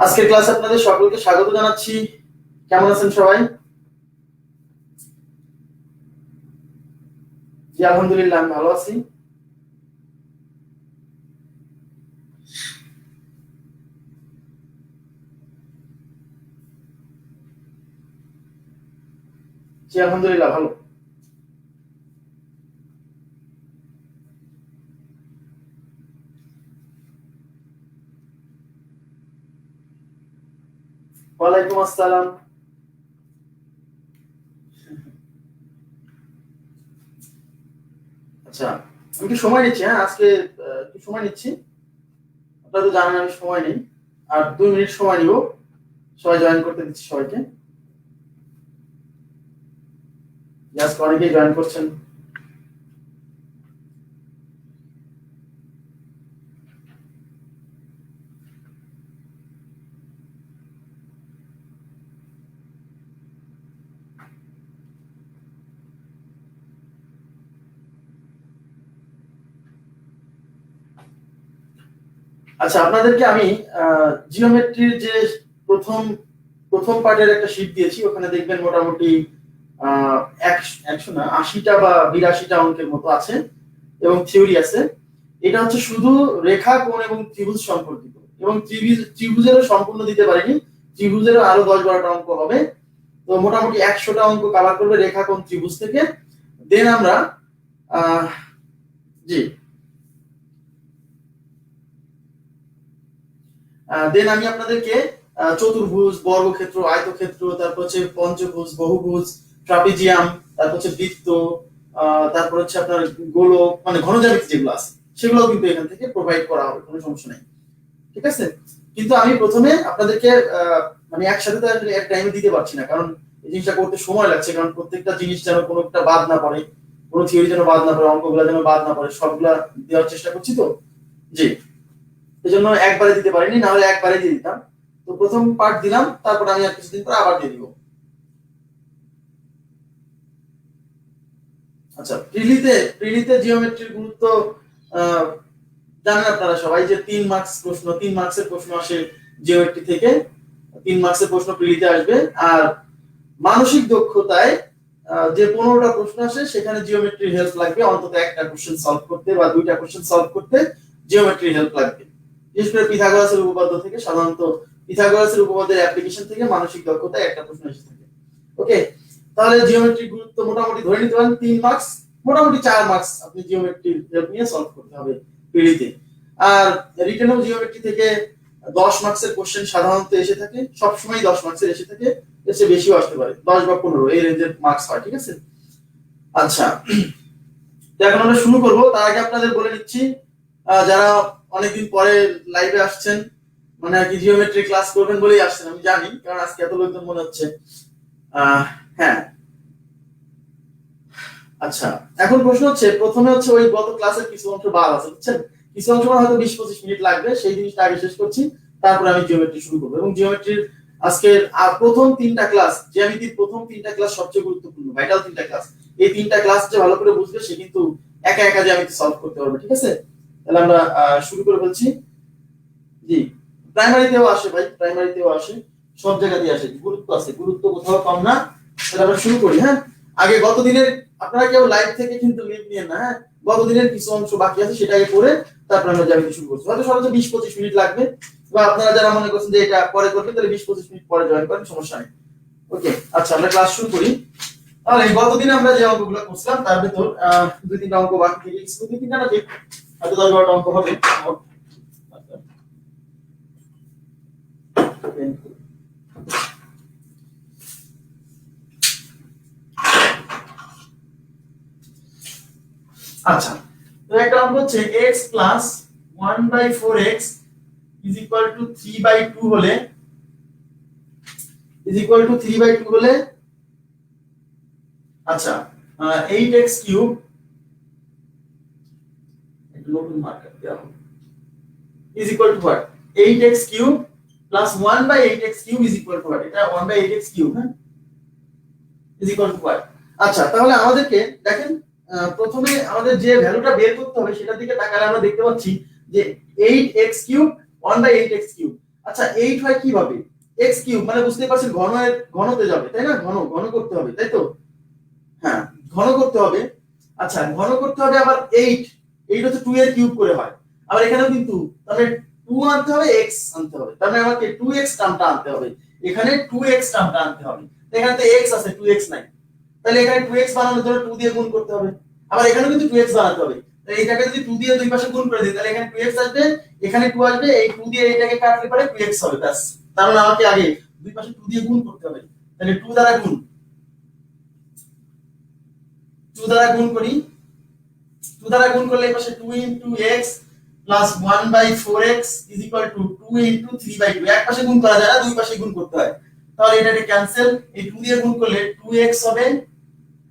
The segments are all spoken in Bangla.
আজকের ক্লাসে আপনাদের সকলকে স্বাগত জানাচ্ছি। কেমন আছেন সবাই? জি আলহামদুলিল্লাহ আমি ভালো আছি। জি আলহামদুলিল্লাহ ভালো। ওয়ালাইকুম আসসালাম। আচ্ছা, আমি একটু সময় নিচ্ছি। হ্যাঁ, আজকে একটু সময় নিচ্ছি। আপনারা তো জানেন আমি সময় নেই, আর 2 মিনিট সময় নিব। সবাই জয়েন করতে দিচ্ছি সবাইকে। আজকে অনেকেই জয়েন করছেন। আচ্ছা, আপনাদেরকে আমি জিওমেট্রির যে প্রথম প্রথম পার্টের একটা শীট দিয়েছি, ওখানে দেখবেন মোটামুটি 100 না 80টা বা 82টা অঙ্কের মতো আছে এবং থিওরি আছে। এটা হচ্ছে শুধু রেখা, কোণ এবং ত্রিভুজ সম্পর্কিত, এবং ত্রিভুজেরও সম্পূর্ণ দিতে পারিনি। ত্রিভুজেরও আরো 10-12টা অঙ্ক হবে। তো মোটামুটি 100টা অঙ্ক কভার করবে রেখা, কোণ, ত্রিভুজ থেকে। দেন আমরা জি দেন আমি আপনাদেরকে চতুর্ভুজ, বর্গক্ষেত্র, আয়তক্ষেত্র, তারপর হচ্ছে পঞ্চভুজ, বহুভুজ, ট্রাপিজিয়াম, তারপর হচ্ছে বৃত্ত, তারপর হচ্ছে আপনার গোলক, মানে ঘনজ্যামিতি যেগুলো আছে সেগুলো কিন্তু এখান থেকে প্রোভাইড করা হবে, কোনো সমস্যা নেই। ঠিক আছে, কিন্তু আমি প্রথমে আপনাদেরকে মানে একসাথে তো আসলে এক টাইমে দিতে পারছি না, কারণ এই জিনিসটা করতে সময় লাগছে। কারণ প্রত্যেকটা জিনিস যেন কোনো একটা বাদ না পড়ে, কোনো থিওরি যেন বাদ না পড়ে, অঙ্কগুলো যেন বাদ না পড়ে, সবগুলা দেওয়ার চেষ্টা করছি। তো জি, এই জন্য একবারে দিতে পারিনি, না হলে একবারে দিয়ে দিতাম। তো প্রথম পার্ট দিলাম, তারপর আমি আর কিছুদিন পর আবার দিয়ে দিব। আচ্ছা, প্রিলিতে জিওমেট্রির গুরুত্ব আহ, জানেন আপনারা সবাই, যে 3 মার্কসের প্রশ্ন আসে জিওমেট্রি থেকে। 3 মার্কসের প্রশ্ন প্রিলিতে আসবে। আর মানসিক দক্ষতায় যে 15টা প্রশ্ন আসে, সেখানে জিওমেট্রির হেল্প লাগবে অন্তত একটা কোশ্চেন সলভ করতে বা 2টা কোশ্চেন সলভ করতে জিওমেট্রির হেল্প লাগবে। বিশেষ করে পিথাগোরাসের উপপাদ্য থেকে, সাধারণত পিথাগোরাসের উপপাদ্যের অ্যাপ্লিকেশন থেকে মানসিক দক্ষতায় একটা প্রশ্ন এসে থাকে। ওকে, তাহলে জিওমেট্রির গুরুত্ব মোটামুটি ধরে নিতে পারেন 3 মার্কস, মোটামুটি 4 মার্কস আপনি জিওমেট্রির হেল্প নিয়ে সলভ করতে হবে পিডিতে। আর রিটেনও জিওমেট্রি থেকে 10 মার্কসের কোশ্চেন সাধারণত এসে থাকে, সবসময় 10 মার্কসের এসে থাকে, এর চেয়ে বেশিও আসতে পারে, 10 বা 15 এই রেঞ্জের মার্কস হয়। ঠিক আছে, আচ্ছা, তো এখন আমরা শুরু করব। তার আগে আপনাদের বলে নিচ্ছি, যারা অনেকদিন পরে লাইভে আসছেন, মানে আর কি জিওমেট্রি ক্লাস করবেন বলেই আসছেন আমি জানি, কারণ আজকে এত লোকজন মনে হচ্ছে। হ্যাঁ, আচ্ছা, এখন প্রশ্ন হচ্ছে, প্রথমে হচ্ছে ওই গত ক্লাসের কিছু অংশ বাদ আছে, বুঝছেন? কিছু অংশ হয়তো 20-25 মিনিট লাগবে, সেই জিনিসটা আগে শেষ করছি, তারপরে আমি জিওমেট্রি শুরু করবো। এবং জিওমেট্রির আজকের প্রথম 3টা ক্লাস, জ্যামিতির প্রথম 3টা ক্লাস সবচেয়ে গুরুত্বপূর্ণ, ভাইটাল 3টা ক্লাস। এই 3টা ক্লাস যে ভালো করে বুঝবে, সে কিন্তু একা একা জ্যামিতি সলভ করতে পারবে। ঠিক আছে, তাহলে আমরা শুরু করে ফেলছি। জি, প্রাইমারিতেও আসে ভাই, প্রাইমারিতেও আসে, সব জায়গাতেই আসে, গুরুত্ব আছে, গুরুত্ব কোথাও কম না। তাহলে আমরা শুরু করি। হ্যাঁ, আগে গত দিনের, আপনারা কেউ লাইভ থেকে কিন্তু লিভ নিয়ে না, হ্যাঁ, গত দিনের কিছু অংশ বাকি আছে সেটাকে পড়ে তারপর আমরা জ্যামিতি শুরু করছি। হয়তো সর্বোচ্চ 20-25 মিনিট লাগবে, বা আপনারা যারা মনে করছেন যে এটা পরে করবেন, তাহলে 20-25 মিনিট পরে জয়েন করেন, সমস্যা নেই। ওকে, আচ্ছা, আমরা ক্লাস শুরু করি। তাহলে গতদিন আমরা যে অঙ্কগুলো করছিলাম তার ভেতর 2-3টা অঙ্ক বাকি থেকে গেছিল, 2-3টা না, ঠিক হয়তো 10-12টা অঙ্ক হবে। আচ্ছা, তো একটা অঙ্ক হচ্ছে x plus 1/4x is equal two 3/2 হলে, আচ্ছা, 8x কিউব, একটা নতুন মার্কার দেওয়া হবে, is equal to what? 8x cube plus 1/8x cube is equal to what? এটা 1/8x কিউব, হ্যাঁ, ইজ ইকুয়াল টু হোয়াট? আচ্ছা, তাহলে আমাদেরকে দেখেন, প্রথমে আমাদের যে ভ্যালুটা বের করতে হবে সেটার দিকে তাকালে আমরা দেখতে পাচ্ছি যে 8x কিউব 1/8x কিউব। আচ্ছা 8 হয় কিভাবে? x কিউব মানে বুঝতেই পারছেন ঘনতে যাবে তাই না, ঘন করতে হবে তাই তো, হ্যাঁ ঘন করতে হবে। আচ্ছা ঘন করতে হবে আবার 8 হচ্ছে 2 এর কিউব করে হয়, আবার এখানেও কিন্তু তাহলে 2 আনতে হবে x আনতে হবে, তার মানে আমাকে 2x টার্মটা আনতে হবে, এখানে 2x টার্মটা আনতে হবে, এখানে তো x আছে 2x নাই, তাহলে এখানে 2x বানানোর জন্য 2 দিয়ে গুণ করতে হবে, আবার এখানেও কিন্তু 2x বানাতে হবে, তাহলে এইটাকে যদি 2 দিয়ে দুই পাশে গুণ করে দিই তাহলে এখানে 2x আসবে, এখানে 2 আসবে, এই 2 দিয়ে এটাকে কাটলে পরে 2x হবে ব্যাস। তার মানে আমাকে আগে দুই পাশে 2 দিয়ে গুণ করতে হবে, তাহলে 2 দ্বারা গুণ, 2 দ্বারা গুণ করি, 2 দ্বারা গুণ করলে এই পাশে 2 x plus 1/4x is equal two 2 3/2, এক পাশে গুণ করা যায় না, দুই পাশে গুণ করতে হয়, তাহলে এটাকে ক্যান্সেল, এই 2 দিয়ে গুণ করলে 2x হবে,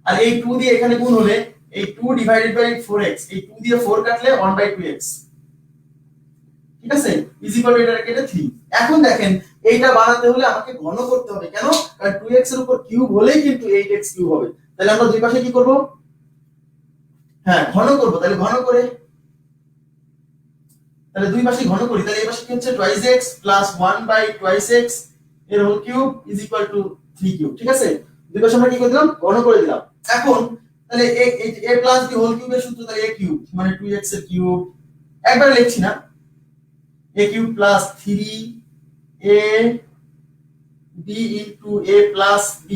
আর এই 2 দিয়ে এখানে গুণ হলে এই 2 ডিভাইডেড বাই 4x, এই 2 দিয়ে 4 কাটলে 1/2x, ঠিক আছে, ইজ ইকুয়াল টু এটা কেটে 3। এখন দেখেন এইটা বানাতে হলে আমাকে ঘন করতে হবে, কেন? কারণ 2x এর উপর কিউব হলেই কিন্তু 8x কিউব হবে, তাহলে আমরা দুই পাশে কি করব, হ্যাঁ ঘন করব, তাহলে ঘন করে, তাহলে দুই পাশে ঘন করি, তাহলে এই পাশে কি হচ্ছে 2x প্লাস 1/2x এর whole cube is equal to 3 cube, ঠিক আছে, দুই পাশে আমরা কি করে দিলাম, ঘন করে দিলাম। এখন তাহলে a প্লাস b হোল কিউবের সূত্র তাহলে a কিউব মানে 2x এর কিউব, একবার লিখছি না, a cube plus 3a b into a plus b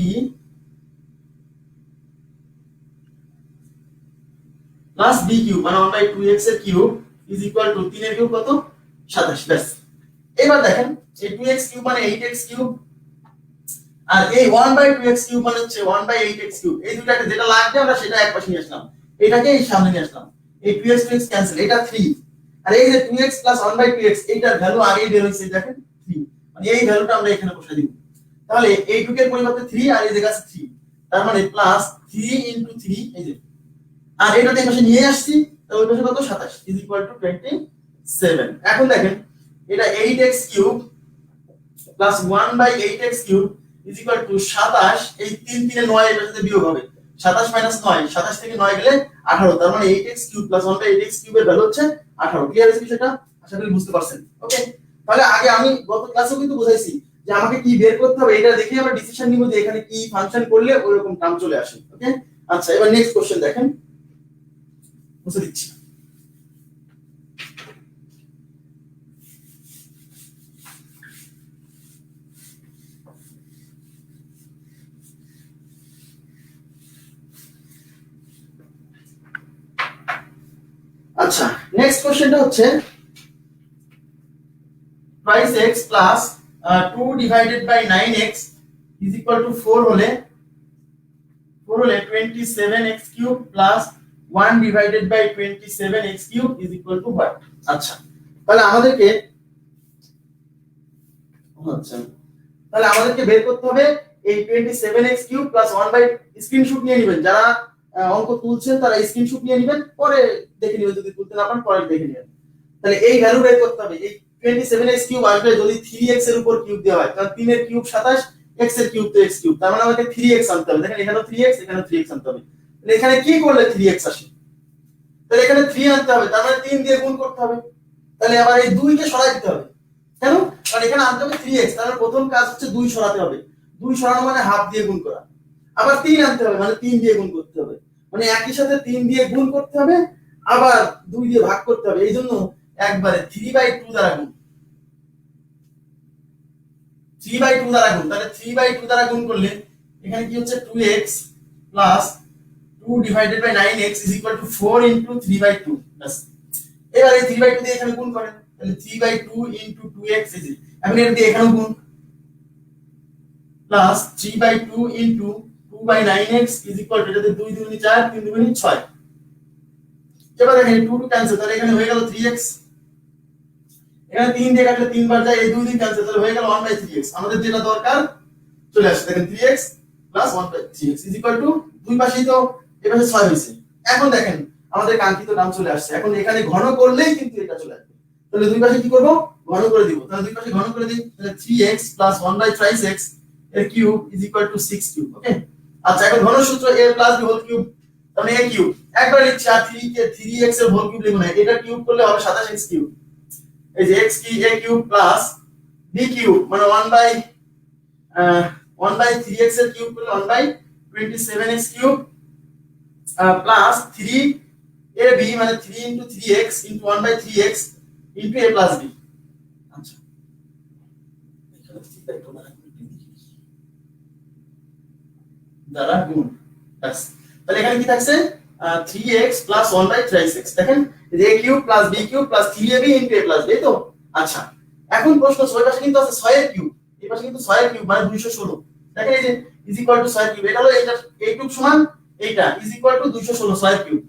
plus b cube মানে 1/2x এর কিউব ইজ ইকুয়াল টু 3 এর কিউব কত 27, ব্যাস। এবার দেখেন এই 2x কিউব মানে 8x কিউব, আর এই 1/2x কিউব মানে হচ্ছে 1/8x কিউব, এই দুটাকে যেটা লাগবে আমরা সেটা এক পাশে নিয়ে আসলাম, এটাকে এই সামনে নিয়ে আসলাম, এই 2x 2x ক্যান্সেল, এটা 3, আর এই যে 2x 1/2x এইটার ভ্যালু আগেই বের হইছে দেখেন 3, মানে এই ভ্যালুটা আমরা এখানে বসাই দিব, তাহলে এই টুকের পরিবর্তে 3 আর এই জায়গায় আছে 3, তার মানে প্লাস 3 ইনটু 3, এই যে, আর এটাতে এই পাশে নিয়ে আসছি, তাহলে ওই পাশে কত 27 ইজ ইকুয়াল টু 27। এখন দেখেন এটা 8x cube plus 1/8x cube is equal two 27, এই 3 3 এ 9 এর সাথে বিয়োগ হবে, 27 মাইনাস 9, 27 থেকে 9 গেলে 18, তার মানে 8x কিউব প্লাস 1/8x কিউবের ভ্যালু হচ্ছে 18। ক্লিয়ার আছে বিষয়টা? আশা করি বুঝতে পারছেন। ওকে, তাহলে আগে আমি গত ক্লাসেও কিন্তু বুঝাইছি যে আমাকে কি বের করতে হবে, এটা দেখে আমরা ডিসিশন নিব যে এখানে কি ফাংশন করলে ওইরকম টার্ম চলে আসে। ওকে, আচ্ছা এবার নেক্সট কোশ্চেন দেখেন, মুছে দিচ্ছি। আচ্ছা নেক্সট কোশ্চেনটা হচ্ছে twice x plus 2 divided by 9x is equal to 4 হলে 27x cube plus 1 divided by 27x cube is equal to what? আচ্ছা তাহলে আমাদেরকে বের করতে হবে এই 27x cube plus 1 by, screenshot নিয়ে নেবেন যারা অঙ্ক তুলছেন তারা স্ক্রিনশট নিয়ে নেবেন, পরে দেখে নেবেন, যদি তুলতে না পারেন পরে দেখে নেবেন। তাহলে এই ভ্যালু বের করতে হবে, এই 27x কিউব আসবে যদি 3x এর উপর কিউব দেওয়া হয়, কারণ 3 এর কিউব 27, x এর কিউব তো x কিউব, তার মানে আমাকে 3x আনতে হবে। দেখেন এখানেও 3x, এখানেও 3x আনতে হবে, তাহলে এখানে কি করলে 3x আসে, তাহলে এখানে 3 আনতে হবে, তার মানে 3 দিয়ে গুণ করতে হবে, তাহলে আবার এই 2 কে সরাই দিতে হবে, কেন? কারণ এখানে আনতে হবে 3x, তাহলে প্রথম কাজ হচ্ছে 2 সরাতে হবে, 2 সরানো মানে হাফ দিয়ে গুণ করা, আবার 3 আনতে হবে মানে 3 দিয়ে গুণ করতে হবে, মানে একই সাথে 3 দিয়ে গুণ করতে হবে আবার 2 দিয়ে ভাগ করতে হবে, এইজন্য একবারে 3/2 দ্বারা গুণ, 3/2 দ্বারা গুণ, তাহলে 3/2 দ্বারা গুণ করলে এখানে কি হচ্ছে 2x plus 2 divided by 9x is equal to 4 into 3/2, বাস। এবার এই 3/2 দিয়ে এখানে গুণ করেন, তাহলে 3/2 ইনটু 2x ইজ, এখন এটা দিয়ে এখানেও গুণ, plus 3/2 into 2/9x is equal two, এটাতে 2 2 4, 3 2 6, এবার দেখেন 2 2 ক্যান্সেল, তাহলে এখানে হয়ে গেল 3x, এখানে 3 দিয়ে কাটলে 3 বার যায়, এই 2 দিয়ে ক্যান্সেল, তাহলে হয়ে গেল 1/3x, আমাদের যেটা দরকার চলে আসছে, দেখেন 3x 1/3x is equal two, দুই পাশেই তো এই পাশে 6 হইছে, এখন দেখেন আমাদের কাঙ্ক্ষিত নাম চলে আসছে, এখন এখানে ঘন করলেই কিন্তু এটা চলে আসবে, তাহলে দুই পাশে কি করব, ঘন করে দিব, তাহলে দুই পাশে ঘন করে দিই, তাহলে 3x 1/3x এর cube is equal to 6 cube. Okay, আচ্ছা এখন ঘন সূত্র a b হোল কিউব, তাহলে a কিউব একবার লিখছি, আর 3x এর হোল কিউব লিখব না, এটা কিউব করলে হবে 27x কিউব, এই যে x কি a cube plus B cube মানে 1/3x এর কিউব করলে 1/27x কিউব প্লাস 3ab মানে 3 into 3x into 1/3x into a plus b। আচ্ছা দ্বারা গুণ, ব্যাস। তাহলে এখানে কি থাকছে 3x plus 1/3x, দেখেন a cube plus b cube plus 3ab into a plus b, তো আচ্ছা এখন প্রশ্ন ওই পাশে কিন্তু আছে 6 এর কিউব, এই পাশে কিন্তু 6 এর কিউব মানে 216, দেখেন এই যে ইজ ইকুয়াল টু 6 এর কিউব, এটা হলো এইটা এইটুক সমান এইটা ইজ ইকুয়াল টু 216 6 এর কিউব।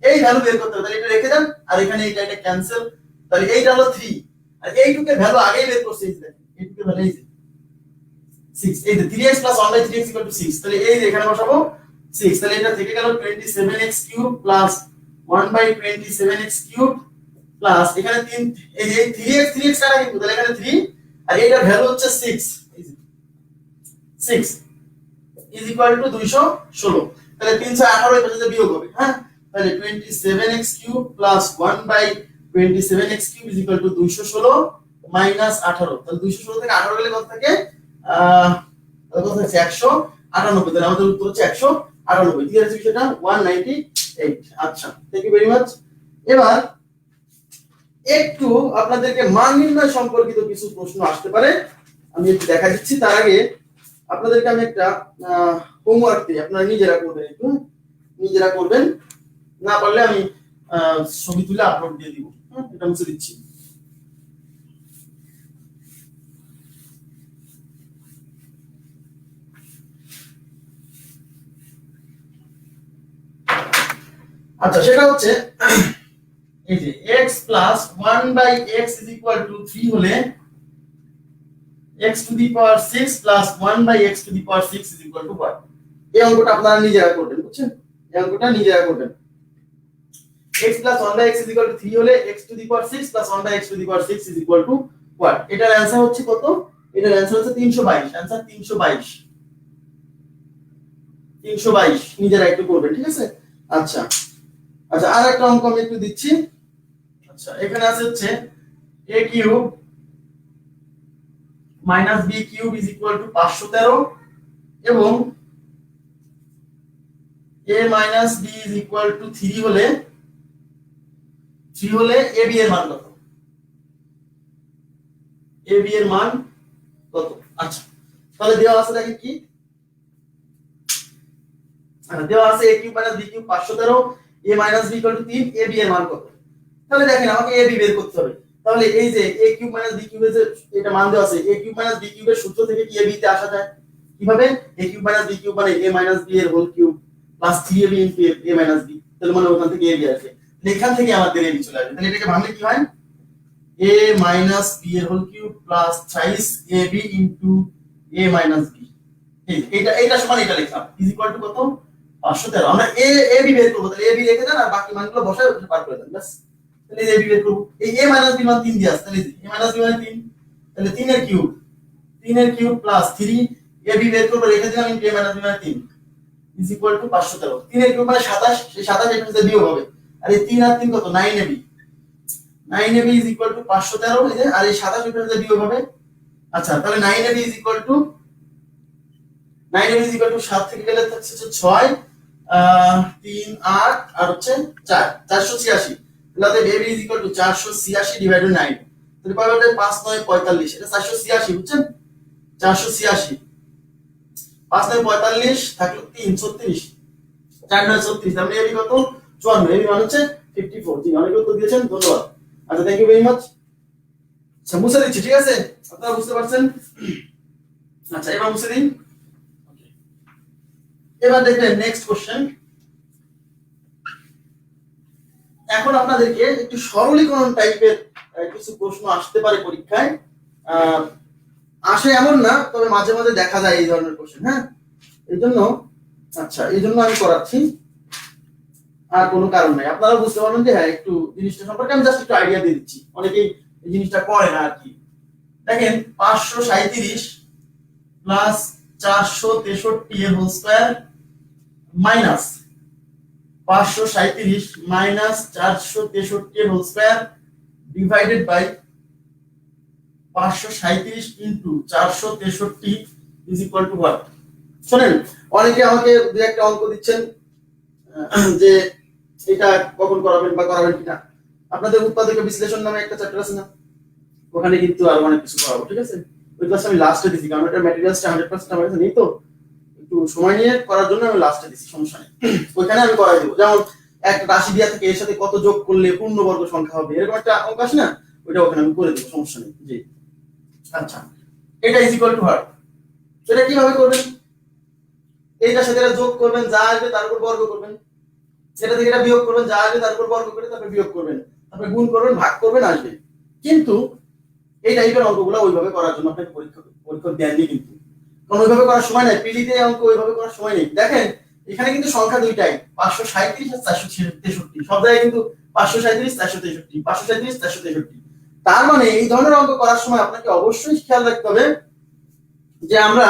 এই ভ্যালু বের করতে হবে, তাহলে এটা রেখে দেন আর এখানে এটা ক্যান্সেল, তাহলে এইটা হলো 3 আর এইটুকের ভ্যালু আগেই বের করছি, এই দেখেন এইটুকের ভ্যালু এই যে 6, এই যে 3x 1/3x 6, তাহলে এই যে এখানে বসাবো 6, তাহলে এটা থেকে গেল 27x cube plus 1/27x cube plus এখানে 3, এই যে 3x কাটা কিন্তু, তাহলে এখানে 3 আর এটার ভ্যালু হচ্ছে 6, এই যে 6 ইজ ইকুয়াল টু 216, তাহলে 318 এর পাশে বিয়োগ হবে, হ্যাঁ তাহলে 27x cube plus 1/27x cube is equal two 216 minus 18, তাহলে 216 থেকে 18 গেলে কত থাকে কত হচ্ছে 198, তাহলে আমাদের উত্তর হচ্ছে 198, ঠিক আছে বিষয়টা 198। আচ্ছা থ্যাংক ইউ ভেরি মাচ। এবার একটু আপনাদেরকে মান নির্ণয় সম্পর্কিত কিছু প্রশ্ন আসতে পারে, আমি একটু দেখা দিচ্ছি। তার আগে আপনাদেরকে আমি একটা হোমওয়ার্ক দিই, আপনারা নিজেরা করবেন, একটু নিজেরা করবেন, না পারলে আমি ছবি তুলে আপলোড দিয়ে দিব, এটা মুছে দিচ্ছি। আচ্ছা সেটা হচ্ছে এই যে x plus 1/x is equal to 3 হলে x to the power 6 plus 1/x to the power 6 is equal to what? এই অঙ্কটা আপনারা নিজেরা করবেন, বুঝছেন? এই অঙ্কটা নিজেরা করবেন। x plus 1/x is equal to 3 হলে x to the power 6 plus 1/x to the power 6 is equal to what? এটার অ্যানসার হচ্ছে কত? এটার অ্যানসার হচ্ছে 322, অ্যানসার 322, 322 নিজেরা একটু করবেন, ঠিক আছে? আচ্ছা আচ্ছা আর একটা অঙ্ক আমি একটু দিচ্ছি। আচ্ছা এখানে আছে হচ্ছে a cube minus b cube is equal two 513 এবং a minus b is equal to 3 হলে ab এর মান কত? ab এর মান কত? আচ্ছা তাহলে দেওয়া আছে দেখেন কি দেওয়া আছে a cube minus b cube 513, a minus b equal to 3, ab এর মান কত? তাহলে দেখেন আমাকে ab বের করতে হবে, তাহলে এই যে a কিউব মাইনাস b কিউবের যে এটা মান দেওয়া আছে, a কিউব মাইনাস b কিউবের সূত্র থেকে কি ab তে আসা যায়? কিভাবে? a cube minus b cube মানে a মাইনাস b এর whole cube plus 3ab into a minus b, তাহলে মানে ওখান থেকে ab আসবে, এখান থেকে আমাদের ab চলে আসবে, তাহলে এটাকে ভাঙলে কি হয় a মাইনাস b এর whole cube plus 28ab into a minus b, এইটা সমান এটা লিখলাম ইজ ইকুয়াল টু কত 513। আমরা ab বের করব, তাহলে ab রেখে দেন আর বাকি মানগুলো বসায় বার করে দেন, বাস। তাহলে ab বের করব, এই a মাইনাস b মান 3 দিয়ে আসছে, তাহলে a মাইনাস b মানে 3, তাহলে 3 এর কিউব প্লাস 3 ab বের করব, রেখে দিলাম ইনটু a মাইনাস b মানে 3 ইজ ইকুয়াল টু 513। 3 এর কিউব মানে 27, সেই 27 এর সাথে বিয়োগ হবে, আর এই 3 আর 3 কত 9ab, 9ab is equal two 513, এই যে আর এই 27 এর সাথে বিয়োগ হবে। আচ্ছা তাহলে 9ab ইজ ইকুয়াল টু 7 থেকে গেলে হচ্ছে 6 3 8 আর হচ্ছে 4 486, তাহলে ab is equal two 486 divided 9, তাহলে কয় হবে 5 9 45, এটা 486 বুঝছেন 486, 5 9 45 থাকলো 3 36, 4 9 36, তাহলে ab কত 54, ab মানে হচ্ছে 54। জি অনেকে উত্তর দিয়েছেন, ধন্যবাদ। আচ্ছা থ্যাংক ইউ ভেরি মাচ। আচ্ছা মুছে দিচ্ছি, ঠিক আছে আপনারা বুঝতে পারছেন? আচ্ছা এবার মুছে দিন। এবার দেখবেন নেক্সট কোশ্চেন। এখন আপনাদেরকে একটু সরলীকরণ টাইপের কিছু প্রশ্ন আসতে পারে পরীক্ষায়, আসে এমন না, তবে মাঝে মাঝে দেখা যায় এই ধরনের কোশ্চেন, হ্যাঁ এইজন্য আচ্ছা এইজন্য আমি করাচ্ছি, আর কোনো কারণ নাই, আপনারা বুঝতে পারবেন যে হ্যাঁ একটু জিনিসটা সম্পর্কে আমি জাস্ট একটু আইডিয়া দিয়ে দিচ্ছি, অনেকেই এই জিনিসটা করে না আর কি। দেখেন 537 প্লাস 463 এর হোল স্কয়ার মাইনাস 537 মাইনাস 463 এর whole square divided by 537 into 463 is equal to what? শোনেন, অনেকে আমাকে দু একটা অঙ্ক দিচ্ছেন যে এটা কখন করাবেন বা করাবেন কিনা। আপনাদের উৎপাদক বিশ্লেষণ নামে একটা চ্যাপ্টার আছে না, ওখানে কিন্তু আরো অনেক কিছু করাবো, ঠিক আছে? ওই ক্লাসটা আমি লাস্টে দিছি, কারণ এটা ম্যাটেরিয়ালসটা 100% আমার কাছে নেই, তো একটু সময় নিয়ে করার জন্য আমি লাস্টে দিছি, সমস্যা নেই। ওইখানে আমি করাই দেবো। যেমন একটা রাশি দেওয়া থেকে এর সাথে কত যোগ করলে পূর্ণবর্গ সংখ্যা হবে, এরকম একটা অঙ্ক আসে না, ওইটা ওখানে আমি করে দেবো, সমস্যা নেই। জি, আচ্ছা, এটা ইজ ইকুয়াল টু হোয়াট? সেটা কিভাবে করবেন? এইটার সাথে এটা যোগ করবেন, যা আসবে তার উপর বর্গ করবেন। এটা থেকে এটা বিয়োগ করবেন, যা আসবে তার উপর বর্গ করে তারপর বিয়োগ করবেন, তারপর গুণ করবেন, ভাগ করবেন, আসবে। কিন্তু এই টাইপের অঙ্কগুলো ওইভাবে করার জন্য আপনাকে পরীক্ষা দেননি, কিন্তু কারণ ওইভাবে করার সময় নাই, পিডিতে অঙ্ক ওইভাবে করার সময় নেই। দেখেন এখানে কিন্তু সংখ্যা দুইটাই, 537 আর 463, সব জায়গায় কিন্তু 537 463, 537 463। তার মানে এই ধরনের অঙ্ক করার সময় আপনাকে অবশ্যই খেয়াল রাখতে হবে যে আমরা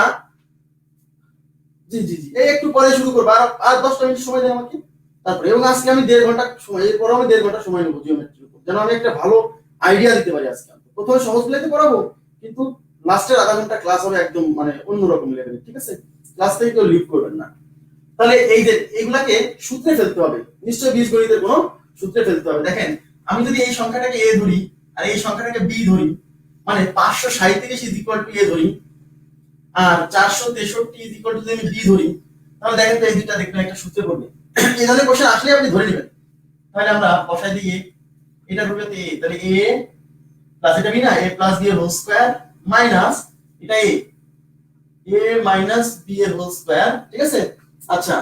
জি জি জি এই একটু পরে শুরু করবো, আর 10টা মিনিট সময় দেন আমাকে। তারপরে এবং আজকে আমি 1.5 ঘন্টা সময়, এরপর আমি 1.5 ঘন্টা সময় নেবো জিওমেট্রির উপর, যেন আমি একটা ভালো আইডিয়া দিতে পারি। আজকে প্রথমে সহজ প্লেতে পড়াবো, কিন্তু লাস্টের আধা ঘন্টা ক্লাস হবে একদম মানে অন্যরকম লেভেলে, ঠিক আছে? ক্লাস থেকে কেউ লিভ করবেন না। তাহলে এই যে এইগুলাকে সূত্রে ফেলতে হবে, নিশ্চয়ই বীজগণিতের কোনো সূত্রে ফেলতে হবে। দেখেন আমি যদি এই সংখ্যাটাকে এ ধরি আর এই সংখ্যাটাকে বি ধরি, মানে 537 ইজ ইকুয়াল টু এ ধরি আর 463 ইজ ইকুয়াল টু যদি আমি বি ধরি, তাহলে দেখেন তো এই দুইটা দেখবেন একটা সূত্রে পড়বে। এই ধরনের কোশ্চেন আসলে আপনি ধরে নেবেন। তাহলে আমরা বসাই দিই এটা হবে এ, তাহলে এ প্লাস এটা বি না, এ প্লাস বি এর হোল স্কয়ার মাইনাস এটা এ মাইনাস বি এর হোল স্কয়ার, ঠিক আছে? আচ্ছা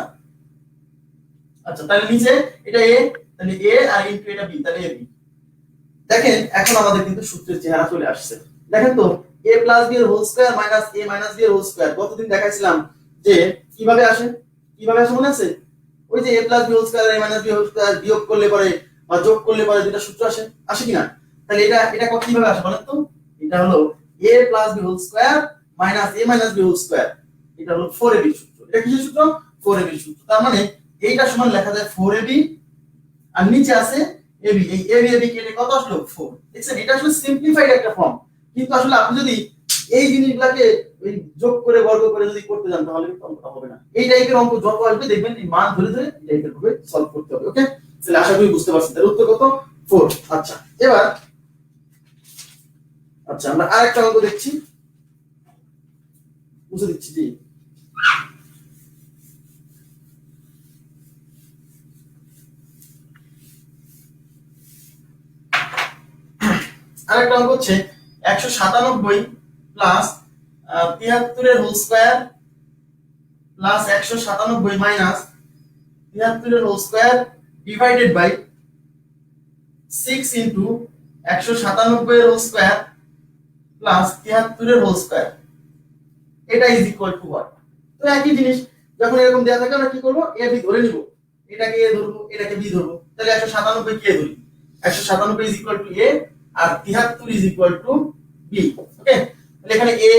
আচ্ছা, তাহলে নিচে এটা এ, তাহলে এ আর ইনটু এটা বি, তাহলে এ বি। দেখেন এখন আমাদের কিন্তু সূত্রের চেহারা চলে আসছে। দেখেন তো a প্লাস b এর whole square minus a minus b এর হোল স্কয়ার কতদিন দেখাইছিলাম যে কিভাবে আসে, কিভাবে আসে মনে আছে? ওই যে a plus b whole square আর a minus b whole square বিয়োগ করলে পরে বা যোগ করলে পরে যেটা সূত্র আসে, আসে কিনা? তাহলে এটা এটা কিভাবে আসে বলেন তো? এটা হলো a plus b whole square minus a minus b whole square, এটা হলো 4ab সূত্র। এটা কিসের সূত্র? 4ab সূত্র। তার মানে এইটা সমান লেখা যায় 4ab আর নিচে আছে এবি। এই এবি এবি কেটে কত আসলো? 4। দেখছেন এটা আসলে সিম্পলিফাইড একটা ফর্ম, কিন্তু আসলে আপনি যদি এই জিনিসগুলোকে ওই যোগ করে বর্গ করে যদি করতে যান তাহলে কিন্তু অঙ্কটা হবে না। এই টাইপের অঙ্ক যত আসবে দেখবেন এই মান ধরে ধরে এই টাইপের ভাবে সলভ করতে হবে। ওকে, তাহলে আশা করি বুঝতে পারছেন তার উত্তর কত? 4। আচ্ছা এবার আচ্ছা আমরা আরেকটা অঙ্ক দেখছি, বুঝে দিচ্ছি। জি আরেকটা অঙ্ক হচ্ছে 197 প্লাস 73 এর হোল স্কয়ার প্লাস 197 মাইনাস 73 এর whole square divided by 6 into 197 এর হোল স্কয়ার প্লাস 73 এর হোল স্কয়ার, এটা ইজ ইকুয়াল টু হোয়াট? তো একই জিনিস, যখন এরকম দেয়া থাকে আমরা কি করব? এ বি ধরে নিব, এটাকে এ ধরবো, এটাকে বি ধরবো। তাহলে 197 কে ধরি, 197 ইজ ইকুয়াল টু এ আর 73 is equal to B. Okay, তাহলে এখানে এ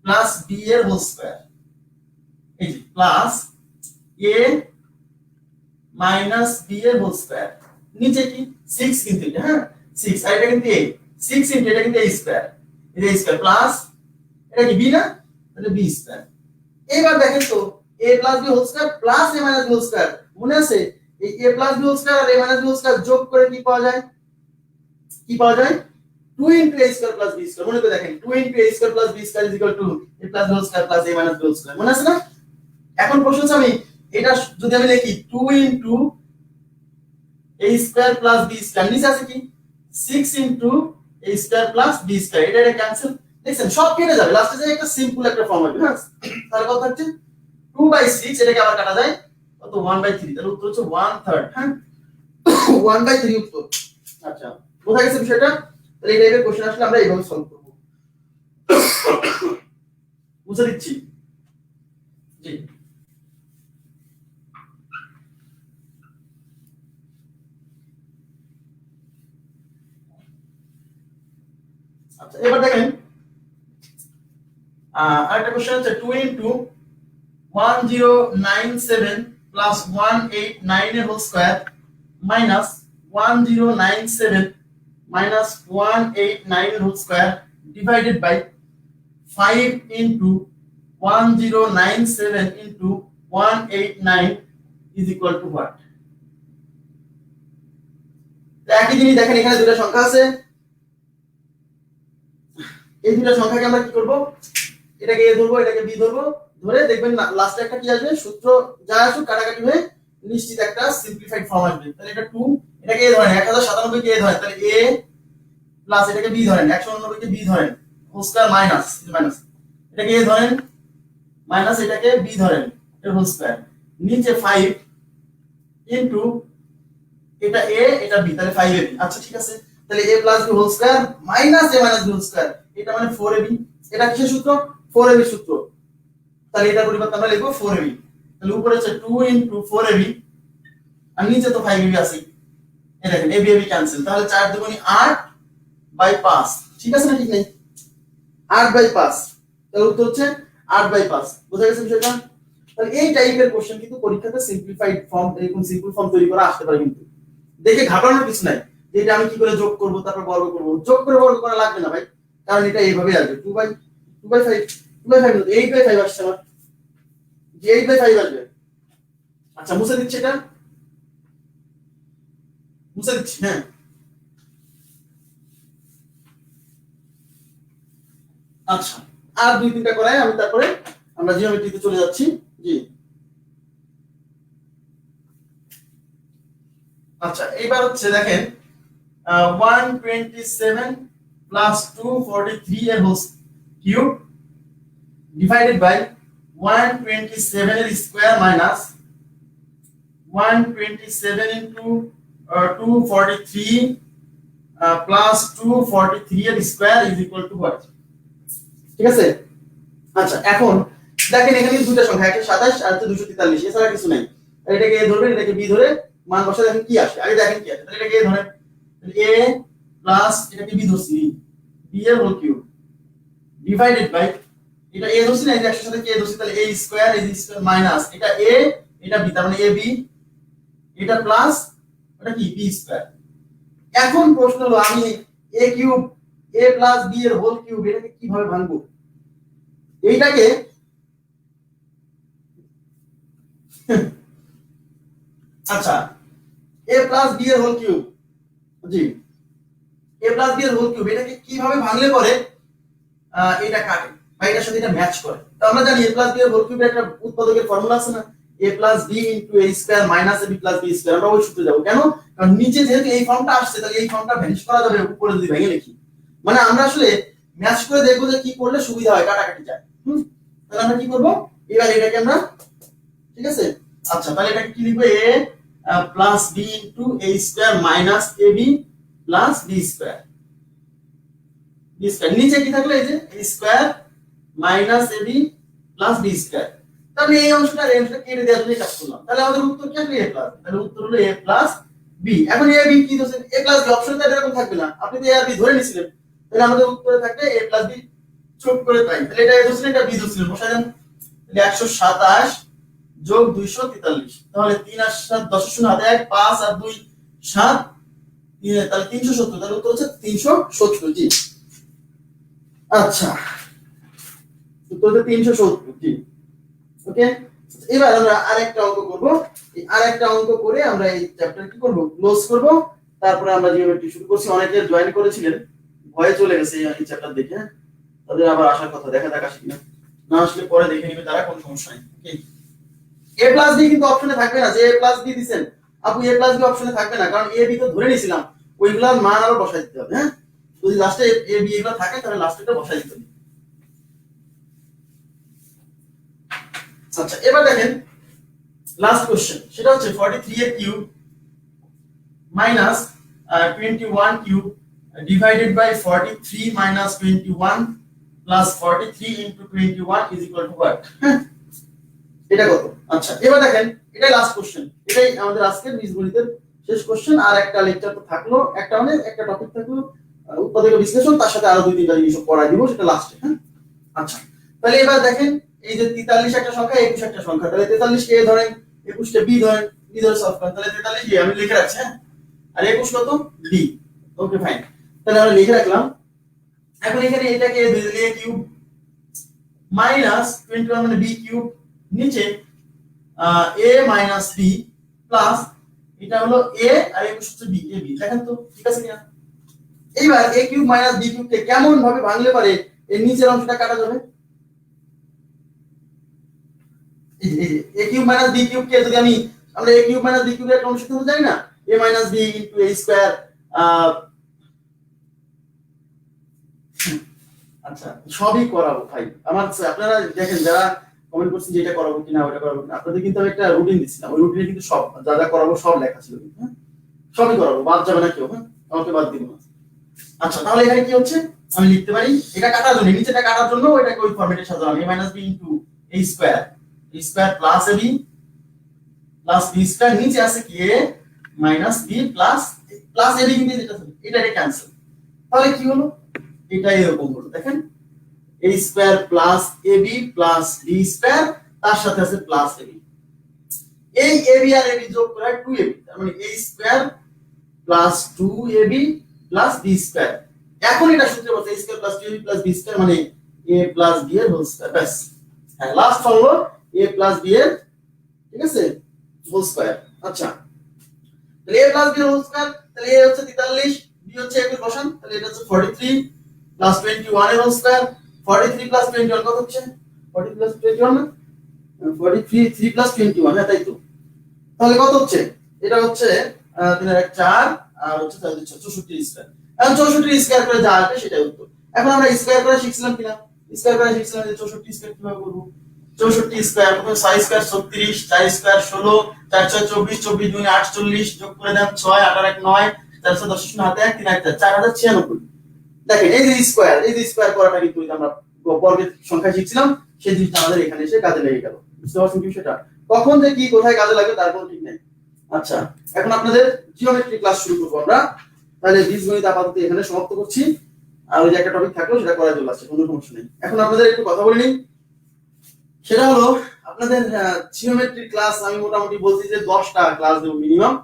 প্লাস বি এর হোল স্কয়ার, এই যে প্লাস এ মাইনাস বি এর হোল স্কয়ার, নিচে কি 6 কিন্তু এটা, হ্যাঁ 6 আর এটা কিন্তু a, 6 ইনটু এটা কিন্তু a স্কয়ার, এটা a স্কয়ার প্লাস এটা কি b না, তাহলে b স্কয়ার। এবার দেখেন তো a plus b whole square plus a minus b whole square, মনে আছে এই a plus b whole square আর a minus b whole square যোগ করে কি পাওয়া যায়? কি পাওয়া যায়? 2 into a square plus b square. মনে করে দেখেন 2 into a square plus b square is equal to a plus b whole square plus a minus b whole square, মনে আছে না? এখন প্রশ্ন হচ্ছে আমি এটা যদি আমি লিখি 2 into a square plus b square, নিচে আছে কি 6 into a square plus b square, এটা ক্যান্সেল, দেখছেন সব কেটে যাবে, লাস্টে যে একটা সিম্পল একটা ফর্ম হবে। হ্যাঁ তাহলে কত হচ্ছে 2/6, এটাকে আবার কাটা যায় কত 1/3, তাহলে উত্তর হচ্ছে 1/3। হ্যাঁ 1/3 উত্তর। আচ্ছা বোঝা গেছে বিষয়টা? তাহলে এই টাইপের কোশ্চেন আসলে আমরা এইভাবে সলভ করব, বুঝে দিচ্ছি। জি আচ্ছা এবার দেখেন আরেকটা কোশ্চেন হচ্ছে 2 ইনটু 1097 প্লাস 189 এর whole square minus 1097 minus 189 whole square divided by 5 into 1097 into 189 is equal to what? একই জিনিস দেখেন, এখানে দুটো সংখ্যা আছে, এই দুটো সংখ্যাকে আমরা কি করব, এটাকে a ধরবো, এটাকে b ধরবো, ধরে দেখবেন লাস্টে একটা কি আসবে, সূত্র যা আসুক কাটাকাটি হয়ে নিশ্চিত একটা সিম্পলিফাইড ফর্ম আসবে। তাহলে এটা 2, এটাকে a ধরেন, 1097 কে a ধরেন, তাহলে a প্লাস এটাকে b ধরেন, 189 কে b ধরেন, হোল স্কয়ার মাইনাস এটাকে a ধরেন, মাইনাস এটাকে b ধরেন, এর হোল স্কয়ার, নিচে 5 ইনটু এটা a এটা b, তাহলে 5ab। আচ্ছা ঠিক আছে, তাহলে a plus b whole square minus a minus b whole square, এটা মানে 4ab। এটা কিসের সূত্র? 4ab সূত্র। তাহলে এটা পরিবর্তে আমরা লিখব 4ab। তাহলে উপরে আছে 2 ইনটু 4ab আর নিচে তো 5ab আছে, এই দেখেন ab ab ক্যান্সেল, তাহলে 4 দুগুণী 8 বাই 5, ঠিক আছে না? ঠিক নেই, 8 বাই 5, তাহলে উত্তর হচ্ছে 8 বাই 5। বুঝা গেছে বিষয়টা? তাহলে এই টাইপের কোশ্চেন কিন্তু পরীক্ষাতে সিম্পলিফাইড ফর্ম, এরকম সিম্পল ফর্ম তৈরি করা আসতে পারে, কিন্তু দেখে ঘাবড়ানোর কিছু নাই যে এটা আমি কি করে যোগ করব তারপর বর্গ করব। যোগ করে বর্গ করা লাগবে না ভাই, কারণ এটা এইভাবে আসবে 2 বাই 5 8 বাই 5 আসছে না, যে 8 বাই 5 আসবে। আচ্ছা মুছে দিচ্ছি, এটা মুছে দিচ্ছি। হ্যাঁ আচ্ছা, আর 2-3টা করাই আমি, তারপরে আমরা জিওমেট্রিতে চলে যাচ্ছি। জি আচ্ছা, এইবার হচ্ছে দেখেন 127 প্লাস 243 এর হোল কিউব ডিভাইডেড বাই 127 এর স্কয়ার মাইনাস 127 ইনটু 243 প্লাস 243 এর square is equal to what? ঠিক আছে। আচ্ছা এখন দেখেন এখানে দুটো সংখ্যা, একটা 27 আর একটা 243, এছাড়া কিছু নাই। এটাকে a ধরবেন, এটাকে b ধরে মান বসা, দেখেন কি আসে। আগে দেখেন কি আসে, তাহলে এটাকে a ধরেন, a প্লাস এটাকে b ধরছি, b এর হোল কিউব ডিভাইডেড বাই এটা a ধরছি না, এই যে একসাথে সাথে a ধরছি, তাহলে a square is square minus এটা a এটা b, তার মানে ab এটা প্লাস এটা কি b স্কয়ার। এখন প্রশ্ন হলো আমি a cube a plus b এর হোল কিউব এটাকে কিভাবে ভাঙবো? এইটাকে আচ্ছা a প্লাস b এর হোল কিউব, জি a প্লাস b এর হোল কিউব এটাকে কিভাবে ভাঙলে পরে এটা কাটে বা এটার সাথে এটা ম্যাচ করে? তো আমরা জানি a প্লাস b এর হোল কিউবের একটা উৎপাদকের ফর্মুলা আছে না, a plus b into a square minus ab plus b square. আমরা ওই সূত্রে যাব কেন? কারণ নিচে যেহেতু এই ফর্মটা আসছে, তাহলে এই ফর্মটা ভ্যানিশ করা যাবে উপরে যদি ভেঙে লিখি। মানে আমরা আসলে ম্যাচ করে দেখবো যে কি করলে সুবিধা হয়, কাটাকাটি যায়। তাহলে আমরা কি করব, এবার এটাকে আমরা, ঠিক আছে। আচ্ছা তাহলে এটাকে কি লিখবো, a plus b into a square minus ab plus b square, b square নিচে কি থাকলো, এই যে a square minus ab plus b square. তাহলে এই অংশটা এই অংশটা কেটে দেওয়ার জন্য কাজ করলাম, তাহলে আমাদের উত্তর কি আসবে, a প্লাস। তাহলে উত্তর হলো a প্লাস b। এখন a b কি দোষে, a প্লাস b অপশনটা এরকম থাকবে না, আপনি তো a আর b ধরে নিছিলেন, তাহলে আমাদের উত্তরে থাকবে a প্লাস b ছোট করে তাই। তাহলে এটা a দোষে, এটা b দোষে, বসা দেন। তাহলে 127 যোগ 243, তাহলে 3 আর 7 10 এর শূন্য হাতে 1, 5 আর 2 7, তাহলে 370। তাহলে উত্তর হচ্ছে 370। জি আচ্ছা, উত্তর হচ্ছে 370। জি ওকে। এবার আমরা আরেকটা অঙ্ক করব, এই আরেকটা অঙ্ক করে আমরা এই চ্যাপ্টার কি করব, ক্লোজ করব। তারপরে আমরা জিওমেট্রি শুরু করছি। অনেকে জয়েন করেছিলেন, ভয়ে চলে গেছে এই চ্যাপ্টার দেখে, তাদের আবার আসার কথা, দেখা যাক আসে কিনা, না আসলে পরে দেখে নিবে তারা, কোনো সমস্যা নেই। ওকে, a প্লাস b কিন্তু অপশনে থাকবে না, যে a প্লাস b দিবেন আপু, a প্লাস b অপশনে থাকবে না, কারণ a b তো ধরে নিয়েছিলাম, ওইগুলার মান আরো বসাই দিতে হবে। হ্যাঁ, যদি লাস্টে a b এগুলো থাকে তাহলে লাস্টেটা বসাই দিতে হবে। আচ্ছা এবার দেখেন লাস্ট কোশ্চেন, সেটা হচ্ছে 43 এর cube minus 21 cube divided by 43 minus 21 plus 43 into 21 is equal to what? এটা কত? আচ্ছা এবার দেখেন, এটাই লাস্ট কোশ্চেন, এটাই আমাদের আজকের বীজগণিতের শেষ কোশ্চেন। আর একটা লেকচার তো থাকলো, একটা মানে একটা টপিক থাকলো উৎপাদক বিশ্লেষণ, তার সাথে আরো 2-3টা জিনিস পড়াই দিব, সেটা লাস্টে। হ্যাঁ আচ্ছা, তাহলে এবার দেখেন এই যে 43 একটা সংখ্যা, 21 একটা সংখ্যা, তাহলে 43 কে ধরেন, 21 কে বি ধরেন, বি ধরে সলভ করেন, তাহলে 43 আমি লিখে রাখছি। হ্যাঁ, আর 21 কত? বি। Okay fine. তাহলে আমরা লিখে রাখলাম। এখন এখানে এটাকে a কিউব মাইনাস 21 মানে b কিউব, নিচে a মাইনাস b প্লাস এটা হলো a আর এই হচ্ছে b, ab। দেখেন তো ঠিক আছে কিনা? এইবার a কিউব মাইনাস b কিউবকে কেমন ভাবে ভাঙলে পারে এর নিচের অংশটা কাটা যাবে? এই যে a কিউব মাইনাস b কিউবকে যদি আমরা a কিউব মাইনাস b কিউবের একটা অংশ করতে জানি না, a minus b into a square. আচ্ছা সবই করাবো ভাই আমার, আপনারা দেখেন যারা কমেন্ট করছেন যে এটা করাবো কিনা ওটা করাবো কিনা, আপনাদের কিন্তু আমি একটা রুটিন দিছিলাম, ওই রুটিনে কিন্তু সব যা যা করাবো সব লেখা ছিল কিন্তু, হ্যাঁ সবই করাবো, বাদ যাবে না কেউ, হ্যাঁ কাউকে বাদ দিব না। আচ্ছা তাহলে এখানে কি হচ্ছে, আমি লিখতে পারি এটা কাটার জন্য, নিচেটা কাটার জন্য এটাকে ওই ফরম্যাটে সাজালাম, a minus b into a square, a square plus ab plus b square, নিচে আছে কি a minus b plus plus ab, কিন্তু এটা ক্যান্সেল, তাহলে কি হলো এটা এরকম হলো, দেখেন a square plus ab plus b square, তার সাথে আছে প্লাস ab, এই ab আর ab যোগ করে 2ab, তার মানে a square plus 2ab plus b square. এখন এটা সূত্রে বলতে a square plus 2ab plus b square মানে a প্লাস b এর হোল স্কয়ার, বাস। হ্যাঁ লাস্ট হলো a প্লাস b এর, ঠিক আছে, হোল স্কয়ার। আচ্ছা তাহলে a প্লাস b এর হোল স্কয়ার, তাহলে a হচ্ছে 43, b হচ্ছে 21 বসান, তাহলে এটা হচ্ছে 43 প্লাস 21 এর হোল স্কয়ার, 43 প্লাস 21 কত হচ্ছে? 40 প্লাস 21 না, 43 3 প্লাস 21, হ্যাঁ তাই তো। তাহলে কত হচ্ছে? এটা হচ্ছে 3 আর 1 4 আর হচ্ছে 64 স্কয়ার। এখন 64 স্কয়ার করে যা আসবে সেটাই উত্তর। এখন আমরা স্কয়ার করে শিখছিলাম কিনা? স্কয়ার করে শিখছিলাম যে 64 স্কয়ার কিভাবে করব। 64 স্কয়ার প্রথমে 6 স্কয়ার 36, 4 স্কয়ার 16, 4 6 24, 24 2 48, যোগ করে দেন 6 8 আর 1 9, 4 6 10 শূন্য হাতে 1 3 1 4096। দেখেন এই যে স্কয়ার করাটা কিন্তু আমরা বর্গের সংখ্যা শিখছিলাম, সেই জিনিসটা আমাদের এখানে এসে কাজে লেগে গেল। বুঝতে পারছেন কি সেটা? কখন যে কি কোথায় কাজে লাগে তার কোনো ঠিক নেই। আচ্ছা এখন আপনাদের জিওমেট্রি ক্লাস শুরু করব আমরা, তাহলে বীজগণিত আপাতত এখানে সমাপ্ত করছি, আর ওই যে একটা টপিক থাকলো সেটা করা চলে আসছে, কোনো সমস্যা নেই। এখন আপনাদের একটু কথা বলে নিই, সেটা হলো আপনাদের জিওমেট্রি ক্লাস আমি মোটামুটি বলছি যে 10টা ক্লাস দেব মিনিমাম,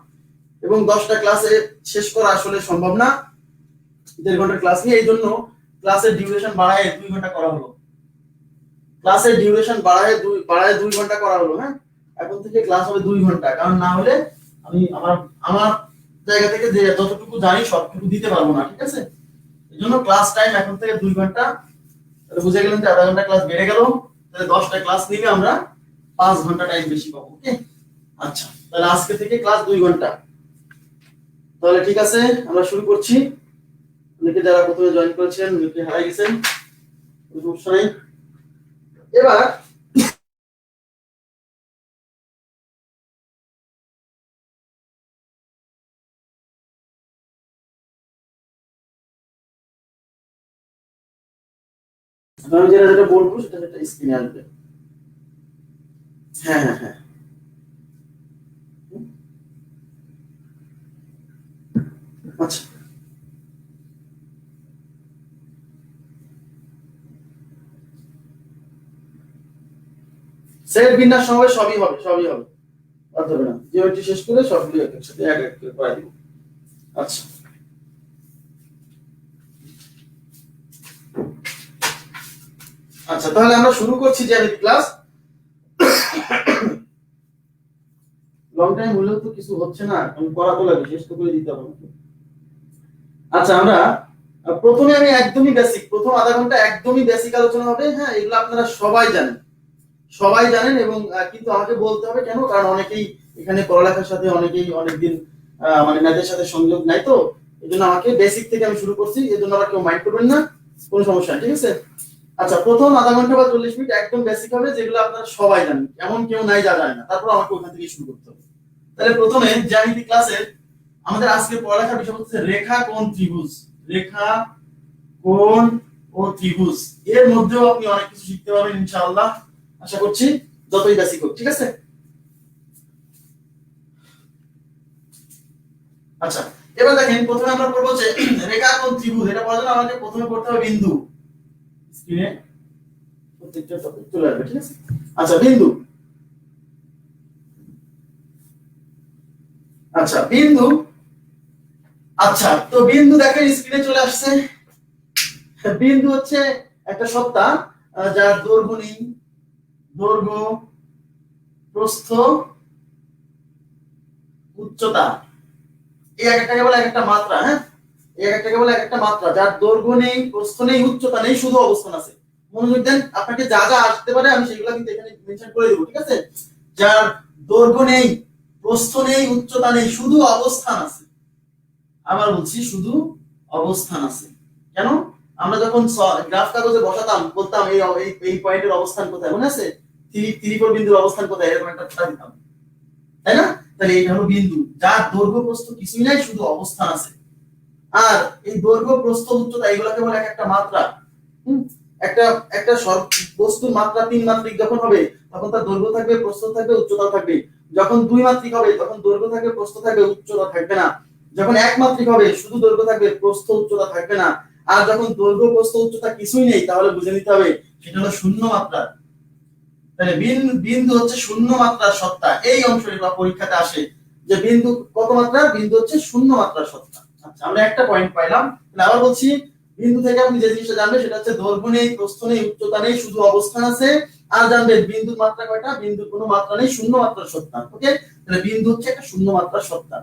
এবং 10টা ক্লাসে শেষ করা আসলে সম্ভব না, 1.5 ঘন্টার ক্লাস নিয়ে, এই জন্য ক্লাসের ডিউরেশন বাড়ায় 2 ঘন্টা করা হলো, ক্লাসের ডিউরেশন বাড়ায় 2 ঘন্টা করা হলো। হ্যাঁ এখন থেকে ক্লাস হবে 2 ঘন্টা, কারণ না হলে আমি আমার জায়গা থেকে যে যতটুকু জানি সবটুকু দিতে পারবো না, ঠিক আছে? এজন্য ক্লাস টাইম এখন থেকে 2 ঘন্টা, তাহলে বুঝে গেলেন যে 0.5 ঘন্টা ক্লাস বেড়ে গেল, তাহলে 10টা ক্লাস নিলে আমরা 5 ঘন্টা টাইম বেশি পাবো। ওকে আচ্ছা তাহলে আজকে থেকে ক্লাস 2 ঘন্টা, তাহলে ঠিক আছে আমরা শুরু করছি। অনেকে যারা প্রথমে জয়েন করেছেন অনেকে হারাই গেছেন, সমস্যা নাই। এবার আমি যেটা বলবো সেটা স্ক্রিনে আসবে। হ্যাঁ হ্যাঁ হ্যাঁ আচ্ছা সেট বিন্যাস সময় সবই হবে, বাদ হবে না, জিওমেট্রি শেষ করে সবগুলো একসাথে এক এক করে করাই দিব। আচ্ছা আচ্ছা তাহলে আমরা শুরু করছি জ্যামিতি ক্লাস। লং টাইম হলেও তো কিছু হচ্ছে না, আমি করা তো লাগে, শেষ তো করে দিতে হবে। আচ্ছা আমরা প্রথমে আমি একদমই বেসিক, প্রথম আধা ঘন্টা একদমই বেসিক আলোচনা হবে। হ্যাঁ এগুলো আপনারা সবাই জানেন এবং কিন্তু আমাকে বলতে হবে কেন, কারণ অনেকেই এখানে পড়ালেখার সাথে অনেকেই অনেকদিন মানে ম্যাথের সাথে সংযোগ নাই, তো এজন্য আমাকে বেসিক থেকে আমি শুরু করছি, এজন্য আবার কেউ মাইন্ড করবেন না, কোনো সমস্যা নেই, ঠিক আছে? আচ্ছা প্রথম আধা ঘন্টা বা 40 মিনিট একদম বেসিক হবে, যেগুলো আপনারা সবাই জানেন, এমন কেউ নাই যা জানে না, তারপর আমাকে ওখান থেকে শুরু করতে হবে। তাহলে প্রথমে জ্যামিতি ক্লাসের আমাদের আজকে পড়ালেখার বিষয় হচ্ছে রেখা কোণ ত্রিভুজ, রেখা কোণ ও ত্রিভুজ, এর মধ্যেও আপনি অনেক কিছু শিখতে পারবেন ইনশাআল্লাহ, আশা করছি যতই বেসিক হোক, ঠিক আছে? আচ্ছা এবার দেখেন প্রথমে আমরা পড়বো যে রেখা কোণ ত্রিভুজ, এটা পড়ার জন্য আমাকে প্রথমে পড়তে হবে বিন্দু, স্ক্রিনে প্রত্যেকটা টপিক চলে আসবে, ঠিক আছে? আচ্ছা বিন্দু, আচ্ছা বিন্দু আচ্ছা, তো বিন্দু দেখেন স্ক্রিনে চলে আসছে। বিন্দু হচ্ছে একটা সত্তা যার দৈর্ঘ্য নেই, দৈর্ঘ্য, প্রস্থ, উচ্চতা, এই এক একটাকে বলে এক একটা মাত্রা। হ্যাঁ, এই এক একটাকে বলে এক একটা মাত্রা, যার দৈর্ঘ্য নেই, প্রস্থ নেই, উচ্চতা নেই, শুধু অবস্থান আছে। মনোযোগ দেন, আপনাকে যা যা আসতে পারে আমি সেগুলো কিন্তু এখানে মেনশন করে দেবো, ঠিক আছে? যার দৈর্ঘ্য নেই, প্রস্থ নেই, উচ্চতা নেই, শুধু অবস্থান আছে। আবার বলছি, শুধু অবস্থান আছে। কেন? আমরা যখন গ্রাফ কাগজে বসাতাম বলতাম এই এই পয়েন্টের অবস্থান কোথায়, মনে আছে? 3 4 বিন্দুর অবস্থান কোথায়, এরকম একটা ফোঁটা দিতাম, তাই না? তাহলে এইটা হলো বিন্দু, যার দৈর্ঘ্য প্রস্থ কিছুই নাই, শুধু অবস্থান আছে। আর এই দৈর্ঘ্য, প্রস্থ, উচ্চতা এগুলোকে বলে এক একটা মাত্রা। একটা একটা বস্তুর মাত্রা 3 মাত্রিক যখন হবে তখন তার দৈর্ঘ্য থাকবে, প্রস্থ থাকবে, উচ্চতা থাকবে। যখন 2 মাত্রিক হবে তখন দৈর্ঘ্য থাকবে, প্রস্থ থাকবে, উচ্চতা থাকবে না। যখন 1 মাত্রিক হবে শুধু দৈর্ঘ্য থাকবে, প্রস্থ, উচ্চতা থাকবে না। আর যখন দৈর্ঘ্য, প্রস্থ, উচ্চতা কিছুই নেই তাহলে বুঝে নিতে হবে সেটা হলো শূন্য মাত্রা। তাহলে বিন্দু হচ্ছে শূন্য মাত্রার সত্তা। এই অংশটি বা পরীক্ষাতে আসে যে বিন্দু কত মাত্রার, বিন্দু হচ্ছে শূন্য মাত্রার সত্তা। আচ্ছা, আমরা একটা পয়েন্ট পাইলাম। তাহলে আবার বলছি, বিন্দু থেকে আপনি যে জিনিসটা জানবেন সেটা হচ্ছে দৈর্ঘ্য নেই, প্রস্থ নেই, উচ্চতা নেই, শুধু অবস্থান আছে। আর জানবেন বিন্দুর মাত্রা কয়টা, বিন্দুর কোনো মাত্রা নেই, শূন্য মাত্রার সত্তা। ওকে, তাহলে বিন্দু হচ্ছে একটা শূন্য মাত্রার সত্তা,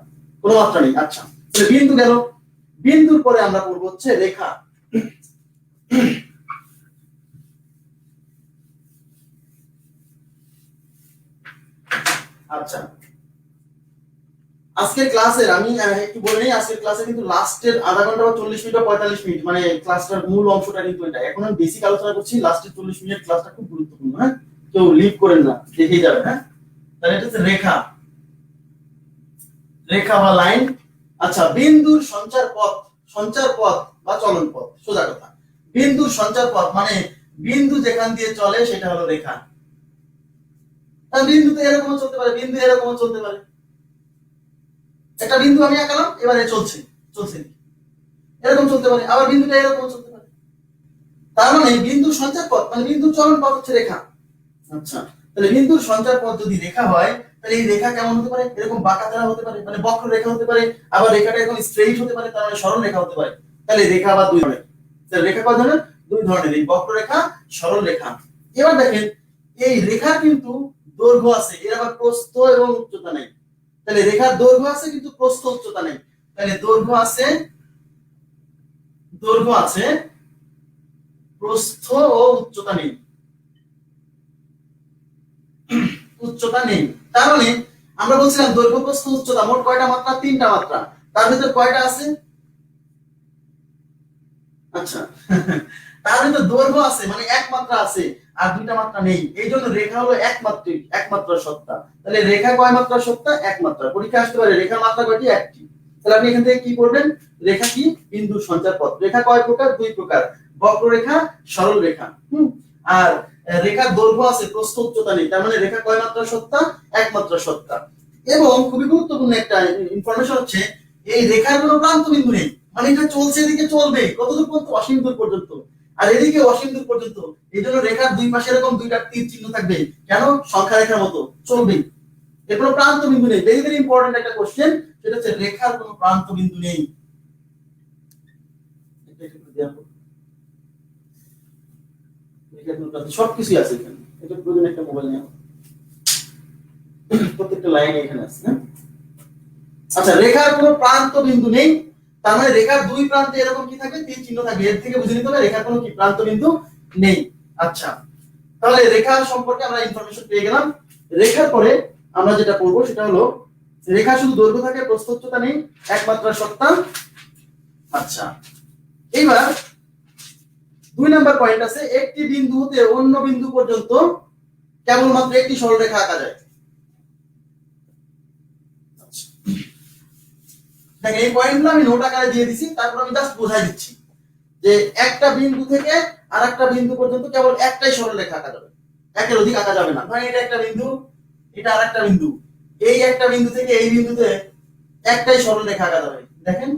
কোনো মাত্রা নেই। আচ্ছা, তাহলে বিন্দু গেল। বিন্দুর পরে আমরা পড়বো হচ্ছে রেখা। আচ্ছা, আজকের ক্লাসের আমি একটু বলে নিই, আজকের ক্লাসে কিন্তু লাস্টের আধা ঘন্টা বা 40 মিনিট বা 45 মিনিট, মানে ক্লাসটার মূল অংশটা কিন্তু এটা। এখন আমি বেসিক আলোচনা করছি, লাস্টের 40 মিনিট ক্লাসটা খুব গুরুত্বপূর্ণ। হ্যাঁ, কেউ লিভ করেন না, দেখেই যাবে। হ্যাঁ, তাহলে এটা হচ্ছে রেখা, রেখা বা লাইন। আচ্ছা, বিন্দুর সঞ্চার পথ, সঞ্চার পথ বা চলন পথ, সোজা কথা। বিন্দুর সঞ্চার পথ মানে বিন্দু যেখান দিয়ে চলে সেটা হলো রেখা। তাহলে বিন্দু তো এরকমও চলতে পারে, বিন্দু এরকমও চলতে পারে। একটা বিন্দু আমি আঁকালাম, এবারে চলছে, চলছে এরকম চলতে পারে, আবার বিন্দুটা এরকম চলতে পারে। তার মানে বিন্দুর সঞ্চার পথ মানে বিন্দুর চলন পথ হচ্ছে রেখা। আচ্ছা, তাহলে বিন্দুর সঞ্চার পথ যদি রেখা হয় তাহলে এই রেখা কেমন হতে পারে, এরকম বাঁকাতেরা হতে পারে, মানে বক্র রেখা হতে পারে, আবার রেখাটা এরকম স্ট্রেইট হতে পারে, তার মানে সরল রেখা হতে পারে। তাহলে রেখা আবার দুই ধরনের। তাহলে রেখা কয় ধরনের? দুই ধরনের, এই বক্র রেখা, সরল রেখা। এবার দেখেন, এই রেখার কিন্তু দৈর্ঘ্য আছে, এর আবার প্রস্থ এবং উচ্চতা নেই। তাহলে রেখার দৈর্ঘ্য আছে কিন্তু প্রস্থ, উচ্চতা নেই। তাহলে দৈর্ঘ্য আছে, দৈর্ঘ্য আছে, প্রস্থ ও উচ্চতা নেই, উচ্চতা নেই। তার মানে আমরা বলছিলাম দৈর্ঘ্য, প্রস্থ, উচ্চতা মোট কয়টা মাত্রা? 3টা মাত্রা। তার ভিতর কয়টা আছে? আচ্ছা, তার ভিতর দৈর্ঘ্য আছে মানে এক মাত্রা আছে, আর 2টা মাত্রা নেই। এই জন্য রেখা হলো একমাত্রিক, একমাত্রার সত্তা। তাহলে রেখা কয় মাত্রার সত্তা? এক মাত্রা। পরীক্ষা আসতে পারে রেখার মাত্রা কয়টি? একটি। তাহলে আপনি এখান থেকে কি করবেন? রেখা কি? বিন্দুর সঞ্চার পথ। রেখা কয় প্রকার? দুই প্রকার, বক্ররেখা, সরল রেখা। আর রেখার দৈর্ঘ্য আছে, প্রস্থ, উচ্চতা নেই। তার মানে রেখা কয় মাত্রার সত্তা? এক মাত্রার সত্তা। এবং খুবই গুরুত্বপূর্ণ একটা ইনফরমেশন হচ্ছে, এই রেখার কোনো প্রান্ত বিন্দু নেই। মানে এটা চলছে, এদিকে চলবে কতদূর পর্যন্ত? অসীম দূর পর্যন্ত। আর এদিকে অসীম দূর পর্যন্ত। এই জন্য রেখার দুই পাশে এরকম দুইটা তীর চিহ্ন থাকবে। কেন? সংখ্যা রেখার মতো চলবে। এর কোনো প্রান্ত বিন্দু নেই। ভেরি ভেরি ইম্পর্টেন্ট একটা কোশ্চেন, সেটা হচ্ছে রেখার কোনো প্রান্ত বিন্দু নেই। সবকিছু আছে এখানে, এটা প্রয়োজন একটা মোবাইল নেওয়া, প্রত্যেকটা লাইন এখানে আছে। আচ্ছা, রেখার কোনো প্রান্ত বিন্দু নেই, তার মানে রেখার দুই প্রান্তে এরকম কি থাকবে? তীর চিহ্ন থাকবে। এর থেকে বুঝে নিতে হবে রেখার কোনো কি প্রান্ত বিন্দু নেই। আচ্ছা, তাহলে রেখা সম্পর্কে আমরা ইনফরমেশন পেয়ে গেলাম। রেখার পরে আমরা যেটা পড়বো সেটা হলো রেখা শুধু দৈর্ঘ্য থাকে, প্রস্থ, উচ্চতা নেই, একমাত্রা সত্তা। আচ্ছা, এইবার 2 নাম্বার পয়েন্ট আছে, একটি বিন্দু হতে অন্য বিন্দু পর্যন্ত কেবলমাত্র একটি সরল রেখা আঁকা যায়। দেখেন, এই পয়েন্টগুলো আমি নোট আকারে দিয়ে দিছি, তারপর আমি জাস্ট বোঝাই দিচ্ছি যে একটা বিন্দু থেকে আরেকটা বিন্দু পর্যন্ত কেবল একটাই সরল রেখা আঁকা যাবে, একের অধিক আঁকা যাবে না। ধরেন এটা একটা বিন্দু, এটা আরেকটা বিন্দু, এই একটা বিন্দু থেকে এই বিন্দুতে একটাই সরল রেখা আঁকা যাবে। দেখেন,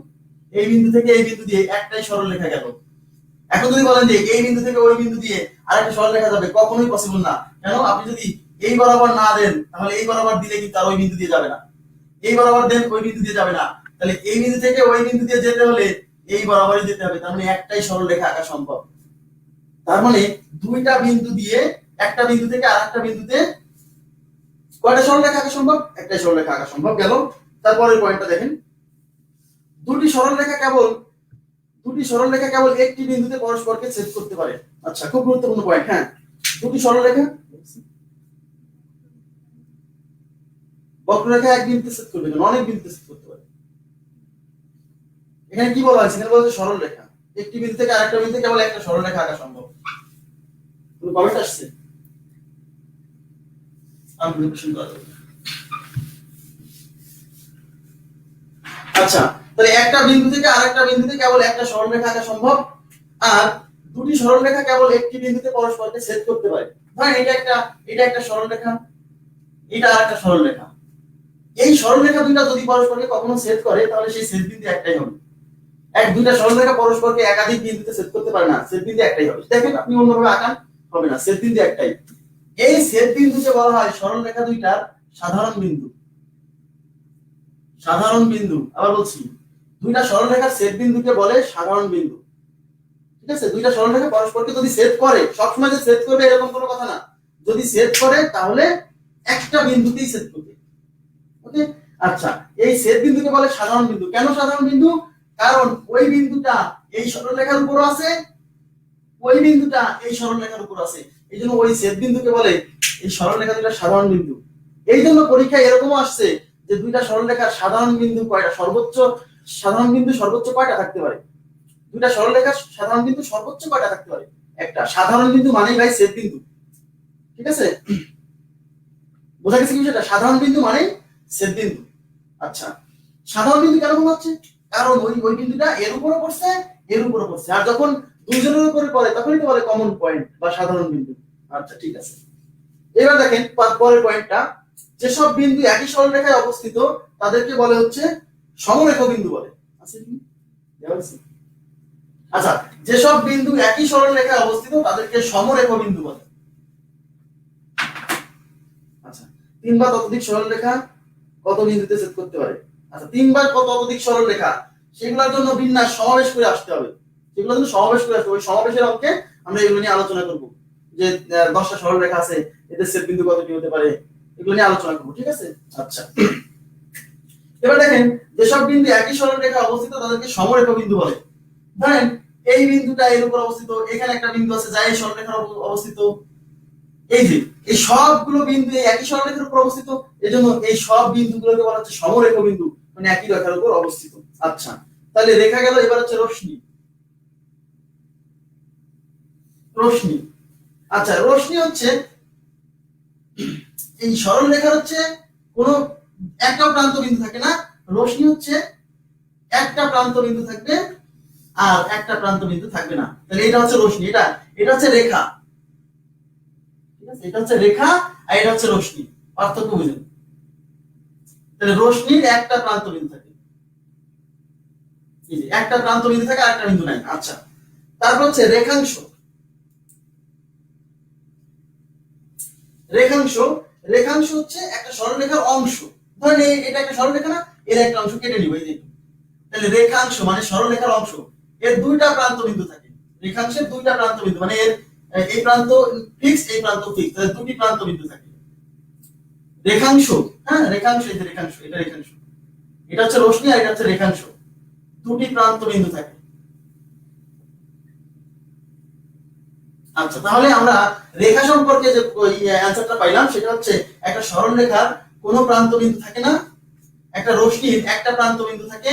এই বিন্দু থেকে এই বিন্দু দিয়ে একটাই সরল রেখা গেল। এখন যদি বলেন যে এই বিন্দু থেকে ওই বিন্দু দিয়ে আরেকটা সরল রেখা যাবে, কখনোই পসিবল না। কেন? আপনি যদি এই বরাবর না দেন তাহলে এই বরাবর দিলে কিন্তু আর ওই বিন্দু দিয়ে যাবে না, এই বরাবর দেন ওই বিন্দু দিয়ে যাবে না। তাহলে এই বিন্দু থেকে ওই বিন্দু দিয়ে যেতে হলে এই বরাবরই যেতে হবে, তার মানে একটাই সরল রেখা আঁকা সম্ভব। তার মানে দুইটা বিন্দু দিয়ে একটা বিন্দু থেকে আরেকটা বিন্দুতে কয়টা সরল রেখা আঁকা সম্ভব? একটাই সরল রেখা আঁকা সম্ভব গেল। তারপরের পয়েন্টটা দেখেন, দুটি সরল রেখা কেবল একটি বিন্দুতে পরস্পরকে ছেদ করতে পারে। আচ্ছা, খুব গুরুত্বপূর্ণ পয়েন্ট। হ্যাঁ, দুটি সরল রেখা বক্ররেখা এক বিন্দুতে ছেদ করবে না, অনেক বিন্দুতে ছেদ করতে পারে। এখানে কি বলা হয়েছে? এখানে বলা হয়েছে সরল রেখা, একটি বিন্দু থেকে আরেকটা বিন্দুতে কেবল একটা সরল রেখা আঁকা সম্ভব। কোনো কমেন্ট আসছে? আচ্ছা, তাহলে একটা বিন্দু থেকে আরেকটা বিন্দুতে কেবল একটা সরল রেখা আঁকা সম্ভব, আর দুটি সরল রেখা কেবল একটি বিন্দুতে পরস্পরকে ছেদ করতে পারে। ধরেন এটা একটা সরল রেখা, এটা আরেকটা সরল রেখা। এই সরল রেখা দুইটা যদি পরস্পরকে কখনো ছেদ করে তাহলে সেই ছেদ বিন্দু একটাই হবে। দুইটা সরল রেখা পরস্পরকে একাধিক বিন্দুতে ছেদ করতে পারে না, ছেদ বিন্দু একটাই হবে। দেখেন আপনি অন্যভাবে আঁকান হবে না, ছেদ বিন্দু একটাই। এই ছেদ বিন্দুকে বলা হয় সরল রেখা দুইটার সাধারণ বিন্দু। সাধারণ বিন্দু, আবার বলছি, দুইটা সরল রেখার ছেদ বিন্দুকে বলে সাধারণ বিন্দু। ঠিক আছে, দুইটা সরল রেখা পরস্পরকে যদি ছেদ করে, সবসময় যে ছেদ করবে এরকম কোনো কথা না, যদি ছেদ করে তাহলে একটা বিন্দুতেই ছেদ করবে। ওকে, আচ্ছা, এই ছেদ বিন্দুকে বলে সাধারণ বিন্দু। কেন সাধারণ বিন্দু? কারণ ওই বিন্দুটা এই সরলরেখার উপর আছে, ওই বিন্দুটা এই সরলরেখার উপর আছে, এইজন্য ওই ছেদ বিন্দুকে বলে এই সরলরেখা দুটো সাধারণ বিন্দু। এই জন্য পরীক্ষায় এরকমও আসছে যে দুইটা সরলরেখার সাধারণ বিন্দু কয়টা, সাধারণ বিন্দু সর্বোচ্চ কয়টা থাকতে পারে? দুইটা সরলরেখার সাধারণ বিন্দু সর্বোচ্চ কয়টা থাকতে পারে? একটা। সাধারণ বিন্দু মানেই ভাই ছেদ বিন্দু। ঠিক আছে, বোঝা গেছে কি বিষয়টা? সাধারণ বিন্দু মানেই ছেদ বিন্দু। আচ্ছা, সাধারণ বিন্দু কেন মনে হচ্ছে? কারণ ওই বিন্দুটা এর উপরে পড়ছে, এর উপরে পড়ছে, আর যখন দুইজনের উপরে পড়ে তখনই তো বলে কমন পয়েন্ট বা সাধারণ বিন্দু। আচ্ছা, ঠিক আছে। এবার দেখেন পরের পয়েন্টটা, যেসব বিন্দু একই সরলরেখায় অবস্থিত তাদেরকে বলে হচ্ছে সমরেখ বিন্দু বলে। আচ্ছা, যেসব বিন্দু একই সরলরেখায় অবস্থিত তাদেরকে সমরেখ বিন্দু বলে। আচ্ছা, 3 বা ততোধিক সরলরেখা কত বিন্দুতে ছেদ করতে পারে? আচ্ছা, 3 বা ততোধিক সরলরেখা, সেগুলোর জন্য বিন্যাস সমাবেশ করে আসতে হবে। সেগুলোর জন্য সমাবেশ করে আসতে হবে। ওই সমাবেশের অঙ্কে আমরা এগুলো নিয়ে আলোচনা করব, যে 10টা সরলরেখা আছে, এদের ছেদ বিন্দু কতটি হতে পারে, এগুলো নিয়ে আলোচনা করব। ঠিক আছে, আচ্ছা। এবার দেখেন, যেসব বিন্দু একই সরলরেখা অবস্থিত তাদেরকে সমরেখ বিন্দু বলে। ধরেন এই বিন্দুটা এর উপর অবস্থিত, এখানে একটা বিন্দু আছে যা এই সরলরেখার অবস্থিত, এই যে এই সবগুলো বিন্দু এই একই সরলরেখার উপর অবস্থিত, এজন্য এই সব বিন্দুগুলোকে বলা হচ্ছে সমরেখ বিন্দু, মানে একই রেখার উপর অবস্থিত। আচ্ছা, তাহলে রেখা গেল, এবার হচ্ছে রশ্মি। আচ্ছা, রশ্মি হচ্ছে এই সরল রেখার হচ্ছে কোনো একটা প্রান্ত বিন্দু থাকে না, রশ্মি হচ্ছে একটা প্রান্ত বিন্দু থাকবে আর একটা প্রান্ত বিন্দু থাকবে না। তাহলে এটা হচ্ছে রশ্মি, এটা হচ্ছে রেখা। ঠিক আছে, এটা হচ্ছে রেখা আর এটা হচ্ছে রশ্মি, পার্থক্য বুঝুন। তাহলে রশ্মির একটা প্রান্ত বিন্দু থাকে, এই যে একটা প্রান্ত বিন্দু থাকে আর একটা বিন্দু নাই। আচ্ছা, তারপর হচ্ছে রেখাংশ। রেখাংশ হচ্ছে একটা সরলরেখার অংশ। ধরেন এটা একটা সরলরেখা না, এর একটা অংশ কেটে নিব, এই যে। তাহলে রেখাংশ মানে সরলরেখার অংশ, এর দুইটা প্রান্ত বিন্দু থাকে। রেখাংশের দুইটা প্রান্ত বিন্দু মানে এর এই প্রান্ত ফিক্স, এই প্রান্ত ফিক্স, তাহলে দুটি প্রান্ত বিন্দু থাকে। রেখাংশ, হ্যাঁ, রেখাংশ, এই যে রেখাংশ, এটা রেখাংশ, এটা হচ্ছে রশ্মি আর এটা হচ্ছে রেখাংশ, দুটি প্রান্ত বিন্দু থাকে। আচ্ছা, তাহলে আমরা রেখা সম্পর্কে যে অ্যানসারটা পাইলাম সেটা হচ্ছে একটা সরলরেখার কোনো প্রান্ত বিন্দু থাকে না, একটা রশ্মির একটা প্রান্ত বিন্দু থাকে,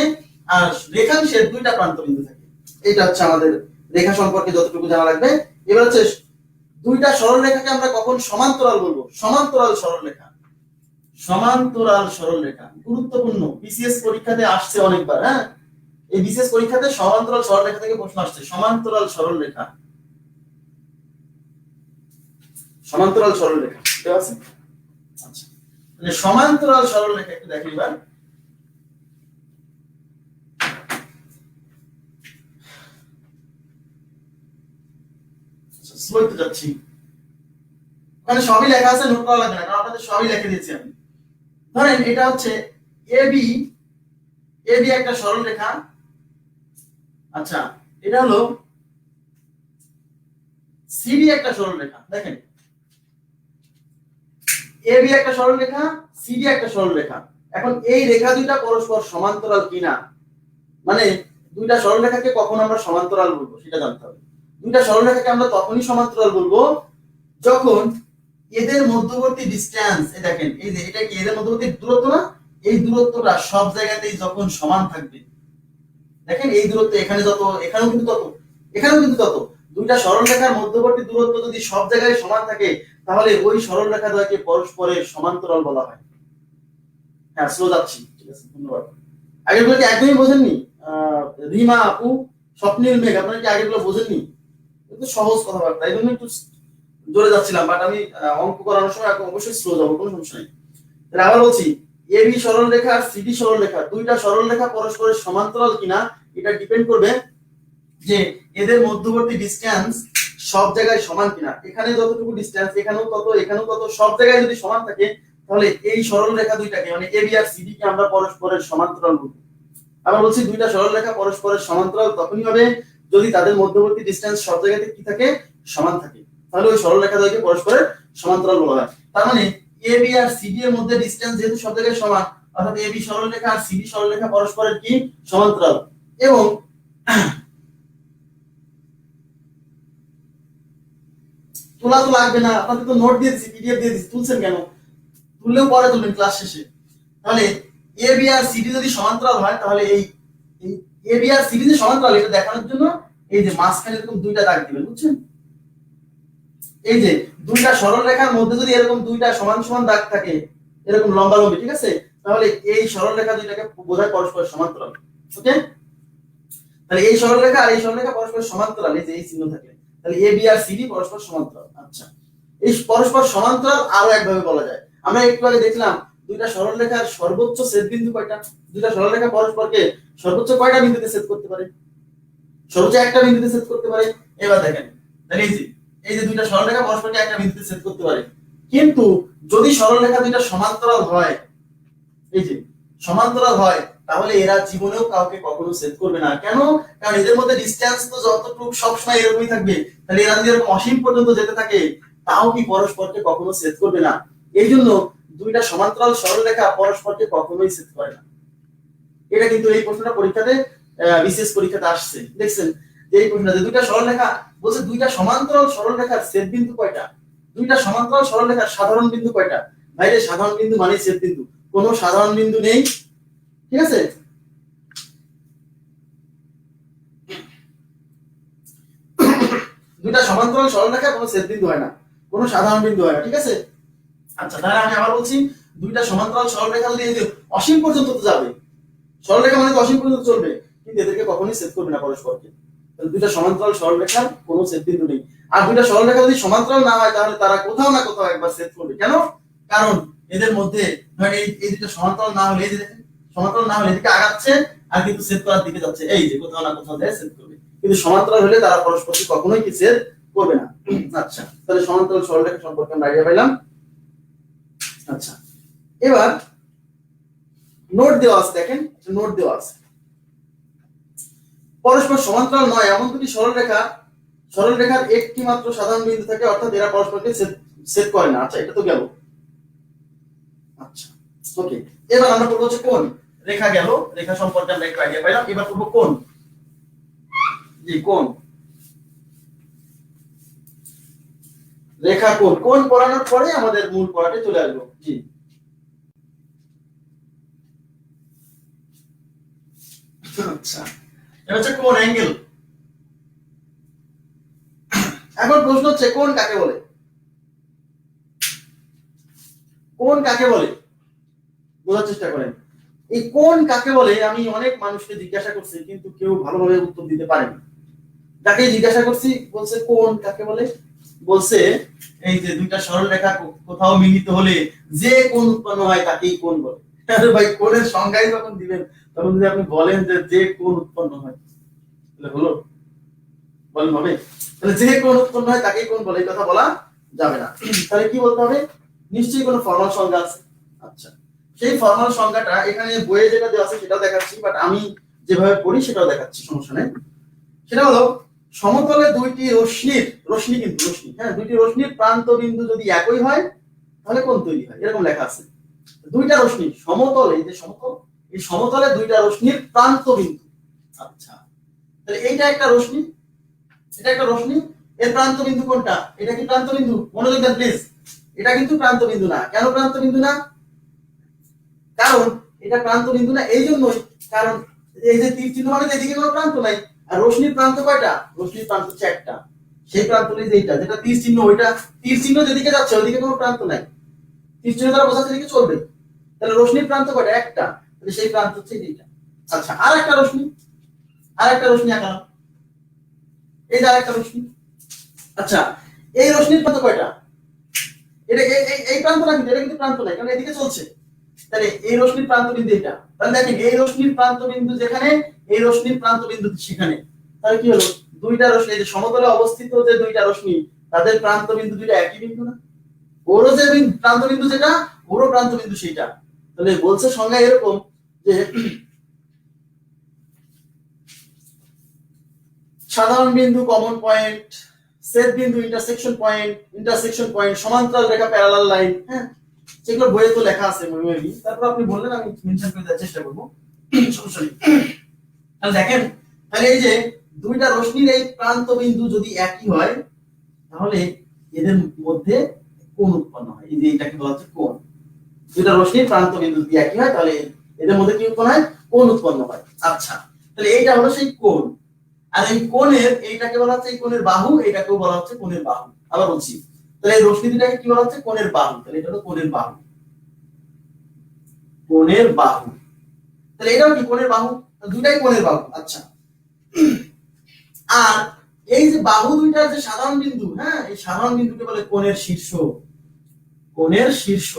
আর রেখাংশের দুইটা প্রান্ত বিন্দু থাকে। এটা হচ্ছে আমাদের রেখা সম্পর্কে যতটুকু জানা লাগবে। এবার হচ্ছে দুইটা সরলরেখাকে আমরা কখন সমান্তরাল বলবো? সমান্তরাল সরলরেখা গুরুত্বপূর্ণ, বিসিএস পরীক্ষাতে আসছে অনেকবার। হ্যাঁ, এই বিসিএস পরীক্ষাতে সমান্তরাল সরলরেখা থেকে প্রশ্ন আসছে। সমান্তরাল সরলরেখা ঠিক আছে। আচ্ছা, তাহলে সমান্তরাল সরলরেখা একটু দেখি এবার। স্লোতে যাচ্ছি, ওখানে সবই লেখা আছে, নোট করা লাগবে না, কারণ আপনাদের সবই লিখে দিয়েছি আমি। ধরেন এটা হচ্ছে এবি এবি একটা সরল রেখা। আচ্ছা, এটা হলো সিডি একটা সরল রেখা। দেখেন, এবি একটা সরল রেখা, সিডি একটা সরল রেখা। এখন এই রেখা দুইটা পরস্পর সমান্তরাল কিনা, মানে দুইটা সরল রেখাকে কখন আমরা সমান্তরাল বলবো সেটা জানতে হবে। দুইটা সরল রেখাকে আমরা তখনই সমান্তরাল বলবো যখন এদের মধ্যবর্তী ডিসটেন্স, এই দেখেন এই যে এটা কি এদের মধ্যবর্তী দূরত্ব না, এই দূরত্বটা সব জায়গাতেই যখন সমান থাকবে। দেখেন এই দূরত্ব এখানে যত, এখানেও কিন্তু তত, এখানেও কিন্তু তত। দুইটা সরল রেখার মধ্যবর্তী দূরত্ব যদি সব জায়গায় সমান থাকে তাহলে ওই সরল রেখা দ্বয়কে পরস্পরের সমান্তরাল বলা হয়। হ্যাঁ, স্লো যাচ্ছি, ঠিক আছে, ধন্যবাদ। আগেরগুলো কি একদমই বোঝেননি? রিমা আপু, স্বপ্নীল মেঘ, আপনারা কি আগেরগুলো বোঝেননি? একটু সহজ কথাবার্তা, এই জন্য একটু জোরে যাচ্ছিলাম, বাট আমি অঙ্ক করানোর সময় অবশ্যই স্লো যাবো, কোনো সমস্যা নেই। তাহলে আবার বলছি, এবি সরল রেখা আর সিডি সরল রেখা, দুইটা সরল রেখা পরস্পরের সমান্তরাল কিনা এটা ডিপেন্ড করবে যে এদের মধ্যবর্তী ডিসটেন্স সব জায়গায় সমান কিনা। এখানে যতটুকু ডিসটেন্স এখানেও তত, এখানেও তত, সব জায়গায় যদি সমান থাকে তাহলে এই সরল রেখা দুইটাকে মানে এবি আর সিডি কে আমরা পরস্পরের সমান্তরাল বলবো। আবার বলছি, দুইটা সরল রেখা পরস্পরের সমান্তরাল তখনই হবে যদি তাদের মধ্যবর্তী ডিসটেন্স সব জায়গাতে কি থাকে, সমান থাকে, তাহলে ওই সরল রেখা দ্বয়কে পরস্পরের সমান্তরাল বলা হয়। তার মানে এবি আর সিডি এর মধ্যে ডিসটেন্স যেহেতু সব জায়গায় সমান, অর্থাৎ এবি সরল রেখা আর সিডি সরল রেখা পরস্পরের কি সমান্তরাল। এবং তোলা তো লাগবে না, আপনাদের তো নোট দিয়ে দিচ্ছি, পিডিএফ দিয়ে দিচ্ছি, তুলছেন কেন? তুললেও পরে তুলবেন ক্লাস শেষে। তাহলে এবি আর সিডি যদি সমান্তরাল হয় তাহলে এই এবি আর সিডি যে সমান্তরাল এটা দেখানোর জন্য এই যে মাঝখানে এরকম দুইটা দাগ দিবেন, বুঝছেন? এই যে দুইটা সরল রেখার মধ্যে যদি এরকম দুইটা সমান সমান দাগ থাকে, এরকম লম্বা লম্বি, ঠিক আছে, তাহলে এই সরল রেখা দুইটাকে বোঝায় পরস্পর সমান্তরাল। ওকে, তাহলে এই সরল রেখা আর এই সরল রেখা পরস্পর সমান্তরাল, এই যে এই চিহ্ন থাকলে তাহলে এবি আর সিডি পরস্পর সমান্তরাল। আচ্ছা, এই পরস্পর সমান্তরাল আরো একভাবে বলা যায়। আমরা একটু আগে দেখলাম দুইটা সরল রেখার সর্বোচ্চ ছেদ বিন্দু কয়টা, দুইটা সরল রেখা পরস্পরকে সর্বোচ্চ কয়টা বিন্দুতে ছেদ করতে পারে? সর্বোচ্চ একটা বিন্দুতে ছেদ করতে পারে। এবার দেখেন, তাহলে এই যে দুইটা সরল রেখা পরস্পরকে একটা বিন্দুতে ছেদ করতে পারে, কিন্তু যদি সরল রেখা দুইটা সমান্তরাল হয়, এই যে সমান্তরাল হয়, তাহলে এরা জীবনেও কাউকে কখনো ছেদ করবে না। কেন? কারণ এদের মধ্যে ডিসটেন্স তো যতটুকু সবসময় এরকমই থাকবে। তাহলে এরা যদি এরকম অসীম পর্যন্ত যেতে থাকে তাও কি পরস্পরকে কখনো ছেদ করবে না। এই জন্য দুইটা সমান্তরাল সরল রেখা পরস্পরকে কখনোই ছেদ করে না। এটা কিন্তু এই প্রশ্নটা পরীক্ষাতে বিশেষ পরীক্ষাতে আসছে, দেখছেন যে এই প্রশ্নটা যে দুইটা সরল রেখা বলছে দুইটা সমান্তরাল সরল রেখার ছেদ বিন্দু কয়টা, দুইটা সমান্তরাল সরল রেখার সাধারণ বিন্দু কয়টা। বাইরে সাধারণ বিন্দু মানে ছেদ বিন্দু, কোনো সাধারণ বিন্দু নেই, ঠিক আছে। দুইটা সমান্তরাল সরল রেখা কোনো ছেদ বিন্দু হয় না, কোনো সাধারণ বিন্দু হয় না, ঠিক আছে। আচ্ছা, তাহলে আমি আবার বলছি, দুইটা সমান্তরাল সরল রেখা যদি অসীম পর্যন্ত তো যাবে, সরল রেখা মানে তো অসীম পর্যন্ত চলবে, কিন্তু এদেরকে কখনোই ছেদ করবে না পরস্পরকে। তাহলে দুইটা সমান্তরাল সরল রেখার কোনো ছেদ বিন্দু নেই। আর দুইটা সরল রেখা যদি সমান্তরাল না হয় তাহলে তারা কোথাও না কোথাও একবার ছেদ করবে। কেন? কারণ এদের মধ্যে ধরেন এই দুইটা সমান্তরাল না হলে, এই যে দেখেন সমান্তরাল না হলে এদিকে আগাচ্ছে আর কিন্তু ছেদ করার দিকে যাচ্ছে, এই যে কোথাও না কোথাও যায় ছেদ করবে। কিন্তু সমান্তরাল হলে তারা পরস্পরকে কখনোই কি ছেদ করবে না। আচ্ছা, তাহলে সমান্তরাল সরল রেখা সম্পর্কে আমরা আইডিয়া পেলাম। আচ্ছা, এবার নোট দেওয়া আছে, দেখেন নোট দেওয়া আছে, পরস্পর সমান্তরাল নয় এমন দুটি সরল রেখার একটি মাত্র সাধারণ বিন্দু থাকে, অর্থাৎ এরা পরস্পরকে ছেদ করে না। আচ্ছা, এটা তো গেল। আচ্ছা, ওকে, এবার আমরা পড়বো হচ্ছে কোণ। রেখা গেল, রেখা সম্পর্কে আমরা একটু আইডিয়া পাইলাম, এবার পড়বো কোণ। জি, কোণ, রেখা কোণ। কোণ পড়ানোর পরে আমাদের মূল পড়াতে চলে আসবো। জি, আচ্ছা, এটা হচ্ছে কোণ, অ্যাঙ্গেল। এখন প্রশ্ন হচ্ছে কোণ কাকে বলে? কোণ কাকে বলে বোঝার চেষ্টা করেন। এই কোণ কাকে বলে আমি অনেক মানুষকে জিজ্ঞাসা করছি, কিন্তু কেউ ভালোভাবে উত্তর দিতে পারেনি। যাকে জিজ্ঞাসা করছি বলছে কোণ কাকে বলে, বলছে এই যে দুইটা সরল রেখা কোথাও মিলিত হলে যে কোণ উৎপন্ন হয় তাকেই কোণ বলে। আরে ভাই, কোণের সংজ্ঞাই যখন দিবেন তখন যদি আপনি বলেন যে কোণ উৎপন্ন হয়, তাহলে হলো? বলেন হবে? তাহলে যে কোণ উৎপন্ন হয় তাকেই কোণ বলে, এই কথা বলা যাবে না। তাহলে কি বলতে হবে? নিশ্চয়ই কোনো ফর্মাল সংজ্ঞা আছে। আচ্ছা, সেই ফর্মাল সংজ্ঞাটা এখানে বইয়ে যেটা দেওয়া আছে সেটাও দেখাচ্ছি, বাট আমি যেভাবে পড়ি সেটাও দেখাচ্ছি, সমস্যা নেই। সেটা হলো সমতলে দুইটি রশ্মি কিন্তু রশ্মি, হ্যাঁ, দুইটি রশ্মির প্রান্ত বিন্দু যদি একই হয় তাহলে কোণ তৈরি হয়, এরকম লেখা আছে। দুইটা রশ্মি সমতলে, এই যে সমতল, এই সমতলে দুইটা রশ্মির প্রান্ত বিন্দু। আচ্ছা, তাহলে এইটা একটা রশ্মি, এটা একটা রশ্মি, এর প্রান্ত বিন্দু কোনটা? এটা কি প্রান্ত বিন্দু? মনোযোগ দেন প্লিজ। এটা কিন্তু প্রান্ত বিন্দু না। কেন প্রান্ত বিন্দু না? কারণ এটা প্রান্ত বিন্দু না এই জন্যই কারণ এই যে তীর চিহ্ন মানে এদিকে কোনো প্রান্ত নাই, আর রশ্মির প্রান্ত কয়টা? রশ্মির প্রান্ত হচ্ছে একটা। সেই প্রান্ত হলো এইটা, যেটা তীর চিহ্ন, ওইটা তীর চিহ্ন যেদিকে যাচ্ছে ওইদিকে কোনো প্রান্ত নাই, তীর চিহ্ন দ্বারা বোঝাচ্ছে এদিকে চলবে। তাহলে রশ্মির প্রান্ত কয়টা? একটা। তাহলে সেই প্রান্ত হচ্ছে এইটা। আচ্ছা, আর একটা রশ্মি আঁকালাম, এই যে আরেকটা রশ্মি। আচ্ছা, এই রশ্মির প্রান্ত কয়টা? এটা এই প্রান্তটা কিন্তু, এটা কিন্তু প্রান্ত নাই কারণ এদিকে চলছে। তাহলে এই রশ্মির প্রান্ত বিন্দু এটা। তাহলে দেখেন এই রশ্মির প্রান্ত বিন্দু যেখানে, এই রশ্মির প্রান্ত বিন্দু সেখানে। তাহলে কি হলো? দুইটা রশ্মি, এই যে সমতলে অবস্থিত যে দুইটা রশ্মি, তাদের প্রান্ত বিন্দু দুইটা একই বিন্দু না? ওরও যে প্রান্ত বিন্দু যেটা, ওরও প্রান্ত বিন্দু সেটা। তাহলে বলছে সংজ্ঞা এরকম যে সাধারণ বিন্দু কমন পয়েন্ট, সেট বিন্দু ইন্টারসেকশন পয়েন্ট, সমান্তরাল রেখা প্যারালাল লাইন, হ্যাঁ, যেগুলো বইয়ে তো লেখা আছে মেবি, তারপর আপনি বললেন আমি মেনশন করে দেওয়ার চেষ্টা করব, সমস্যা নেই। তাহলে দেখেন, তাহলে এই যে দুইটা রশ্মির এই প্রান্ত বিন্দু যদি একই হয় তাহলে এদের মধ্যে কোণ উৎপন্ন হয়। এই যে এটাকে বলা হচ্ছে কোণ। দুইটা রশ্মির প্রান্ত বিন্দু যদি একই হয় তাহলে এদের মধ্যে কি উৎপন্ন হয়? কোণ উৎপন্ন হয়। আচ্ছা, তাহলে এইটা হলো সেই কোণ। আর এই কোণের, এইটাকে বলা হচ্ছে এই কোণের বাহু, এটাকেও বলা হচ্ছে কোণের বাহু। আবার বলছি, তাহলে এই রশ্মি দুটাকে কি বলা হচ্ছে? কোণের বাহু। তাহলে এটা হলো কোণের বাহু, কোণের বাহু। তাহলে এটাও কি কোণের বাহু? দুটাই কোণের বাহু। আচ্ছা, আর এই যে বাহু দুইটার যে সাধারণ বিন্দু, হ্যাঁ, এই সাধারণ বিন্দুকে বলে কোণের শীর্ষ। কোণের শীর্ষ,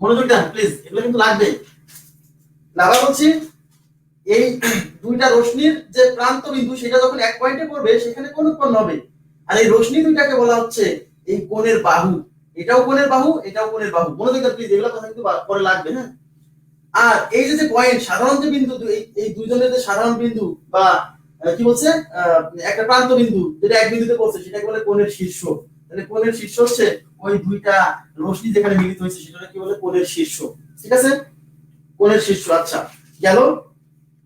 মনোযোগ দেন প্লিজ, এগুলো কিন্তু লাগবে। আবার বলছি, এই দুইটা রশ্মির যে প্রান্ত বিন্দু সেটা যখন এক পয়েন্টে পড়বে সেখানে কোণ উৎপন্ন হবে। আর এই রশ্মি দুইটাকে বলা হচ্ছে এই কোণের বাহু। এটাও কোণের বাহু, এটাও কোণের বাহু। মনোযোগ দেন প্লিজ, এগুলো কথা কিন্তু পরে লাগবে, হ্যাঁ। আর এই যে পয়েন্ট, সাধারণ যে বিন্দু, এই দুইজনের যে সাধারণ বিন্দু বা কি বলছে, একটা প্রান্ত বিন্দু যেটা এক বিন্দুতে পড়ছে সেটাকে বলে কোণের শীর্ষ। তাহলে কোণের শীর্ষ হচ্ছে ওই দুইটা রশ্মি যেখানে মিলিত হয়েছে সেটাকে কি বলে? কোণের শীর্ষ। ঠিক আছে, কোণের শীর্ষ। আচ্ছা, গেল।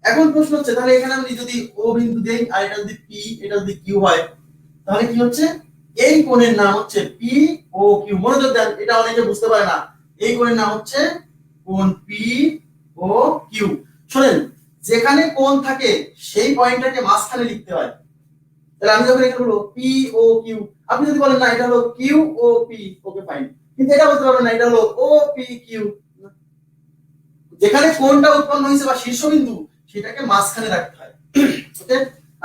এখন প্রশ্ন হচ্ছে, তাহলে এখানে আমি যদি ও বিন্দু দেই আর এটা যদি পি, এটা যদি কিউ হয় তাহলে কি হচ্ছে? এই কোণের নাম হচ্ছে পি ও কিউ। মনোযোগ দেন, এটা অনেকে বুঝতে পারে না। এই কোণের নাম হচ্ছে কোণ পি ও কিউ। শুনেন, যেখানে কোণ থাকে সেই পয়েন্টটাকে মাঝখানে লিখতে হয়। তাহলে আমি যখন এটা বলবো পি ও কিউ, আপনি যদি বলেন না এটা হলো Q O P, okay fine, কিন্তু এটা বলতে পারবেন না এটা হলো ও পি কিউ। যেখানে কোণটা উৎপন্ন হয়েছে বা শীর্ষবিন্দু সেটাকে মাঝখানে রাখতে হয়। ওকে,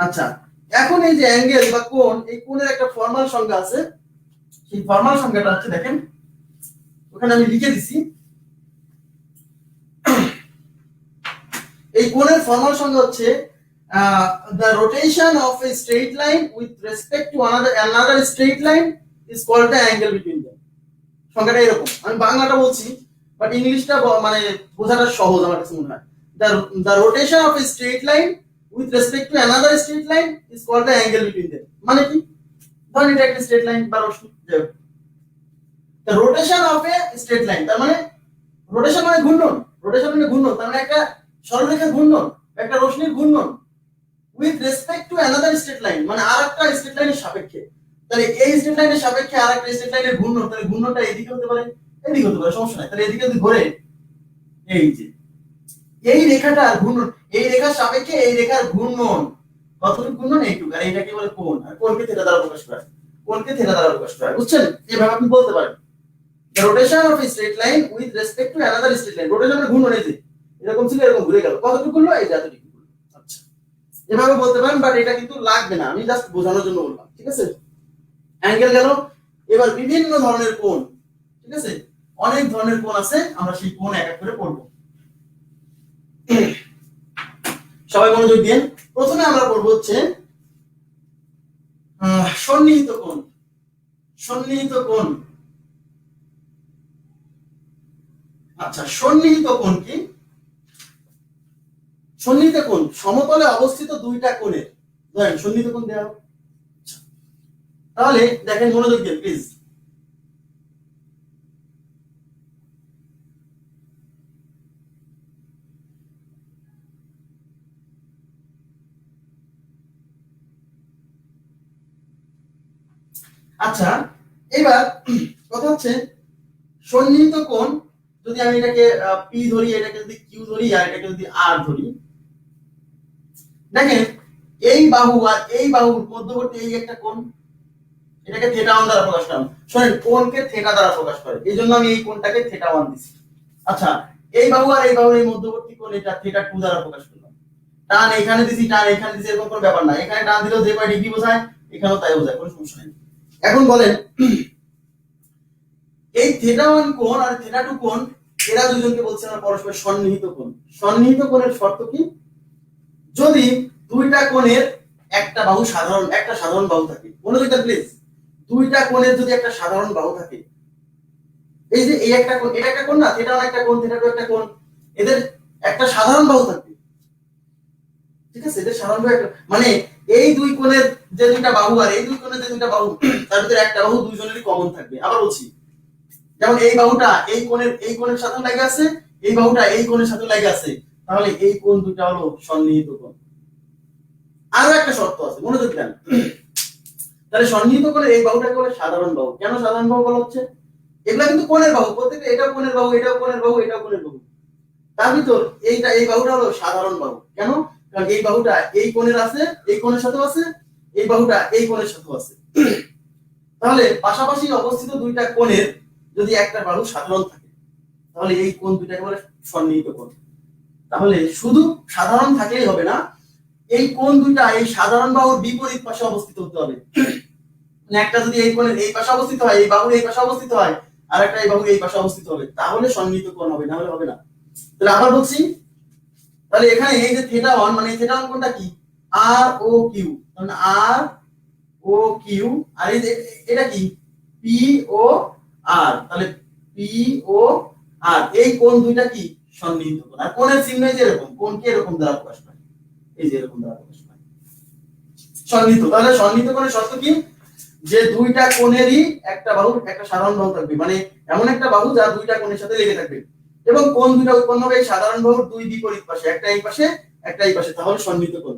আচ্ছা, এখন এই যে অ্যাঙ্গেল বা কোণ, এই কোণের একটা ফর্মাল সংজ্ঞা আছে। সেই ফর্মাল সংজ্ঞাটা হচ্ছে, দেখেন ওখানে আমি লিখে দিছি। এই কোণের ফর্মাল সংজ্ঞা হচ্ছে the rotation of a straight line with respect to another straight line is called the angle between them. সংজ্ঞাটা এরকম, আমি বাংলাটা বলছি বাট ইংলিশটা মানে বোঝাটা সহজ আমার কাছে মনে হয়। the rotation of a straight line with respect to another straight line is called the angle between them. মানে কি? ধরুন এটা একটা স্ট্রেট লাইন বা রশ্মি, the rotation of a straight line, তার মানে রোটেশন মানে ঘূর্ণন, তার মানে একটা সরলরেখার ঘূর্ণন, একটা রশ্মির ঘূর্ণন with respect to another straight line, মানে আরেকটা স্ট্রেট লাইনের সাপেক্ষে। তাহলে এই স্ট্রেট লাইনের সাপেক্ষে আরেকটা স্ট্রেট লাইনের ঘূর্ণন, তাহলে ঘূর্ণনটা এদিকে হতে পারে, এদিকে হতে পারে, সমস্যা নাই। তাহলে এদিকে যদি ঘোরে, এই যে এই রেখাটার ঘূর্ণন, এই রেখার সাপেক্ষে এই রেখার ঘূর্ণন কতটুকু? ঘূর্ণন এইটুকু। আর এটাকে বলে কোণ। আর কোণকে থিটা দ্বারা প্রকাশ করা হয়, বুঝছেন? এভাবে আপনি বলতে পারেন the rotation of a straight line with respect to another straight line. Rotation মানে ঘূর্ণন, এই যে এরকম ছিল এরকম ঘুরে গেল, কতটুকু ঘুরলো? এই যে এতটুকু ঘুরলো। আচ্ছা, এভাবে বলতে পারেন, বাট এটা কিন্তু লাগবে না, আমি জাস্ট বোঝানোর জন্য বললাম। ঠিক আছে, অ্যাঙ্গেল গেল। এবার বিভিন্ন ধরনের কোণ, ঠিক আছে, অনেক ধরনের কোণ আছে, আমরা সেই কোণ এক এক করে পড়ব। সবাই মনোযোগ দিন। প্রথমে আমরা পড়ব হচ্ছে সন্নিহিত কোণ। আচ্ছা, সন্নিহিত কোণ কি? সন্নিহিত কোণ সমতলে অবস্থিত দুইটা কোণের, ধরেন সন্নিহিত কোণ দেওয়া হোক। তাহলে দেখেন, মনোযোগ দিন প্লিজ। আচ্ছা, এবার কথা হচ্ছে সন্নিহিত কোণ যদি আমি এটাকে পি ধরি, এটাকে যদি কিউ ধরি, আর এটাকে যদি আর ধরি, দেখেন এই বাহু আর এই বাহুর মধ্যবর্তী এই একটা কোণ, এটাকে থিটা 1 দ্বারা প্রকাশ করা। শুনেন, কোণকে থিটা দ্বারা প্রকাশ করে, এই জন্য আমি এই কোণটাকে থিটা 1 দিছি। আচ্ছা, এই বাহু আর এই বাহুর এই মধ্যবর্তী কোণ, এটা থিটা 2 দ্বারা প্রকাশ করলাম। টান এখানে দিছি, টান এখানে দিছি, এরকম কোনো ব্যাপার না। এখানে টান দিলেও যে কয় ডিগ্রি বোঝায়, এখানেও তাই বোঝায়, কোনো সমস্যা নেই। এখন বলেন, এই থিটা 1 কোণ আর থিটা 2 কোণ, এরা দুজনকে বলছে আমরা পরস্পর সন্নিহিত কোণ। সন্নিহিত কোণের শর্ত কি? যদি দুইটা কোণের একটা বাহু সাধারণ, একটা সাধারণ বাহু থাকে, মনোযোগ দেন প্লিজ। দুইটা কোণের যদি একটা সাধারণ বাহু থাকে, এই যে এই একটা কোণ, এটা একটা কোণ না, থিটা 1 একটা কোণ, থিটা 2 একটা কোণ, এদের একটা সাধারণ বাহু থাকবে, ঠিক আছে? এদের সাধারণ বাহু একটা, মানে এই দুই কোণের যে দুইটা বাহু আর এই দুই কোণের যে দুইটা বাহু, তার ভিতরে একটা বাহু দুইজনেরই কমন থাকবে। আবার বলছি, যেমন এই বাহুটা এই কোণের সাথে লাগে আছে, এই বাহুটা এই কোণের সাথে লাগে আছে, তাহলে এই কোণ দুইটা হলো সন্নিহিত কোণ। আরো একটা শর্ত আছে, মনোযোগ দেন। তাহলে সন্নিহিত কোণের এই বাহুটাকে বলে সাধারণ বাহু। কেন সাধারণ বাহু বলা হচ্ছে? এগুলা কিন্তু কোণের বাহু, প্রত্যেকটা এটাও কোণের বাহু, এটাও কোণের বাহু, এটাও কোণের বাহু। তার ভিতর এই বাহুটা হলো সাধারণ বাহু। কেন? কারণ এই বাহুটা এই কোণের আছে, এই কোণের সাথেও আছে, এই বাহুটা এই কোণের সাথেও আছে। তাহলে পাশাপাশি অবস্থিত দুইটা কোণের যদি একটা বাহু সাধারণ থাকে, তাহলে এই কোণ দুইটাকে বলে সন্নিহিত কোণ। তাহলে শুধু সাধারণ থাকলেই হবে না, এই কোণ দুইটা এই সাধারণ বাহুর বিপরীত পাশে অবস্থিত হতে হবে। একটা যদি এই কোণের এই পাশে অবস্থিত হয়, এই বাহুর এই পাশে অবস্থিত হয়, আর একটা এই বাহুর এই পাশে অবস্থিত হবে, তাহলে সন্নিহিত কোণ হবে, না হলে হবে না। তাহলে আবার বলছি, তাহলে এখানে এই যে থিটা 1, মানে থিটা 1 কোণটা কি? আর ও কিউ, মানে আর ও কিউ, আর এই যে এটা কি? পি ও আর, তাহলে পি ও আর, এই কোণ দুইটা কি? সন্নিহিত কোণ। আর কোণের চিহ্ন এই যে এরকম, কোণকে এরকম দ্বারা প্রকাশ পায়, এই যে এরকম দ্বারা প্রকাশ পায় সন্নিহিত। তাহলে সন্নিহিত কোণের শর্ত কি? যে দুইটা কোণেরই একটা বাহু একটা সাধারণ বাহু থাকবে, মানে এমন একটা বাহু যা দুইটা কোণের সাথে লেগে থাকবে, এবং কোণ দুইটা উৎপন্ন হবে এই সাধারণ বাহুর দুই বিপরীত পাশে, একটা এই পাশে একটা এই পাশে, তাহলে সন্নিহিত কোণ।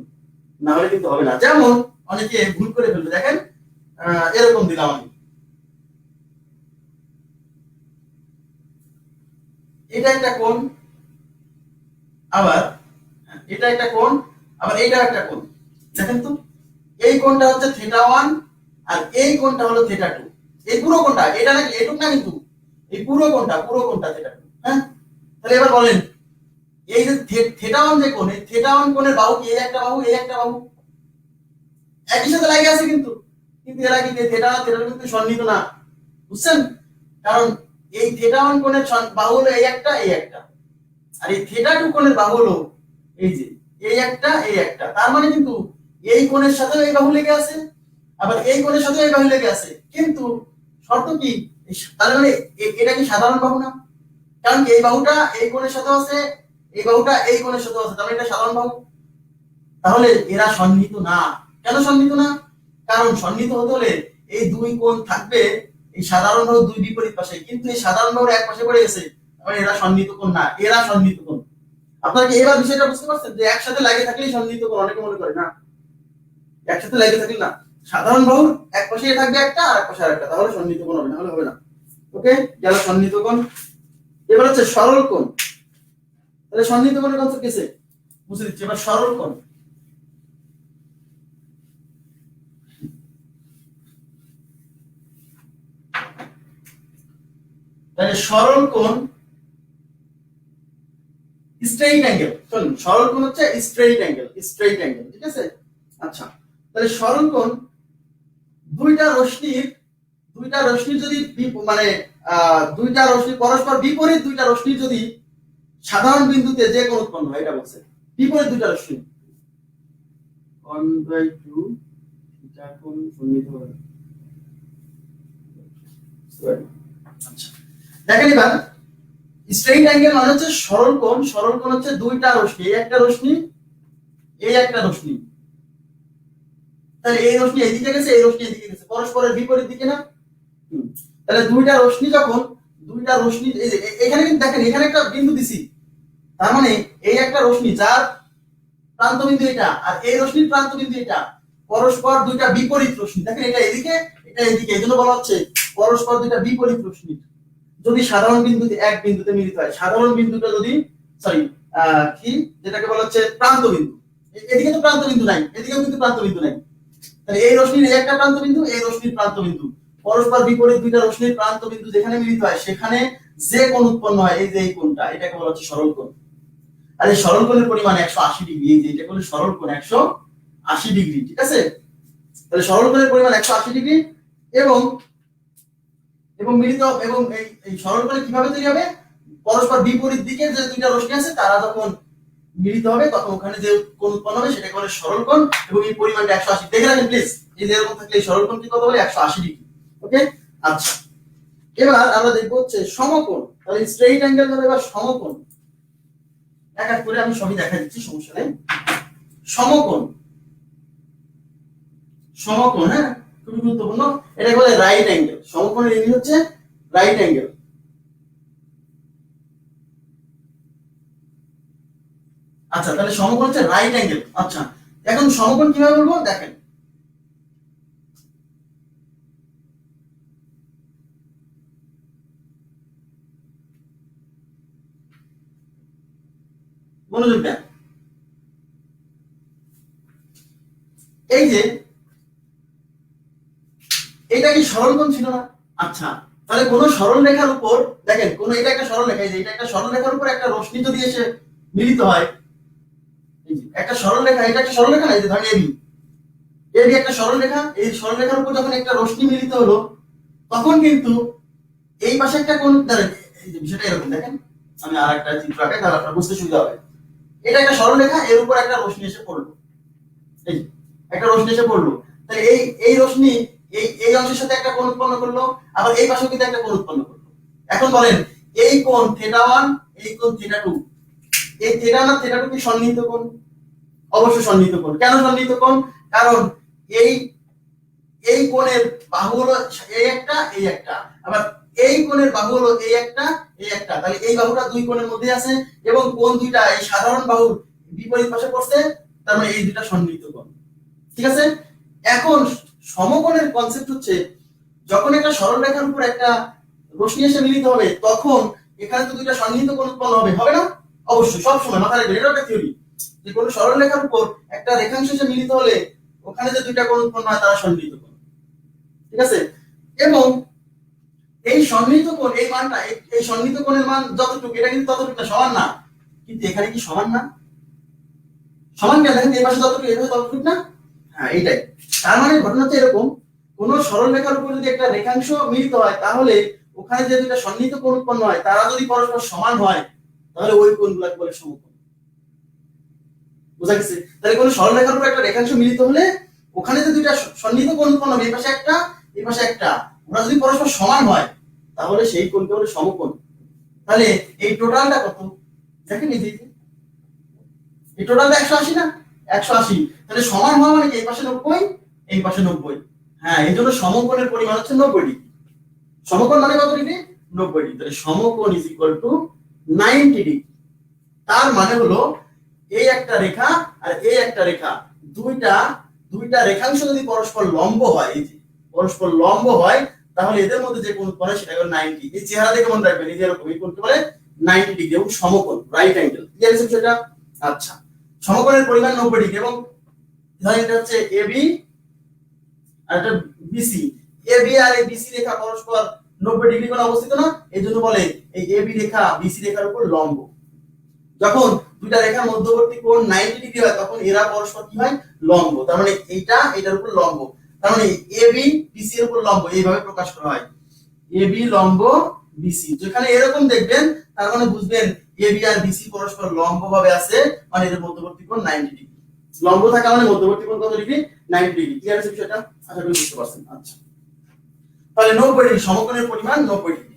না হলে কিন্তু হবে না। যেমন অনেকে ভুল করে ফেলবে, দেখেন এরকম দিলাম আমি, এটা একটা কোণ, আবার এটা একটা কোণ, আবার এইটা একটা কোণ। দেখেন তো, এই কোণটা হচ্ছে থিটা 1 আর এই কোণটা হলো থিটা 2। এই পুরো কোণটা, এটা নাকি এটুক না, কিন্তু এই পুরো কোণটা থিটা 2। হ্যাঁ, তাহলে এবার বলেন, এই যে থিটা 1 যে কোণ, এই থিটা 1 কোণের বাহু কি? এই একটা বাহু, এই একটা বাহু একই সাথে লাগে আছে, কিন্তু কিন্তু এরা কি থিটা 1 থিটা 2 কিন্তু সন্নিহিত না, বুঝছেন? কারণ এই থিটা 1 কোণের বাহু হলো এই একটা এই একটা, আর এই থিটা 2 কোণের বাহু হলো এই যে এই একটা এই একটা। তার মানে কিন্তু এই কোণের সাথেও এই বাহু লেগে আছে, আবার এই কোণের সাথেও এই বাহু লেগে আছে, কিন্তু শর্ত কি? তার মানে এটা কি সাধারণ বাহু না? কারণ এই বাহুটা এই কোণের সাথে আছে, এই বাহুটা এই কোণের সাথে আছে, তাহলে এটা সাধারণ বাহু। তাহলে এরা সন্নিহিত না। কেন সন্নিহিত না? কারণ সন্নিহিত হতে হলে এই দুই কোণ থাকবে এই সাধারণ বাহুর দুই বিপরীত পাশে, কিন্তু এই সাধারণ বাহুর এক পাশে পড়ে গেছে, তাহলে এরা সন্নিহিত কোণ না, এরা সন্নিহিত কোণ। আপনারা কি এবার বিষয়টা বুঝতে পারছেন যে একসাথে লাগে থাকলেই সন্নিহিত কোণ? অনেকে মনে করে না, একসাথে লাগে থাকলে না, সাধারণ বাহুর এক পাশে থাকবে একটা আর এক পাশে আরেকটা, তাহলে সন্নিহিত কোণ হবে, না হলে হবে না। ওকে, গেল সন্নিহিত কোণ। এবার হচ্ছে সরল কোণ। তাহলে সন্নিহিত কোণের কনসেপ্ট কিসে বুঝে দিচ্ছি। এবার সরল কোণ, তাহলে সরল কোণ স্ট্রেইট অ্যাঙ্গেল। শুনুন, সরল কোণ হচ্ছে স্ট্রেইট অ্যাঙ্গেল, স্ট্রেইট অ্যাঙ্গেল, ঠিক আছে? আচ্ছা, তাহলে সরল কোণ দুইটা রশ্মির যদি মানে দুইটা রশ্মি পরস্পর বিপরীত দুইটা রশ্মির যদি সাধারণ বিন্দুতে যে কোণ উৎপন্ন হয়, এটা বলছে বিপরীত দুইটা রশ্মি 1/2 থিটা কোণ সন্নিহিত হবে। আচ্ছা, দেখেন এবার স্ট্রেইট অ্যাঙ্গেল মানে হচ্ছে সরল কোণ। সরল কোণ হচ্ছে দুইটা রশ্মি, এই একটা রশ্মি, এই একটা রশ্মি। তাহলে এই রশ্মি এদিকে গেছে, এই রশ্মি এদিকে গেছে, পরস্পরের বিপরীত দিকে না। তাহলে দুইটা রশ্মি যখন, দুইটা রশ্মি এই যে এখানে কিন্তু দেখেন এখানে একটা বিন্দু দিছি, তার মানে এই একটা রশ্মি যার প্রান্তবিন্দু এটা আর এই রশ্মির প্রান্তবিন্দু এটা, পরস্পর দুইটা বিপরীত রশ্মি। দেখেন এটা এদিকে, এটা এদিকে, এজন্য বলা হচ্ছে পরস্পর দুইটা বিপরীত রশ্মি যদি সাধারণ বিন্দুতে এক বিন্দুতে মিলিত হয়। সাধারণ বিন্দুটা যদি সরি কি যেটাকে বলা হচ্ছে প্রান্তবিন্দু, এদিকে তো প্রান্তবিন্দু নাই, এদিকেও কিন্তু প্রান্তবিন্দু নাই। তাহলে এই রশ্মির এই একটা প্রান্তবিন্দু, এই রশ্মির প্রান্তবিন্দু, পরস্পর বিপরীত দুইটা রশ্মির প্রান্তবিন্দু যেখানে মিলিত হয় সেখানে যে কোণ উৎপন্ন হয়, এই যে এই কোণটা, এটাকে বলা হচ্ছে সরল কোণ। আর এই সরল কোণের পরিমাণ 180 ডিগ্রি। এই যে এটা হলো সরল কোণ 180 ডিগ্রি, ঠিক আছে। তাহলে সরল কোণের পরিমাণ 180 ডিগ্রি এবং এবং মিলিত এবং এই সরল কোণ কিভাবে তৈরি হবে? পরস্পর বিপরীত দিকে যে দুইটা রশ্মি আছে তারা যখন মিলিত হবে তখন ওখানে যে কোণ উৎপন্ন হবে সেটাকে বলে সরল কোণ এবং এই পরিমাণটা 180। দেখে রাখেন প্লিজ, এই যে এরকম থাকলে এই সরল কোণ কি কত বলে? 180 ডিগ্রি। ওকে, আচ্ছা। এবার আমরা দেখব হচ্ছে সমকোণ। তাহলে স্ট্রেইট অ্যাঙ্গেল হলো এবার সমকোণ। এক এক করে আমি সবই দেখা দিচ্ছি, সমস্যা নেই। সমকোণ, সমকোণ, হ্যাঁ, খুবই গুরুত্বপূর্ণ। এটাকে বলে রাইট অ্যাঙ্গেল। সমকোণের ইংরেজি হচ্ছে রাইট অ্যাঙ্গেল। আচ্ছা, তাহলে সমকোণ হচ্ছে রাইট অ্যাঙ্গেল। আচ্ছা, এখন সমকোণ কিভাবে বলবো দেখেন। মনোযোগ দেন, এই যে এটা কি সরল কোণ ছিল না? আচ্ছা, তাহলে কোন সরল রেখার উপর দেখেন, কোন এটা একটা সরল রেখা, এই যে এটা একটা সরল রেখার উপর একটা রশ্মি যদি এসে মিলিত হয়, এই যে একটা সরল রেখা, এটা একটা সরল রেখা না, এই যে ধরেন এবি, এবি একটা সরল রেখা, এই সরল রেখার উপর যখন একটা রশ্মি মিলিত হলো তখন কিন্তু এই পাশে একটা কোণ, ধরেন এই যে বিষয়টা এরকম দেখেন, আমি আরেকটা চিত্র আঁকাই তাহলে আপনার বুঝতে সুবিধা হবে। এটা একটা সরল রেখা, এর উপর একটা রশ্মি এসে পড়লো, এই একটা রশ্মি এসে পড়লো, তাহলে এই এই রশ্মি এই এই অংশের সাথে একটা কোণ উৎপন্ন করলো, আবার এই পাশেও কিন্তু একটা কোণ উৎপন্ন করলো। এখন বলেন এই কোণ θ1, এই কোণ θ2, এই θ1 আর θ2 কি সন্নিহিত কোণ? অবশ্যই সন্নিহিত কোণ। কেন সন্নিহিত কোণ? কারণ এই এই কোণের বাহু হলো এই একটা, এই একটা, আবার এই কোণের বাহু হলো এই একটা, এই একটা, তাহলে এই বাহুটা দুই কোণের মধ্যে আছে এবং কোণ দুইটা এই সাধারণ বাহুর বিপরীত পাশে পড়ছে, তার মানে এই দুইটা সন্নিহিত কোণ, ঠিক আছে। এখন সমকোণের কনসেপ্ট হচ্ছে যখন একটা সরল রেখার উপর একটা রশ্মি এসে মিলিত হবে তখন এখানে তো দুইটা সন্নিহিত কোণ উৎপন্ন হবে, হবে না? অবশ্যই, সব সময় মাথায় রাখবেন, এটা একটা থিওরি যে কোন সরল রেখার উপর একটা রেখাংশ এসে মিলিত হলে ওখানে যে দুইটা কোণ উৎপন্ন হয় তারা সন্নিহিত কোণ, ঠিক আছে। এবং এই সন্নিহিত কোণ, এই মানটা, এই সন্নিহিত কোণের মান যতটুকু, এটা কিন্তু ততটুকু সমান না, কিন্তু এখানে কি সমান না? সমান কেন? দেখেন এই পাশে যতটুকু, এই পাশে ততটুকু না। হ্যাঁ, এইটাই। তার মানে ঘটনা হচ্ছে এরকম, কোন সরল রেখার উপর যদি একটা রেখাংশ মিলিত হয় তাহলে ওখানে যে দুইটা সন্নিহিত কোণ উৎপন্ন হয় তারা যদি পরস্পর সমান হয় তাহলে ওই কোণগুলোকে বলে সমকোণ। বুঝা গেছে? তাহলে কোন সরল রেখার উপর একটা রেখাংশ মিলিত হলে ওখানে যে দুইটা সন্নিহিত কোণ উৎপন্ন হবে, এই পাশে একটা, এই পাশে একটা, ওরা যদি পরস্পর সমান হয় তাহলে সেই কোণকে বলে সমকোণ। তাহলে এই টোটালটা কত দেখেন, এই টোটালটা 180 না? 180। তাহলে সমান হওয়া মানে কি? এই পাশে 90, এই পাশে 90। হ্যাঁ, এই জন্য সমকোণের পরিমাণ হচ্ছে 90 ডিগ্রি। সমকোণ মানে কত ডিগ্রি? 90 ডিগ্রি। তাহলে সমকোণ ইজ ইকুয়াল টু 90 ডিগ্রি। তার মানে হলো এই একটা রেখা আর এই একটা রেখা, দুইটা দুইটা রেখাংশ যদি পরস্পর লম্ব হয়, এই যে পরস্পর লম্ব হয় তাহলে এদের মধ্যে যে কোণ উৎপন্ন হয় সেটা হলো 90। এই চেহারা দেখে মনে রাখবেন, এই যে এরকম, এই কোণকে বলে 90 ডিগ্রি এবং সমকোণ, রাইট অ্যাঙ্গেল। ক্লিয়ার আছে সেটা? আচ্ছা, সমকোণের পরিমাণ 90 ডিগ্রি এবং ধরেন এটা হচ্ছে এবি আর এটা বিসি। এবি আর এই বিসি রেখা পরস্পর 90 ডিগ্রি কোণে অবস্থিত না, এজন্য বলে এই এবি রেখা বিসি রেখার উপর লম্ব। যখন দুইটা রেখার মধ্যবর্তী কোণ 90 ডিগ্রি হয় তখন এরা পরস্পর কি হয়? লম্ব। তার মানে এইটা এটার উপর লম্ব, তার মানে এবি বিসি এর উপর লম্ব, এইভাবে প্রকাশ করা হয় এবি লম্ব বিসি। যেখানে এরকম দেখবেন তার মানে বুঝবেন এবি আর বিসি পরস্পর লম্ব ভাবে আছে, মানে এদের মধ্যবর্তী কোণ 90 ডিগ্রি। লম্ব থাকা মানে মধ্যবর্তী কোণ কত ডিগ্রি? 90 ডিগ্রি। ক্লিয়ার আছে বিষয়টা? আশা করি বুঝতে পারছেন। আচ্ছা, তাহলে 90 ডিগ্রি, সমকোণের পরিমাণ 90 ডিগ্রি।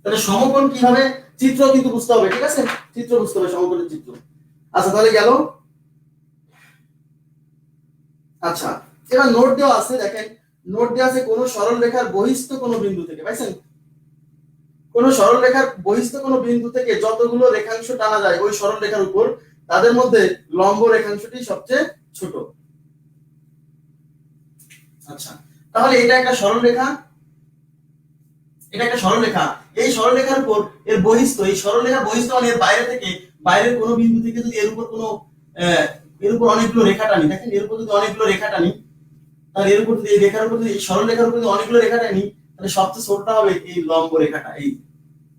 তাহলে সমকোণ কিভাবে, চিত্র কিন্তু বুঝতে হবে, ঠিক আছে, চিত্র বুঝতে হবে, সমকোণের চিত্র। আচ্ছা তাহলে গেল। আচ্ছা এবার নোট দেওয়া আছে, দেখেন নোট দেওয়া আছে কোন সরল রেখার বহিস্থ কোন বিন্দু থেকে, পাইছেন, কোন সরল রেখার বহিস্থ কোন বিন্দু থেকে যতগুলো রেখাংশ টানা যায় ওই সরল রেখার উপর, তাদের মধ্যে লম্ব রেখাংশটি সবচেয়ে ছোট। আচ্ছা তাহলে এটা একটা সরল রেখা, এটা একটা সরল রেখা, এই সরল রেখার উপর এর বহিস্থ, এই সরল রেখার বহিস্থ মানে এর বাইরে থেকে, বাইরের কোনো বিন্দু থেকে যদি এর উপর কোনো এর উপর অনেকগুলো রেখা টানি, দেখেন এর উপর যদি অনেকগুলো রেখা টানি, তাহলে এর উপর এই রেখার উপর যদি, এই সরল রেখার উপর যদি অনেকগুলো রেখা টানি, তাহলে সবচেয়ে ছোটটা হবে এই লম্ব রেখাটা। এই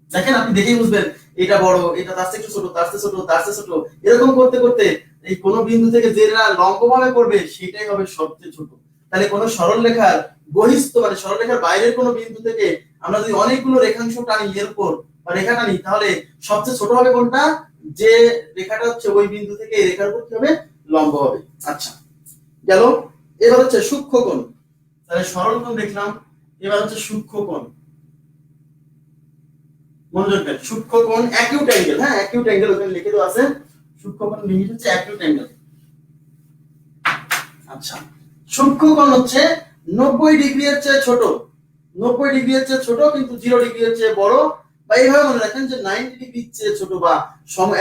দেখেন আপনি দেখেই বুঝবেন এটা বড়, এটা তার থেকে ছোট, তার থেকে ছোট, তার থেকে ছোট, এরকম করতে করতে এই কোন বিন্দু থেকে যেটা লম্বভাবে পড়বে সেটাই হবে সবচেয়ে ছোট। তাহলে কোন সরল রেখার বহিস্থ মানে সরল রেখার বাইরের কোন বিন্দু থেকে আমরা যদি অনেকগুলো রেখাংশ টানি এর উপর বা রেখা টানি, তাহলে সবচেয়ে ছোট হবে কোনটা, যে রেখাটা হচ্ছে ওই বিন্দু থেকে এই রেখার উপর কি হবে, লম্ব হবে। আচ্ছা গেল। এবার হচ্ছে সূক্ষ্মকোণ, তাহলে সরল কোণ দেখলাম, এবার হচ্ছে সূক্ষ্মকোণ। মনোযোগ দেন, সূক্ষ্মকোণ অ্যাকিউট অ্যাঙ্গেল, হ্যাঁ অ্যাকিউট অ্যাঙ্গেল ওখানে লিখে দেওয়া আছে, সূক্ষ্মকোণ লিমিট হচ্ছে অ্যাকিউট অ্যাঙ্গেল। আচ্ছা সূক্ষ্মকোণ হচ্ছে 90 ডিগ্রি এর চেয়ে ছোট, 90 ডিগ্রি এর চেয়ে ছোট কিন্তু 0 ডিগ্রি এর চেয়ে বড়, বা এইভাবে মনে রাখেন যে 90 ডিগ্রির চেয়ে ছোট বা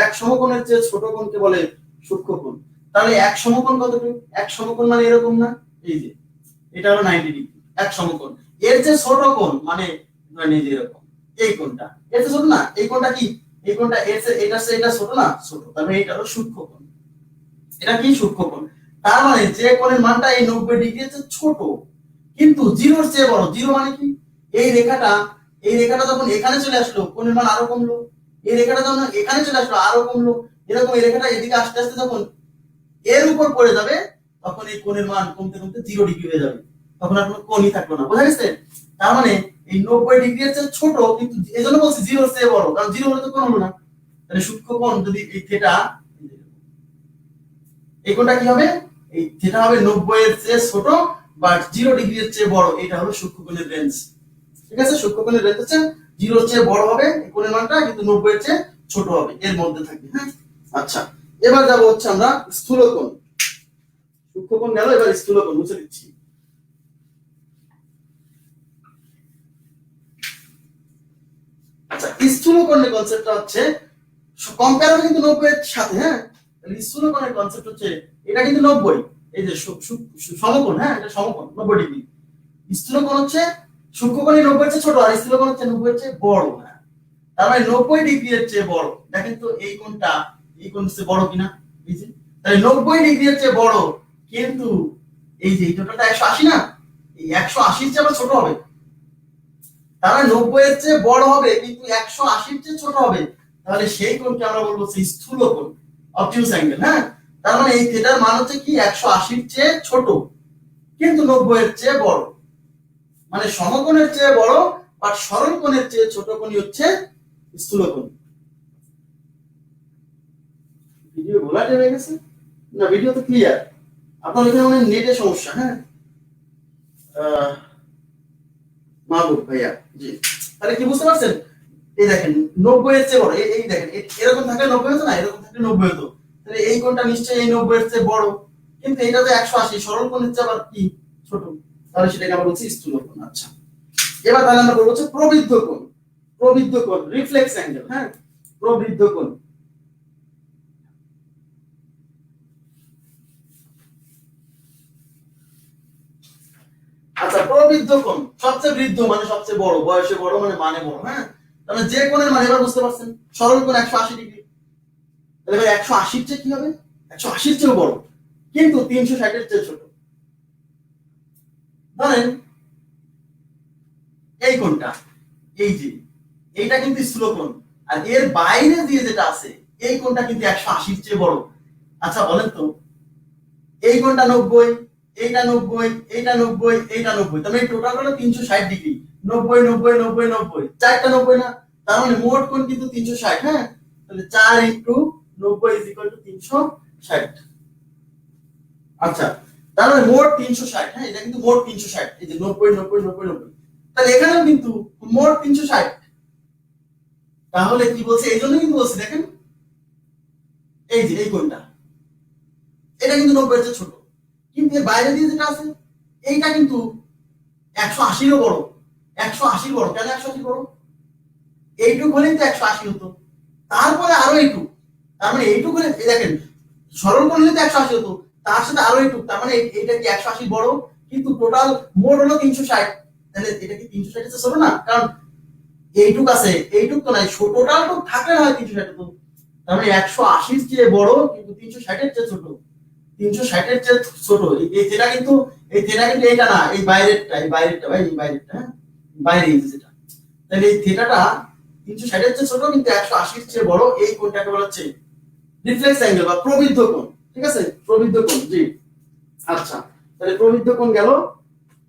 এক সমকোণের চেয়ে ছোট কোণকে বলে সূক্ষ্মকোণ। তাহলে এক সমকোণ কতটুকু, এক সমকোণ মানে এরকম না, এই যে এটা হলো 90 ডিগ্রি এক সমকোণ, এর চেয়ে ছোট কোণ মানে ধরেন এই যে এরকম, এই কোণটা এর চেয়ে ছোট না, এই কোণটা কি, এই কোণটা এর চেয়ে এটা ছোট না, ছোট, তাহলে এটা হলো সূক্ষ্মকোণ, এটা কি সূক্ষ্মকোণ। তার মানে যে কোণের মানটা এই 90 ডিগ্রি চেয়ে ছোট কিন্তু 0 এর চেয়ে বড়, 0 মানে কি, এই রেখাটা, এই রেখাটা যখন এখানে চলে আসলো কোণের মান আরো কমলো, এই রেখাটা যখন এখানে চলে আসলো আরো কমলো, এরকম এই রেখাটা এদিকে আস্তে আস্তে যখন এর উপর পড়ে যাবে তখন এই কোণের মান কমতে কমতে 0 ডিগ্রি হয়ে যাবে, তখন আর কোনো কোণই থাকলো না, বুঝা গেছে। তার মানে এই 90 ডিগ্রি এর চেয়ে ছোট কিন্তু এজন্য বলছি 0 এর চেয়ে বড়, কারণ 0 হলে তো কোণ হলো না। তাহলে সূক্ষ্মকোণ যদি এই থিটা, এই কোণটা কি হবে, এই থিটা হবে 90 এর চেয়ে ছোট বাট 0 ডিগ্রি এর চেয়ে বড়, এটা হলো সূক্ষ্মকোণের রেঞ্জ, ঠিক আছে। সূক্ষ্মকোণের রেঞ্জ হচ্ছে 0 এর চেয়ে বড় হবে এই কোণের মানটা, কিন্তু 90 এর চেয়ে ছোট হবে, এর মধ্যে থাকবে, হ্যাঁ। আচ্ছা এবার যাব হচ্ছে আমরা স্থূলকোণ, সূক্ষ্মকোণ গেল, এবার স্থূলকোণ মুছে দিচ্ছি। আচ্ছা স্থূলকোণের কনসেপ্টটা হচ্ছে কম্পেয়ার হবে কিন্তু 90 এর সাথে, হ্যাঁ। স্থূলকোণের কনসেপ্ট হচ্ছে এটা কিন্তু 90, এই যে সমকোণ, হ্যাঁ এটা সমকোণ 90 ডিগ্রি, স্থূলকোণ হচ্ছে সূক্ষ্মকোণই 90 এর চেয়ে ছোট আর স্থূলকোণ হচ্ছে 90 এর চেয়ে বড়, হ্যাঁ। তার মানে 90 ডিগ্রি এর চেয়ে বড়, দেখেন তো এই কোণটা এই কোণ চেয়ে বড় কিনা, এই যে তাহলে 90 ডিগ্রি এর চেয়ে বড়, কিন্তু এই যে টোটালটা 180 না, এই 180 এর চেয়ে আবার ছোট হবে, তার মানে 90 এর চেয়ে বড় হবে কিন্তু 180 এর চেয়ে ছোট হবে, তাহলে সেই কোণকে আমরা বলবো স্থূলকোণ, অবটিউস অ্যাঙ্গেল, হ্যাঁ। তার মানে এই থিটার মান হচ্ছে কি 180 এর চেয়ে ছোট কিন্তু 90 এর চেয়ে বড়, মানে সমকোণের চেয়ে বড় বাট সরল কোণের চেয়ে ছোট কোণই হচ্ছে স্থূলকোণ। ভিডিও ঘোলাটে হয়ে গেছে না, ভিডিও তো ক্লিয়ার, আপনার এখানে মানে নেটের সমস্যা, হ্যাঁ। মাহবুব ভাইয়া জি, তাহলে কি বুঝতে পারছেন, এই দেখেন 90 এর চেয়ে বড়, এই দেখেন এরকম থাকলে 90 হতো না, এরকম থাকলে 90 হতো, তাহলে এই কোণটা নিশ্চয়ই এই 90 এর চেয়ে বড়, কিন্তু এটা তো 180 সরল কোণের চেয়ে আবার কি ছোট, তাহলে সেটাকে আমরা বলছি স্থূলকোণ। আচ্ছা এবার তাহলে আমরা বলবো হচ্ছে প্রবৃদ্ধ কোণ, প্রবৃদ্ধ কোণ রিফ্লেক্স অ্যাঙ্গেল, হ্যাঁ প্রবৃদ্ধ কোণ। আচ্ছা প্রবৃদ্ধ কোণ সবচেয়ে বৃদ্ধ মানে সবচেয়ে বড়, বয়সে বড় মানে বড়, হ্যাঁ। তাহলে যে কোণের মানে এবার বুঝতে পারছেন, সরল কোণ 180 ডিগ্রি, তাহলে ভাই 180 এর চেয়ে কি হবে, 180 এর চেয়ে বড় কিন্তু 360 এর চেয়ে ছোট। ধরেন এই কোণটা, এই যে এইটা কিন্তু স্থূলকোণ, আর এর বাইরে দিয়ে যেটা আছে এই কোণটা কিন্তু 180 এর চেয়ে বড়। আচ্ছা বলেন তো এই কোণটা 90, এইটা 90, এইটা 90, এইটা 90, তাহলে টোটাল হলো 360 ডিগ্রি, 90 90 90 90, চারটা 90 না, তার মানে মোট কোণ কিন্তু 360, হ্যাঁ। তাহলে 4 ইনটু 90 ইজ ইকুয়াল টু 360। আচ্ছা তার মানে মোট 360, হ্যাঁ এটা কিন্তু মোট 360, এই যে 90 90 90 90, তাহলে এখানেও কিন্তু মোট 360, তাহলে কি বলছে, এই জন্য কিন্তু বলছি দেখেন, এই যে এই কোণটা, এটা কিন্তু 90 এর চেয়ে ছোট, কিন্তু এর বাইরে দিয়ে যেটা আছে এইটা কিন্তু 180 বড়। 180 বড়, কেন 180 বড়? এইটুক হলেই তো 180 হতো, তারপরে আরো এইটুক, তার মানে এইটুক হলে দেখেন সরল কোণ হলে তো 180 হতো, তার সাথে আরো এইটুক, তার মানে এইটা কি 180 বড়, কিন্তু টোটাল মোট হলো 360। তাহলে এটা কি 360 এর চেয়ে ছোট না? কারণ এইটুক আছে, এইটুক তো নাই, টোটাল তো থাকলে হয় 360 তো, তার মানে 180 এর চেয়ে বড় কিন্তু 360 এর চেয়ে ছোট। 360 এর চেয়ে ছোট, এই থিটা কিন্তু, এই থিটা কিন্তু এটা না, এই বাইরেরটা, এই বাইরেরটা ভাই, এই বাইরেরটা, হ্যাঁ বাইরে এই যেটা, তাহলে এই থিটাটা 360 এর চেয়ে ছোট কিন্তু 180 এর চেয়ে বড়, এই কোণটাকে বলা হচ্ছে রিফ্লেক্স অ্যাঙ্গেল বা প্রবৃদ্ধ কোণ। ঠিক আছে, প্রবৃদ্ধ কোণ, জি। আচ্ছা, তাহলে প্রবৃদ্ধ কোণ গেল।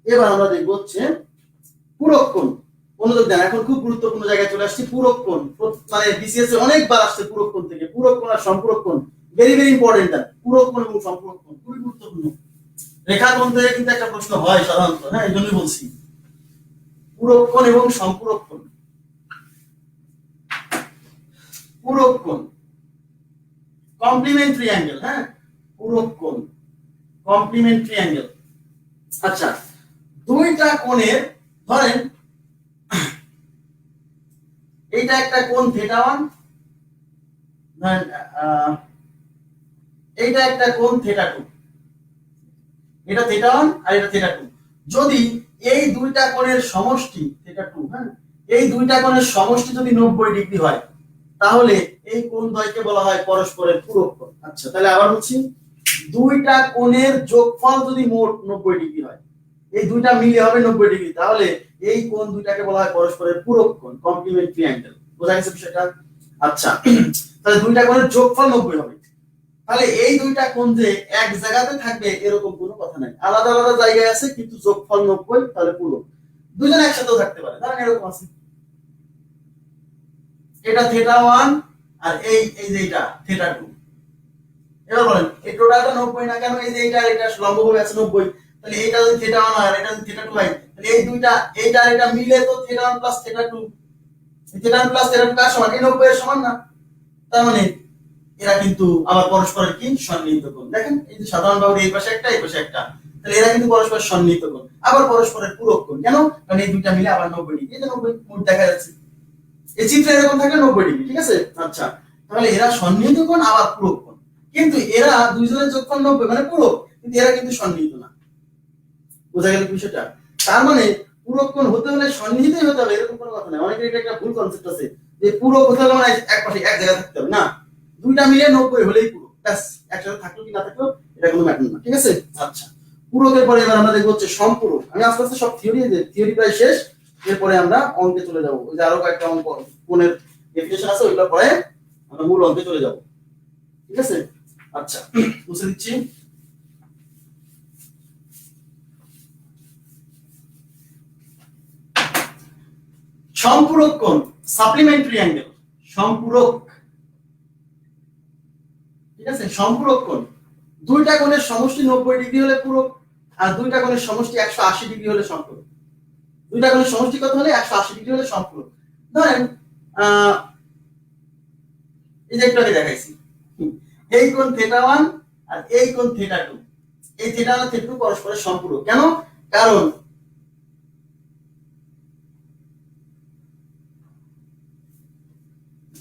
এবার আমরা দেখব হচ্ছে পূরক কোণ। মনোযোগ দেন, এখন খুব গুরুত্বপূর্ণ জায়গায় চলে আসছি, পূরক কোণ। মানে বিসিএস এ অনেকবার আসছে পূরক কোণ থেকে, পূরক কোণ আর সম্পূরক কোণ, ভেরি ভেরি ইম্পর্টেন্ট। পূরক কোণ এবং সম্পূরক কোণ খুবই গুরুত্বপূর্ণ। রেখাকোণ থেকে কিন্তু একটা প্রশ্ন হয় সাধারণত, হ্যাঁ এই জন্যই বলছি পূরক কোণ এবং সম্পূরক কোণ। পূরক কোণ, কমপ্লিমেন্টারি অ্যাঙ্গেল, হ্যাঁ পূরক কোণ, কমপ্লিমেন্টারি অ্যাঙ্গেল। আচ্ছা, দুইটা কোণের, ধরেন এইটা একটা কোণ থিটা 1, ধরেন এইটা একটা কোণ থিটা 2, এটা থিটা 1 আর এটা থিটা 2। যদি এই দুইটা কোণের সমষ্টি থিটা 2, হ্যাঁ এই দুইটা কোণের সমষ্টি যদি 90 ডিগ্রি হয়, তাহলে এই কোণ দ্বয়কে বলা হয় পরস্পরের পূরক কোণ। আচ্ছা, তাহলে আবার বলছি, দুইটা কোণের যোগফল যদি মোট 90 ডিগ্রি হয়, এই দুইটা মিলে হবে 90 ডিগ্রি, তাহলে এই কোণ দুইটাকে বলা হয় পরস্পরের পূরক কোণ, কমপ্লিমেন্টারি অ্যাঙ্গেল। বোঝা গেছে বিষয়টা? আচ্ছা, তাহলে দুইটা কোণের যোগফল 90 হবে। তাহলে এই দুইটা কোণ যে এক জায়গাতে থাকবে এরকম কোনো কথা নাই, আলাদা আলাদা জায়গায় আছে কিন্তু যোগফল 90, তাহলে পূরক। দুইজন একসাথেও থাকতে পারে, ধরেন এরকম আছে, এটা থিটা 1 আর এই এই যে এটা থিটা 2। এবার বলেন এই টোটালটা 90 না কেন? এই যে এটা এটা লম্বভাবে আছে 90, তাহলে এইটা যদি থিটা 1 হয় আর এটা যদি থিটা 2 হয়, তাহলে এই দুইটা এইটা আর এটা মিলে তো theta 1 plus theta 2, theta 1 plus theta 2 কার সমান? এই 90 এর সমান না? তার মানে এরা কিন্তু আবার পরস্পরের কি সন্নিহিত কোণ। দেখেন এই যে সাধারণভাবে এই পাশে একটা, এই পাশে একটা, তাহলে এরা কিন্তু পরস্পর সন্নিহিত কোণ, আবার পরস্পরের পূরক কোণ। কেন? কারণ এই দুইটা মিলে আবার 90 ডিগ্রি, এই যে 90 মোট দেখা যাচ্ছে, এই চিত্রে এরকম থাকে 90 ডিগ্রি। ঠিক আছে, আচ্ছা, তাহলে এরা সন্নিহিত কোণ আবার পূরক কোণ, কিন্তু এরা দুইজনের যোগফল 90 মানে পূরক, কিন্তু এরা কিন্তু সন্নিহিত না। বোঝা গেল বিষয়টা? তার মানে পূরক কোণ হতে হলে সন্নিহিতই হতে হবে এরকম কোনো কথা নাই। অনেকের এটা একটা ভুল কনসেপ্ট আছে যে পূরক হতে হলে মানে এক পাশে এক জায়গায় থাকতে হবে, না, দুইটা মিলে 90 হলেই পূরক, ব্যাস। একসাথে থাকলো কি না থাকলো এটা কোনো ম্যাটার না। ঠিক আছে, আচ্ছা, পূরকের পরে এবার আমরা দেখবো হচ্ছে সম্পূরক। আমি আস্তে আস্তে সব থিওরি প্রায় শেষ, এরপরে আমরা অঙ্কে চলে যাবো। ওই যে আরো কয়েকটা অঙ্ক কোণের ডেফিনেশন আছে, ওইগুলো পরে আমরা মূল অঙ্কে চলে যাব। ঠিক আছে, আচ্ছা বুঝে দিচ্ছি। সম্পূরক কোণ, সাপ্লিমেন্টারি অ্যাঙ্গেল, সম্পূরক। ঠিক আছে, সম্পূরক কোণ, দুইটা কোণের সমষ্টি 90 ডিগ্রি হলে পূরক, আর দুইটা কোণের সমষ্টি 180 ডিগ্রি হলে সম্পূরক। দুইটা কোণের সমষ্টি কত হলে? 180 ডিগ্রি হলে সম্পূরক। ধরেন এই যে একটু আগে দেখাইছি, এই কোণ থিটা 1 আর এই কোণ থিটা 2, এই থিটা 1 আর থিটা 2 পরস্পরের সম্পূরক। কেন? কারণ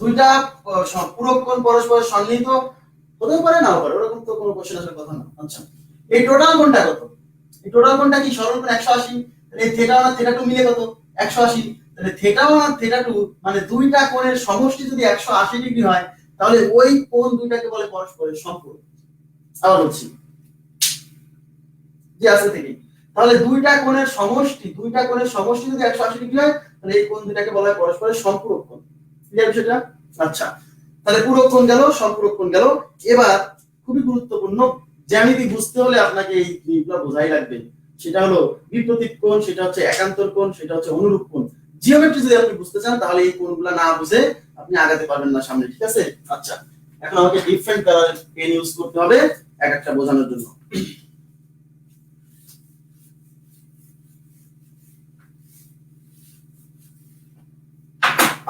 দুইটা পূরক কোণ পরস্পর সন্নিহিত হতে পারে, নাও পারে, ওরকম তো কোনো কোশ্চেন আসার কথা না। আচ্ছা, এই টোটাল কোণটা কত? এই টোটাল কোণটা কি? সরল কোণ 180, তাহলে এই থিটা 1 আর থিটা 2 মিলে কত? 180। তাহলে থিটা 1 আর থিটা 2 মানে দুইটা কোণের সমষ্টি যদি 180 ডিগ্রি হয়, তাহলে ওই কোণ দুইটাকে বলে পরস্পরের সম্পূরক। আবার বলছি, যে আছে থেকে, তাহলে দুইটা কোণের সমষ্টি যদি 180 ডিগ্রি হয়, তাহলে এই কোণ দুইটাকে বলা হয় পরস্পরের সম্পূরক কোণ। ক্লিয়ার বিষয়টা? আচ্ছা, তাহলে পূরক কোণ গেল, সম্পূরক কোণ গেল। এবার খুবই গুরুত্বপূর্ণ, জ্যামিতি বুঝতে হলে আপনাকে এই জিনিসগুলো বোঝাই লাগবে। সেটা হলো বিপরীত কোণ, সেটা হচ্ছে একান্তর কোণ, সেটা হচ্ছে অনুরূপ কোণ। জিওমেট্রি যদি আপনি বুঝতে চান তাহলে এই কোণগুলো না বুঝে আপনি আগাতে পারবেন না সামনে। ঠিক আছে, আচ্ছা, এখন আমাকে ডিফারেন্ট কালার পেন ইউজ করতে হবে এক একটা বোঝানোর জন্য।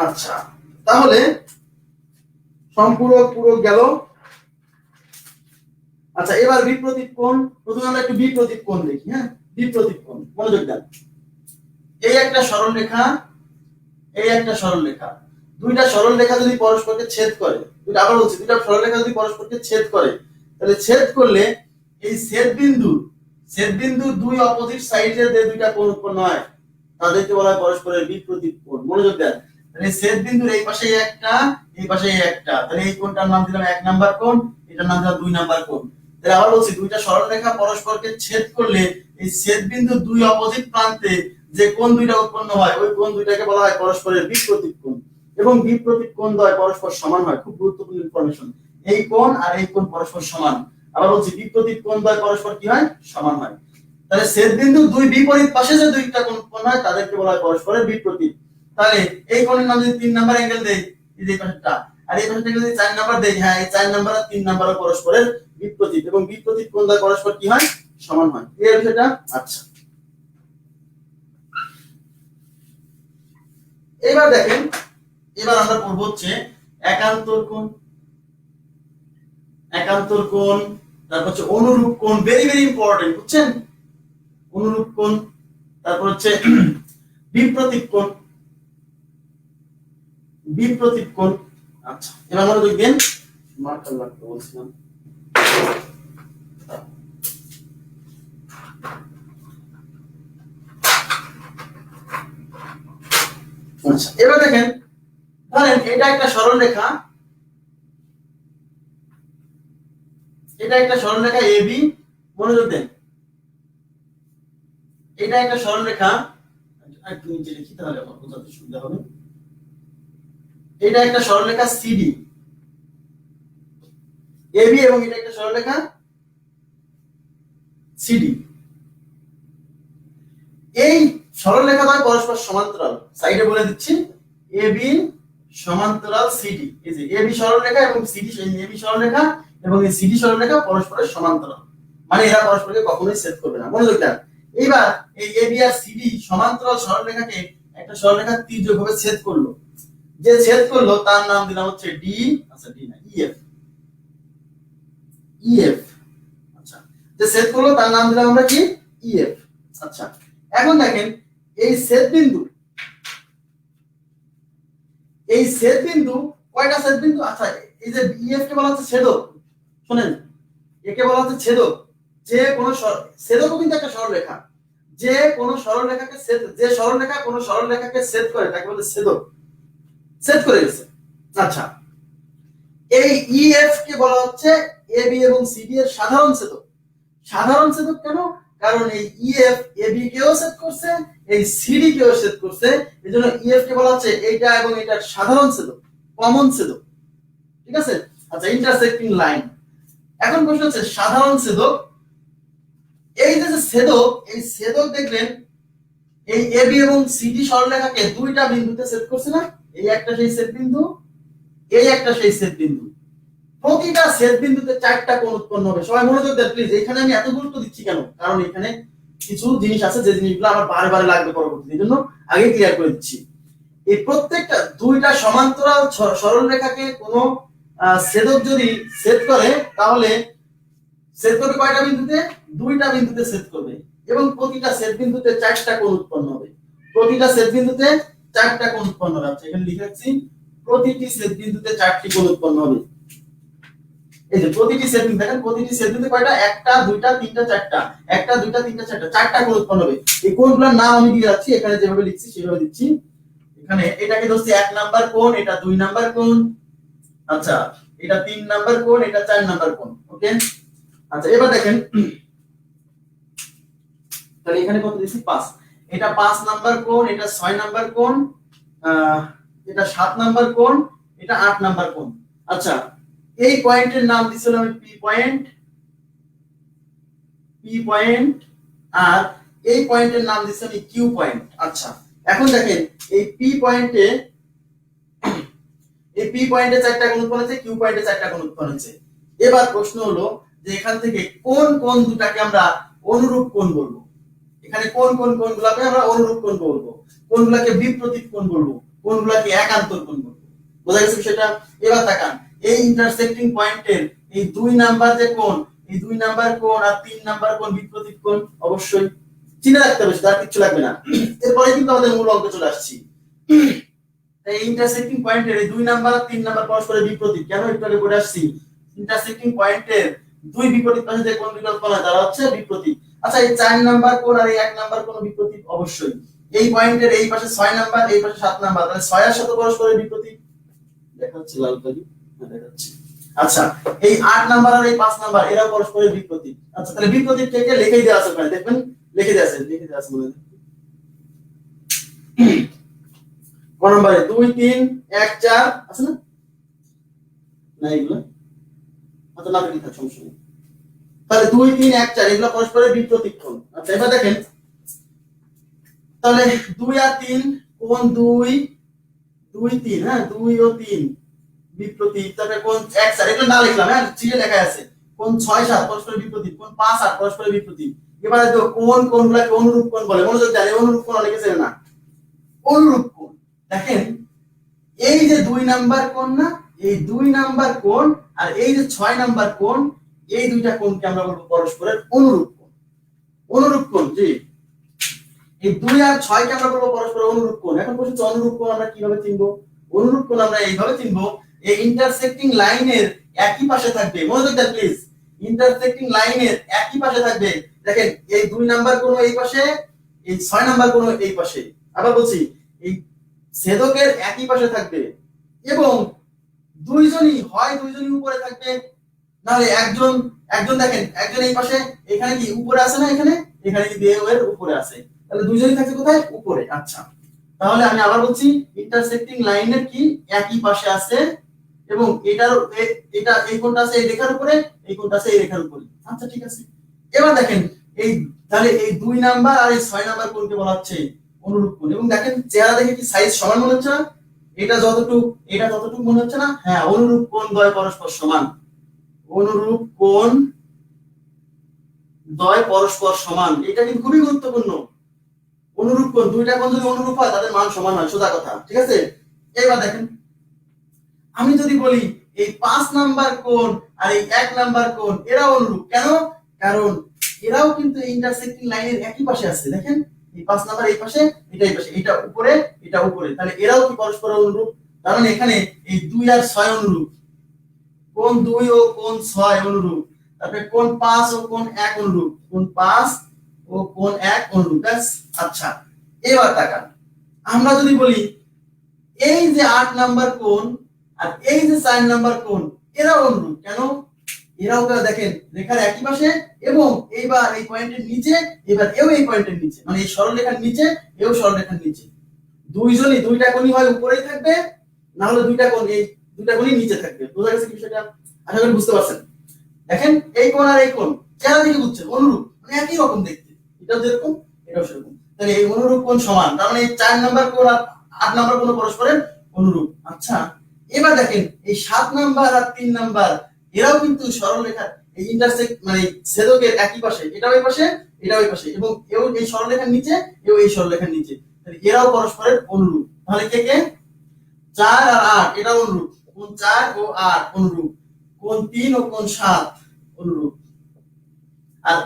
আচ্ছা, তাহলে সম্পূরক পূরক গেল। আচ্ছা, এবার বিপ্রতীপ কোণ। প্রথমে আমরা একটু বিপ্রতীপ কোণ দেখি। হ্যাঁ, বিপ্রতীপ কোণ, মনোযোগ দেন। এই একটা সরল রেখা, এই একটা সরল রেখা, দুইটা সরল রেখা যদি পরস্পরকে ছেদ করে, আবার বলছি, দুইটা সরল রেখা যদি পরস্পরকে ছেদ করে, তাহলে ছেদ করলে এই ছেদ বিন্দু দুই অপোজিট সাইডে যে দুইটা কোণ উৎপন্ন হয় তাদেরকে বলা হয় পরস্পরের বিপ্রতীপ কোণ। মনোযোগ দেন। তাহলে ছেদ বিন্দুর এই পাশে একটা, এই পাশে একটা, তাহলে এই কোণটার নাম দিলাম 1 নাম্বার কোণ, এটার নাম দিলাম 2 নাম্বার কোণ। তাহলে আবার বলছি, দুইটা সরল রেখা পরস্পরকে ছেদ করলে এই ছেদ বিন্দু দুই অপোজিট প্রান্তে যে কোণ দুইটা উৎপন্ন হয় ওই কোণ দুইটাকে বলা হয় পরস্পরের বিপ্রতীপ কোণ। এবং বিপ্রতীপ কোণ দ্বয় পরস্পর সমান হয়। খুব গুরুত্বপূর্ণ ইনফরমেশন, এই কোণ আর এই কোণ পরস্পর সমান। আবার বলছি, বিপ্রতীপ কোণ দ্বয় পরস্পর কি হয়? সমান হয়। তাহলে ছেদ বিন্দু দুই বিপরীত পাশে যে দুইটা কোণ উৎপন্ন হয় তাদেরকে বলা হয় পরস্পরের বিপ্রতীপ। তাহলে এই কোণের নাম যদি 3 নাম্বার অ্যাঙ্গেল দেই, এই যে পাশেরটা, আর এই পাশেরটা যদি 4 নাম্বার দেই, হ্যাঁ এই 4 নাম্বার আর 3 নাম্বার পরস্পরের বিপ্রতীপ, এবং বিপ্রতীপ কোণ দ্বয় পরস্পর কি হয়? সমান হয়। এই বিষয়টা। আচ্ছা, এবার দেখেন, এবার আমরা পড়ব হচ্ছে একান্তর কোণ। একান্তর কোণ, তারপর হচ্ছে অনুরূপ কোণ, ভেরি ভেরি ইম্পর্টেন্ট, বুঝছেন? অনুরূপ কোণ, তারপর হচ্ছে বিপ্রতীপ কোণ, বিপ্রতীপ কোণ। আচ্ছা, এবার আমরা দেখবেন, মার্কার লাগতে বলছিলাম। আচ্ছা, এবার দেখেন, ধরেন এটা একটা সরল রেখা, এটা একটা সরল রেখা এবি। মনোযোগ দেন, এটা একটা সরল রেখা, একটু নিচে লিখি তাহলে আমার বোঝাতে সুবিধা হবে। এটা একটা সরল রেখা সিডি এবি, এবং এটা একটা সরল রেখা সিডি। এই সরল রেখা দ্বয় পরস্পর সমান্তরাল। সাইডে বলে দিচ্ছি, এবি সমান্তরাল সিডি। এই যে এবি সরল রেখা এবং সিডি, এবি সরল রেখা এবং এই সিডি সরল রেখা পরস্পরের সমান্তরাল, মানে এরা পরস্পরকে কখনোই ছেদ করবে না। মনোযোগ দেন। এইবার এই এবি আর সিডি সমান্তরাল সরল রেখাকে একটা সরল রেখা তীর্যকভাবে ছেদ করলো। যে ছেদ করলো তার নাম দিলাম হচ্ছে ডি। আচ্ছা, ডি না, ইএফ। ইএফ। আচ্ছা, যে ছেদ করলো তার নাম দিলাম আমরা কি? ইএফ। আচ্ছা, এখন দেখেন, এই ছেদ বিন্দু, এই ছেদ বিন্দু কয়টা ছেদ বিন্দু? আচ্ছা, এই যে ইএফ কে বলা হচ্ছে ছেদক। শুনেন, একে বলা হচ্ছে ছেদক। যে কোন ছেদকও কিন্তু একটা সরল রেখা, যে কোন সরল রেখাকে ছেদ, যে সরল রেখা কোন সরল রেখাকে ছেদ করে তাকে বলে ছেদক। ছেদ করে গেছে। আচ্ছা, এই ইএফ কে বলা হচ্ছে এবি এবং সিডি এর সাধারণ ছেদক। সাধারণ ছেদক কেন? কারণ এই ইএফ এবি কেও ছেদ করছে, এই সিডি কেও ছেদ করছে, এজন্য ইএফ কে বলা হচ্ছে এইটা এবং এটার সাধারণ ছেদক, কমন ছেদক। ঠিক আছে? আচ্ছা, ইন্টারসেক্টিং লাইন। এখন প্রশ্ন হচ্ছে সাধারণ ছেদক। এই যে ছেদক, এই ছেদক দেখবেন এই এবি এবং সিডি সরলরেখাকে দুইটা বিন্দুতে ছেদ করছে না? এই একটা সেই ছেদ বিন্দু, এই একটা সেই ছেদ বিন্দু। প্রতিটা ছেদ বিন্দুতে 4টা কোণ উৎপন্ন হবে। সবাই মনোযোগ দেন প্লিজ। এখানে আমি এত গুরুত্ব দিচ্ছি কেন? কারণ এখানে কিছু জিনিস আছে যে জিনিসগুলো আমার বারে লাগবে পরবর্তীতে, এজন্য আগে ক্লিয়ার করে দিচ্ছি। এই প্রত্যেকটা দুইটা সমান্তরাল সরল রেখাকে কোন ছেদক যদি ছেদ করে তাহলে ছেদ করবে কয়টা বিন্দুতে? দুইটা বিন্দুতে ছেদ করবে, এবং প্রতিটা ছেদ বিন্দুতে 4টা কোণ উৎপন্ন হবে। প্রতিটা ছেদ বিন্দুতে 4টা কোণ উৎপন্ন হবে। আচ্ছা, এখানে লিখে রাখছি, প্রতিটি ছেদ বিন্দুতে 4টি কোণ উৎপন্ন হবে। এই যে প্রতিটি ছেদ বিন্দু, দেখেন প্রতিটি ছেদ বিন্দুতে কয়টা? একটা, দুইটা, তিনটা, চারটা। একটা, দুইটা, তিনটা, চারটা, 4টা কোণ উৎপন্ন হবে। এই কোণগুলোর নাম আমি দিয়ে যাচ্ছি, এখানে যেভাবে লিখছি সেভাবে দিচ্ছি। এখানে এটাকে ধরছি 1 নাম্বার কোণ, এটা 2 নাম্বার কোণ, আচ্ছা এটা 3 নাম্বার কোণ, এটা 4 নাম্বার কোণ। ওকে, আচ্ছা এবার দেখেন, তাহলে এখানে কত দিছি? 5। এটা 5 নাম্বার কোণ, এটা 6 নাম্বার কোণ, এটা 7 নাম্বার কোণ, এটা 8 নাম্বার কোণ। আচ্ছা, এই পয়েন্টের নাম দিছিলাম আমি পি পয়েন্ট, পি পয়েন্ট, আর এই পয়েন্টের নাম দিছি আমি কিউ পয়েন্ট। আচ্ছা, এখন দেখেন এই পি পয়েন্টে, এই পি পয়েন্টে 4টা কোণ উৎপন্ন হয়েছে, কিউ পয়েন্টে 4টা কোণ উৎপন্ন হয়েছে। এবার প্রশ্ন হলো যে এখান থেকে কোন কোণ দুটাকে আমরা অনুরূপ কোণ বলবো? এখানে কোন কোন কোণগুলোকে আমরা অনুরূপ কোণ বলবো, কোনগুলোকে বিপ্রতীপ কোণ বলবো, কোনগুলোকে একান্তর কোণ বলবো? বোঝা গেছে বিষয়টা? এবার তাকান, এই ইন্টারসেক্টিং পয়েন্টের এই 2 নাম্বার যে কোণ, এই 2 নাম্বার কোণ আর 3 নাম্বার কোণ বিপরীত কোণ, অবশ্যই চিনে রাখতে হবে, তার কিছু লাগবে না। এরপরে কিন্তু আমাদের মূল অঙ্কে চলে আসছি। এই ইন্টারসেক্টিং পয়েন্টের এই 2 নাম্বার আর 3 নাম্বার পরস্পরের বিপরীত, কেন একটু আগে বলে আসছি, ইন্টারসেক্টিং পয়েন্টের 2 বিপরীত পাশে যে কোণ বিকল্প হয় তারা হচ্ছে বিপরীত। আচ্ছা, এই 4 নাম্বার কোণ আর এই 1 নাম্বার কোণ বিপরীত, অবশ্যই। এই পয়েন্টের এই পাশে 6 নাম্বার, এই পাশে 7 নাম্বার, তাহলে 6 এর সাথে পরস্পরের বিপরীত দেখাচ্ছে লাল কালি, দেখাচ্ছে। আচ্ছা, এই 8 নাম্বার আর এই 5 নাম্বার এরা পরস্পরের বিপরীত। আচ্ছা, তাহলে বিপরীত থেকে লিখেই দেওয়া আছে, ওখানে দেখবেন লিখে দেওয়া আছে মনে কোন নম্বরে 2 3 1 4 আছে না, না এগুলো আচ্ছা না লিখা সমস্যা নেই। তাহলে 2 3 1 4 এগুলো পরস্পরের বিপরীত কোণ। আচ্ছা, এবার দেখেন, তাহলে 2 আর 3 কোণ 2 2 3, হ্যাঁ 2 ও 3 বিপরীত। তারপরে কোণ 1 4 এগুলো না লিখলাম, হ্যাঁ চিঠি লেখা আছে। কোণ 6 7 পরস্পরের বিপরীত, কোণ 5 8 পরস্পরের বিপরীত। এবারে তো কোণগুলোকে অনুরূপ কোণ বলে, মনোযোগ দেন, অনুরূপ কোণ অনেকে চেনে না। অনুরূপ কোণ দেখেন, এই যে 2 নাম্বার কোণ না, এই 2 নাম্বার কোণ আর এই যে 6 নাম্বার কোণ, এই দুইটা কোণকে আমরা বলবো পরস্পরের অনুরূপ কোণ। অনুরূপ কোণ, জি, এই 2 আর 6 কে আমরা বলবো পরস্পরের অনুরূপ কোণ। এখন প্রশ্ন, অনুরূপ কোণ আমরা কিভাবে চিনবো? অনুরূপ কোণ আমরা এইভাবে চিনবো, এই ইন্টারসেক্টিং লাইনের একই পাশে থাকবে, মনোযোগ দেন প্লিজ, ইন্টারসেক্টিং লাইনের একই পাশে থাকবে। দেখেন, এই 2 নাম্বার কোণ এই পাশে, এই 6 নাম্বার কোণ এই পাশে। আবার বলছি, এই ছেদকের একই পাশে থাকবে এবং দুইজনই উপরে থাকবে, নাহলে একজন দেখেন, একজন এই পাশে, এখানে কি উপরে আছে না, এখানে কিন্তু এর উপরে আছে, তাহলে দুইজনই থাকছে কোথায়? উপরে। আচ্ছা, তাহলে আমি আবার বলছি, ইন্টারসেক্টিং লাইনের কি একই পাশে আছে এবং এটা এই কোণটা আছে এই রেখার উপরে, এই কোণটা আছে এই রেখার উপরে। আচ্ছা, ঠিক আছে। এবার দেখেন, এই তাহলে এই 2 নাম্বার আর এই 6 নাম্বার কোণকে বলা হচ্ছে অনুরূপ কোণ। এবং দেখেন, চেহারা দেখে কি সাইজ সমান মনে হচ্ছে না? এটা যতটুকু মনে হচ্ছে না? হ্যাঁ, অনুরূপ কোণ দ্বয় পরস্পর সমান। অনুরূপ কোণ দ্বয় পরস্পর সমান, এটা কিন্তু খুবই গুরুত্বপূর্ণ। অনুরূপ কোণ, দুইটা কোণ যদি অনুরূপ হয় তাদের মান সমান হয়, সোজা কথা, ঠিক আছে? এবার দেখেন, আমি যদি বলি এই 5 নাম্বার কোণ আর এই 1 নাম্বার কোণ এরা অনুরূপ, কেন? কারণ এরাও কিন্তু ইন্টারসেক্টিং লাইনের একই পাশে আছে। দেখেন, এই 5 নাম্বার এই পাশে, এটা এই পাশে, এটা উপরে, এটা উপরে, তাহলে এরাও কি পরস্পর অনুরূপ? কারণ এখানে এই 2 আর 6 অনুরূপ, কোণ 2 ও কোণ 6 অনুরূপ, তারপরে কোণ 5 ও কোণ 1 অনুরূপ, কোণ 5 ও কোণ 1 অনুরূপ। ব্যাস। আচ্ছা, এবার তাকান, আমরা যদি বলি এই যে 8 নাম্বার কোণ আর এই যে 4 নাম্বার কোণ এরা অনুরূপ, কেন? এরাও দেখেন রেখার একই পাশে এবং এইবার এই পয়েন্টের নিচে, এবার এও এই পয়েন্টের নিচে, মানে এই সরলরেখার নিচে, এও সরলরেখার নিচে। দুইটা কোণই হয় উপরেই থাকবে, না হলে দুইটা কোণই নিচে থাকবে। বোঝা গেছে বিষয়টা? আশা করি বুঝতে পারছেন। দেখেন, এই কোণ আর এই কোণ চেহারা দেখে বুঝছেন অনুরূপ, মানে একই রকম দেখতে, এটাও যেরকম এটাও সেরকম। তাহলে এই অনুরূপ কোণ সমান, তার মানে এই 4 নাম্বার কোণ আর 8 নাম্বার কোণ পরস্পরের অনুরূপ। আচ্ছা, এবার দেখেন, এই 7 নাম্বার আর 3 নাম্বার এরাও কিন্তু সরলরেখার এই ইন্টারসেক্ট, মানে ছেদকের একই পাশে, এটাও এই পাশে, এটাও এই পাশে, এবং এও এই সরলরেখার নিচে, এও এই সরলরেখার নিচে, তাহলে এরাও পরস্পরের অনুরূপ। তাহলে কে কে? 4 আর 8 এটা অনুরূপ, কোণ 4 ও 8 অনুরূপ, কোণ 3 ও কোণ 7 অনুরূপ। আর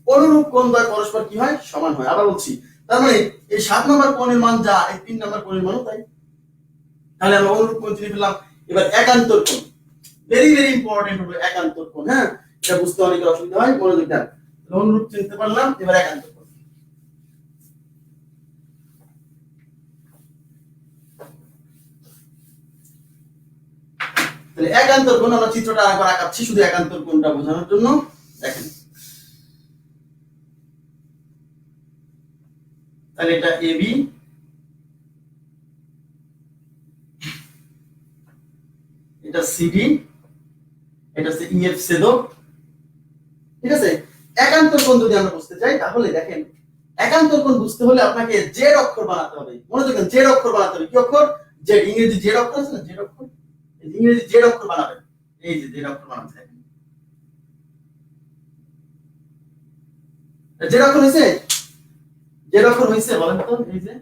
অনুরূপ কোণ দ্বয় পরস্পর কি হয়? সমান হয়। আবার বলছি, তার মানে এই 7 নম্বর কোণের মান যা, এই 3 নম্বর কোণের মানও তাই। তাহলে আমরা অনুরূপ কোণ চিনে ফেললাম। এবার একান্তর কোণ, ভেরি ইম্পর্টেন্ট হলো একান্তর কোণ। হ্যাঁ, এটা বুঝতে অনেকের অসুবিধা হয়, মনোযোগ দেন। অনুরূপ চিনতে পারলাম, এবার একান্তর কোণ। তাহলে একান্তর কোণ আমরা চিত্রটা আরেকবার আঁকাচ্ছি শুধু একান্তর কোণটা বোঝানোর জন্য। দেখেন, তাহলে এটা এবি, এটা সিডি, এটা হচ্ছে ইএফ ছেদক, ঠিক আছে? একান্তর কোণ যদি আমরা বুঝতে চাই, তাহলে দেখেন, একান্তর কোণ বুঝতে হলে আপনাকে জেড অক্ষর বানাতে হবে। মনোযোগ দেন, জেড অক্ষর বানাতে হবে। কি অক্ষর? জেড। ইংরেজি জেড অক্ষর আছে না, জেড অক্ষর, ইংরেজি জেড অক্ষর বানাবেন। এই যে জেড অক্ষর বানাতে হবে। জেড অক্ষর হয়েছে? জেড অক্ষর হয়েছে বলেন তো? এই যে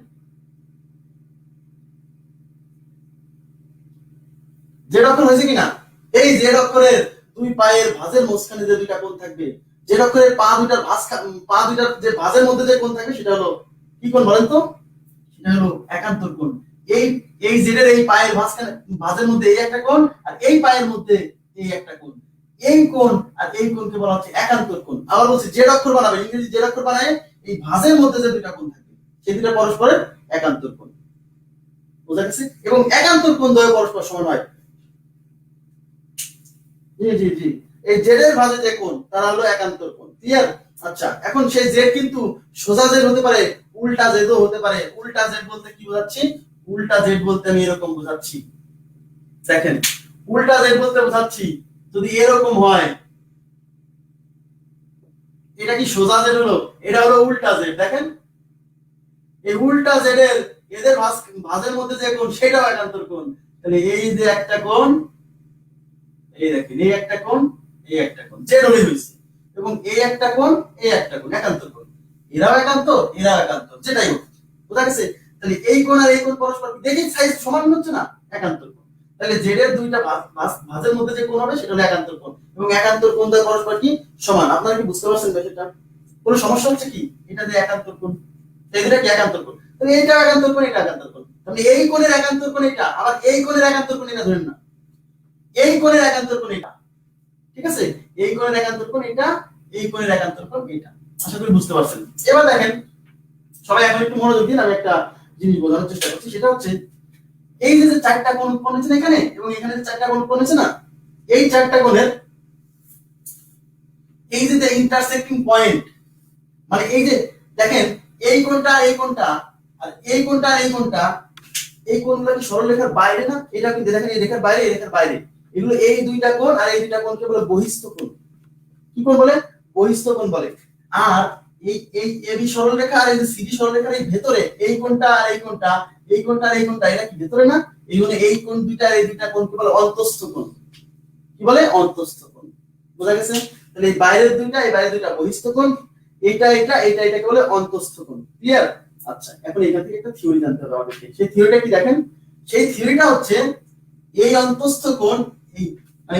জেড অক্ষর হয়েছে কিনা? এই জেড অক্ষরের দুই পায়ের ভাঁজের মাঝখানে যে দুইটা কোণ থাকবে, জেড অক্ষরের পা দুইটার যে ভাঁজের মধ্যে যে কোণ থাকবে সেটা হলো কি কোণ বলেন তো? সেটা হলো একান্তর কোণ। এই এই জেডের এই পায়ের ভাঁজের মধ্যে এই একটা কোণ, আর এই পায়ের মধ্যে এই একটা কোণ, এই কোণ আর এই কোণকে বলা হচ্ছে একান্তর কোণ। আবার বলছি জেড অক্ষর বানাবে, ইংরেজি জেড অক্ষর বানায় এই ভাঁজের মধ্যে যে দুইটা কোণ থাকবে সেই দুইটা পরস্পরের একান্তর কোণ। বোঝা গেছে? এবং একান্তর কোণ দ্বয় পরস্পর সমান হয়। জি জি জি, এই জেড এর ভাঁজে যে কোণ তারা হলো একান্তর কোণ। ক্লিয়ার? আচ্ছা, এখন সেই জেড কিন্তু সোজা জেড হতে পারে, উল্টা জেডও হতে পারে। উল্টা জেড বলতে কি বোঝাচ্ছি? উল্টা জেড বলতে আমি এরকম বোঝাচ্ছি, দেখেন উল্টা জেড বলতে বোঝাচ্ছি যদি এরকম হয়, এটা কি সোজা জেড হলো? এটা হলো উল্টা জেড। দেখেন এই উল্টা জেড এর এদের ভাঁজের মধ্যে যে কোণ সেটাও একান্তর কোণ। তাহলে এই যে একটা কোণ, এই দেখেন এই একটা কোণ, এই একটা কোণ, জেড হলে হইছে। এবং এই একটা কোণ, এই একটা কোণ, একান্তর কোণ। এরাও একান্ত, এরাও একান্ত, যেটাই হোক। বোঝা গেছে? তাহলে এই কোণ আর এই কোণ পরস্পর দেখি সাইজ সমান হচ্ছে না, একান্তর কোণ। তাহলে জেড এর দুইটা ভাঁজের মধ্যে যে কোণ হবে সেটা হলো একান্তর কোণ, এবং একান্তর কোণ দ্বয় পরস্পর কি সমান। আপনারা কি বুঝতে পারছেন বিষয়টা? কোনো সমস্যা হচ্ছে কি? এটা যে একান্তর কোণ, এটা কি একান্তর কোণ? তাহলে এইটা একান্তর কোণ, এটা একান্তর কোণ। তাহলে এই কোণের একান্তর কোণ এটা, আবার এই কোণের একান্তর কোণ এটা ধরেন না, এই কোণের একান্তর কোণ এটা। ঠিক আছে? এই কোণের একান্তর কোণ এটা, এই কোণের একান্তর কোণ এটা। আশা করি বুঝতে পারছেন। এবার দেখেন সবাই এখন একটু মনোযোগ দিন, আমি একটা জিনিস বোঝানোর চেষ্টা করছি। সেটা হচ্ছে এই যে চারটা কোণ উৎপন্ন হয়েছে এখানে এবং এখানে যে চারটা কোণ উৎপন্ন হয়েছে না, এই চারটা কোণের এই যে ইন্টারসেক্টিং পয়েন্ট, মানে এই যে দেখেন এই কোণটা এই কোণটা আর এই কোণটা এই কোণটা, এই কোণগুলো কি সরলরেখার বাইরে না? এটা কিন্তু দেখেন এই রেখার বাইরে, এই রেখার বাইরে। এগুলো এই দুইটা কোণ, আর এই দুইটা কোণকে বলে বহিস্থ কোণ। কি কোণ বলে? বহিস্থ কোণ বলে। আর এই এই এবি সরলরেখা আর এই যে সিডি সরলরেখার এই ভেতরে এই কোণটা আর এই কোণটা, এই কোণটা আর এই কোণটা, এটা কি ভেতরে না? এই জন্য এই কোণ দুইটা আর এই দুইটা কোণকে বলে অন্তস্থ কোণ। কি বলে? অন্তস্থ কোণ। বোঝা গেছে? তাহলে এই বাইরের দুইটা, এই বাইরের দুইটা বহিস্থ কোণ, এটা এটা এটা এটাকে বলে অন্তস্থ কোণ। ক্লিয়ার? আচ্ছা, এখন এখান থেকে একটা থিওরি জানতে হবে আমাদের। সেই থিওরিটা কি দেখেন? সেই থিওরিটা হচ্ছে এই অন্তস্থ কোণ, এই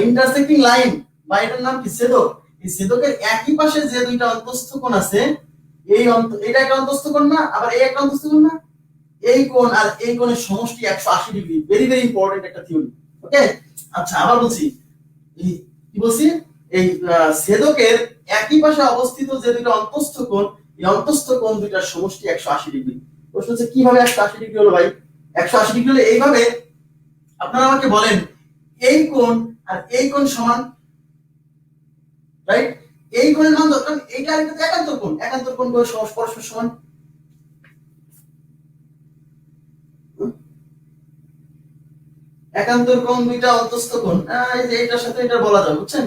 ইন্টারসেক্টিং লাইন বা এটার নাম কি? ছেদক। এই ছেদকের একই পাশে যে দুইটা অন্তস্থ কোণ আছে, এই এটা একটা অন্তস্থ কোণ না? আবার এই একটা অন্তস্থ কোণ না? এই কোণ আর এই কোণের সমষ্টি 180 ডিগ্রি। ভেরি ভেরি ইম্পর্টেন্ট একটা থিওরি। ওকে? আচ্ছা, আবার বলছি, কি বলছি? এই ছেদকের একই পাশে অবস্থিত যে দুইটা অন্তস্থ কোণ, এই অন্তস্থ কোণ দুইটার সমষ্টি 180 ডিগ্রি। প্রশ্ন হচ্ছে কিভাবে 180 ডিগ্রি হলো ভাই? 180 ডিগ্রি হলো এইভাবে, আপনারা আমাকে বলেন এই কোণ আর এই কোণ সমান, রাইট? এই কোণের মান ধরুন এইটা আর এটা একান্তর কোণ, একান্তর কোণ করে পরস্পর সমান। একান্তর কোণ দুইটা অন্তস্থ কোণ, এই যে এটার সাথে এটা বলা যায়, বুঝছেন?